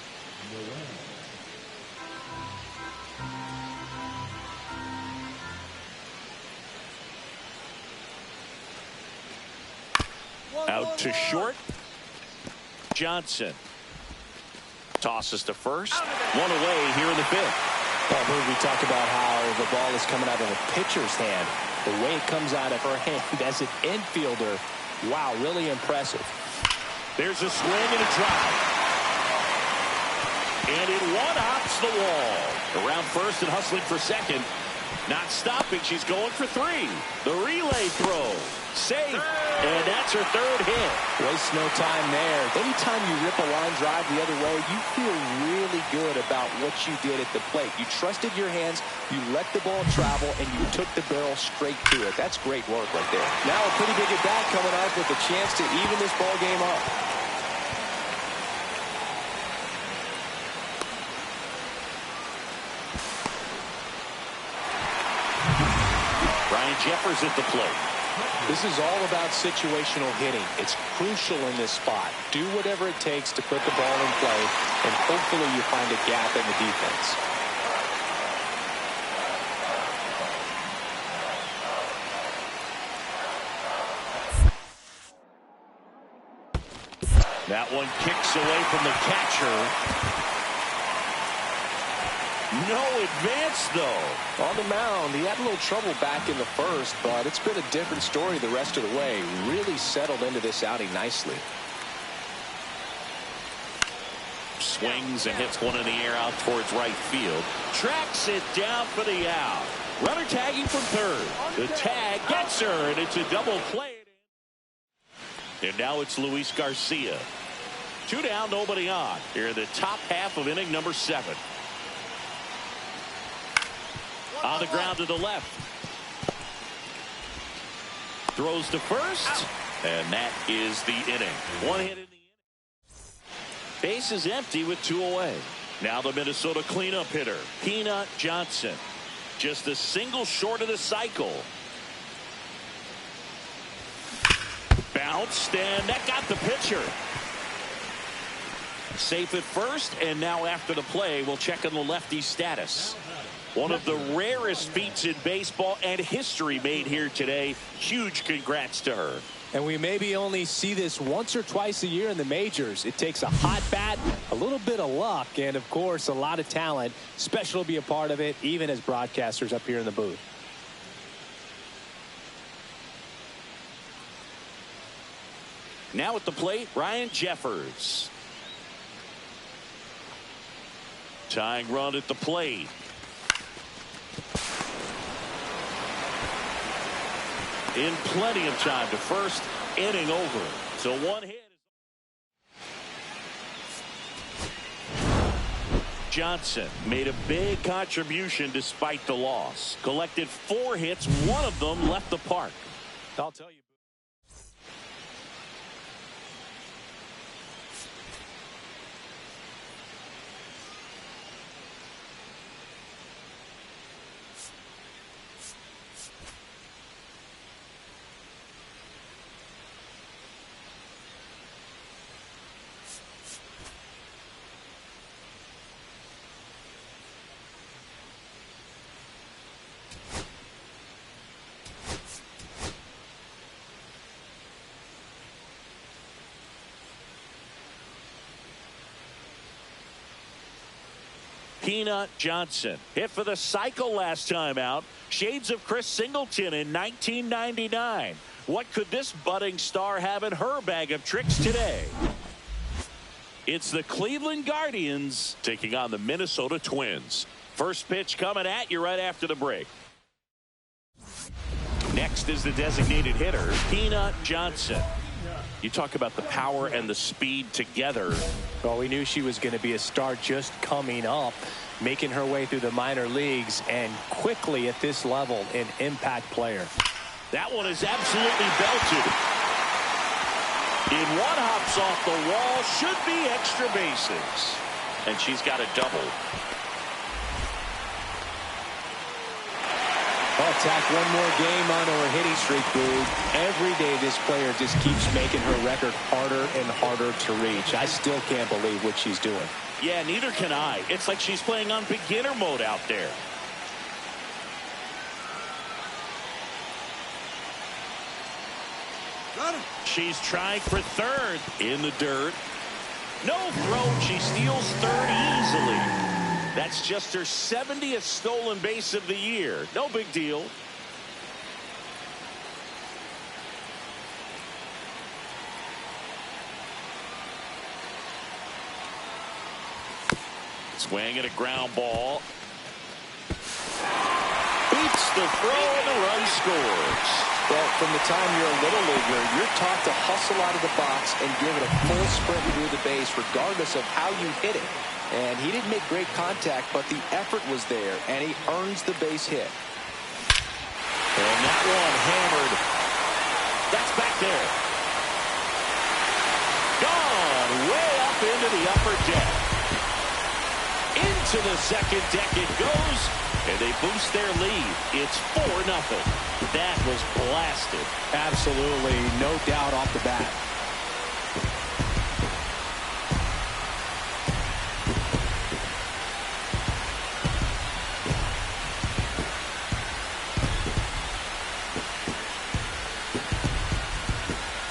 Out to short. Johnson tosses to first. 1 away here in the 5th. Well, we talk about how the ball is coming out of a pitcher's hand. The way it comes out of her hand as an infielder, wow, really impressive. There's a swing and a drive. And it one-hops the wall. Around first and hustling for second. Not stopping. She's going for 3. The relay throw. Safe. And that's her 3rd hit. Waste no time there. Anytime you rip a line drive the other way, you feel really good about what you did at the plate. You trusted your hands, you let the ball travel, and you took the barrel straight to it. That's great work right there. Now a pretty big at bat coming up with a chance to even this ball game up. Ryan Jeffers at the plate. This is all about situational hitting. It's crucial in this spot. Do whatever it takes to put the ball in play, and hopefully you find a gap in the defense. That one kicks away from the catcher. No advance, though. On the mound, he had a little trouble back in the first, but it's been a different story the rest of the way. Really settled into this outing nicely. swings and hits one in the air out towards right field. Tracks it down for the out. Runner tagging from third. The tag gets her, and it's a double play. And now it's Luis Garcia. 2 down, nobody on. Here in the top half of inning number 7. On the ground to the left. Throws to first. And that is the inning. 1 hit in the inning. Base is empty with 2 away. Now the Minnesota cleanup hitter, Peanut Johnson. Just a single short of the cycle. Bounced, and that got the pitcher. Safe at first, and now after the play, we'll check on the lefty's status. One of the rarest feats in baseball and history made here today. Huge congrats to her. And we maybe only see this once or twice a year in the majors. It takes a hot bat, a little bit of luck, and of course a lot of talent. Special to be a part of it, even as broadcasters up here in the booth. Now at the plate, Ryan Jeffers. Tying run at the plate. In plenty of time to first, inning over. So 1 hit. Johnson made a big contribution despite the loss. Collected 4 hits, 1 of them left the park. I'll tell you. Peanut Johnson hit for the cycle last time out. Shades of Chris Singleton in 1999. What could this budding star have in her bag of tricks today? It's the Cleveland Guardians taking on the Minnesota Twins. First pitch coming at you right after the break. Next is the designated hitter, Peanut Johnson. You talk about the power and the speed together. Well, we knew she was going to be a star just coming up, making her way through the minor leagues, and quickly at this level, an impact player. That one is absolutely belted. In one, hops off the wall, should be extra bases. And she's got a double. Attack one more game on her hitting streak, Boog. Every day this player just keeps making her record harder and harder to reach. I still can't believe what she's doing. Yeah, neither can I. It's like she's playing on beginner mode out there. She's trying for third in the dirt. No throw. She steals third easily. That's just her 70th stolen base of the year. No big deal. Swing at a ground ball. Beats the throw and the run scores. Well, from the time you're a little leaguer, you're taught to hustle out of the box and give it a full sprint through the base regardless of how you hit it. And he didn't make great contact, but the effort was there, and he earns the base hit. And that one hammered. That's back there. Gone way up into the upper deck. Into the second deck it goes, and they boost their lead. It's 4-0. That was blasted. Absolutely, no doubt off the bat.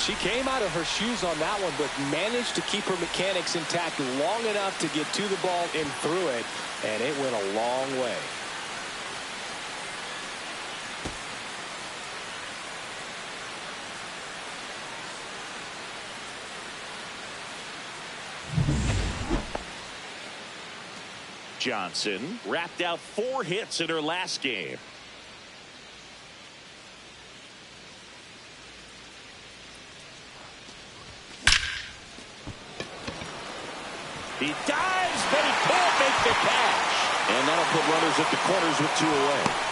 She came out of her shoes on that one, but managed to keep her mechanics intact long enough to get to the ball and through it, and it went a long way. Johnson wrapped out 4 hits in her last game. He dives, but he can't make the catch. And that'll put runners at the corners with 2 away.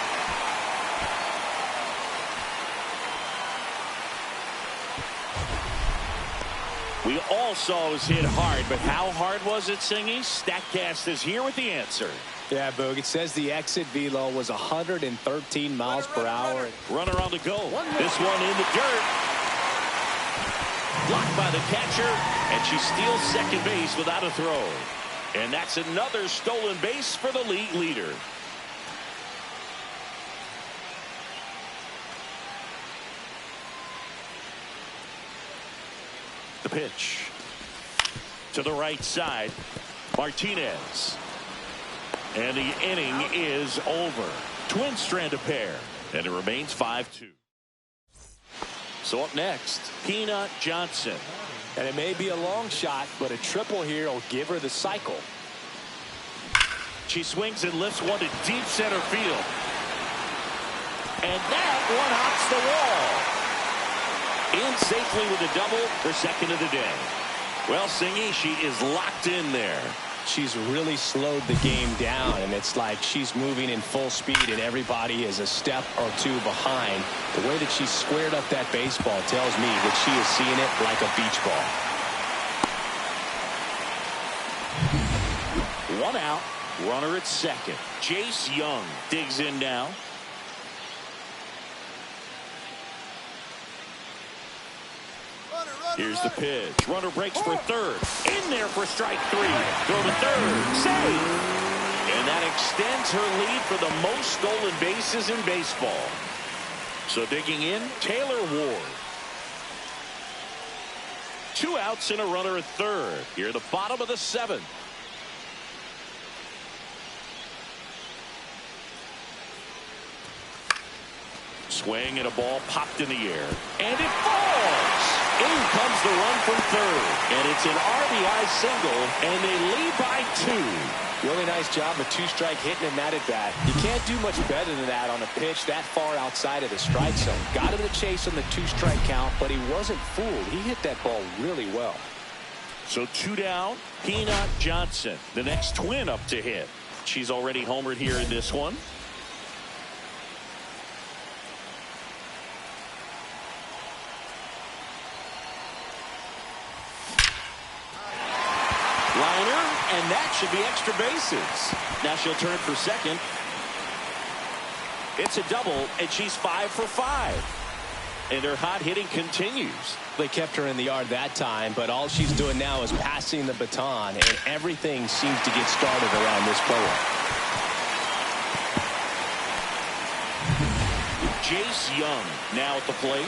We all saw it was hit hard, but how hard was it, Singy? StatCast is here with the answer. Yeah, Boog, it says the exit velo was 113 miles per hour. Runner on the go. This one in the dirt. Blocked by the catcher, and she steals second base without a throw. And that's another stolen base for the league leader. The pitch to the right side. Martinez. And the inning is over. Twins strand a pair, and it remains 5-2. So up next, Peanut Johnson. And it may be a long shot, but a triple here will give her the cycle. She swings and lifts one to deep center field. And that one hops the wall. In safely with a double, her second of the day. Well, Singy, she is locked in there. She's really slowed the game down, and it's like she's moving in full speed and everybody is a step or 2 behind. The way that she squared up that baseball tells me that she is seeing it like a beach ball. 1 out, runner at second. Jace Young digs in now. Here's the pitch. Runner breaks for third. In there for strike 3. Throw to third. Save. And that extends her lead for the most stolen bases in baseball. So digging in, Taylor Ward. 2 outs and a runner at third. Here at the bottom of the 7th. Swing and a ball popped in the air. And it falls. In comes the run from third. And it's an RBI single, and they lead by 2. Really nice job of 2-strike hitting in that at bat. You can't do much better than that on a pitch that far outside of the strike zone. Got him the chase on the 2-strike count, but he wasn't fooled. He hit that ball really well. So 2 down, Peanut Johnson, the next twin up to hit. She's already homered here in this one. Liner, and that should be extra bases. Now she'll turn for second. It's a double, and she's 5 for 5. And her hot hitting continues. They kept her in the yard that time, but all she's doing now is passing the baton, and everything seems to get started around this player. Jace Young now at the plate.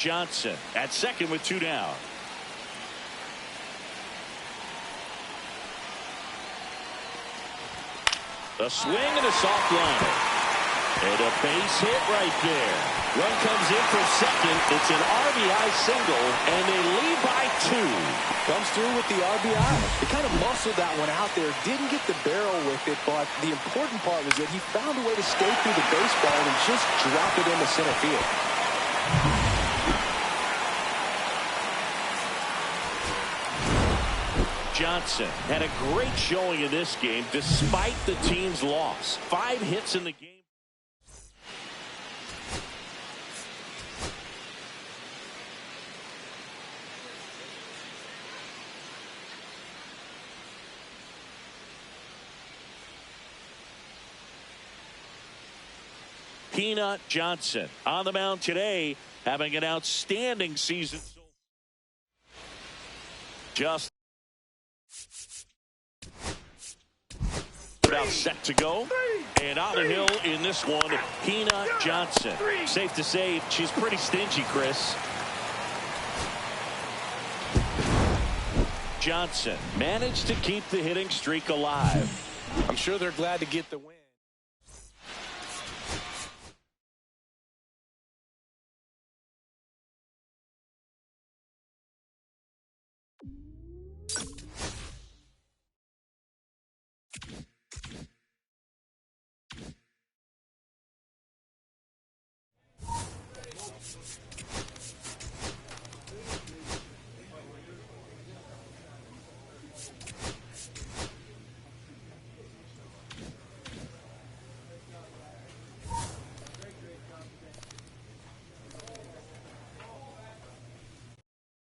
Johnson at second with 2 down. A swing and a soft liner. And a base hit right there. Run comes in for second. It's an RBI single, and they lead by 2. Comes through with the RBI. He kind of muscled that one out there. Didn't get the barrel with it, but the important part was that he found a way to skate through the baseball and just drop it into center field. Johnson had a great showing in this game despite the team's loss. 5 hits in the game. Peanut Johnson on the mound today, having an outstanding season. Just about set to go, and on the hill in this one, Peanut Johnson. Safe to say she's pretty stingy, Chris. Johnson managed to keep the hitting streak alive. I'm sure they're glad to get the win.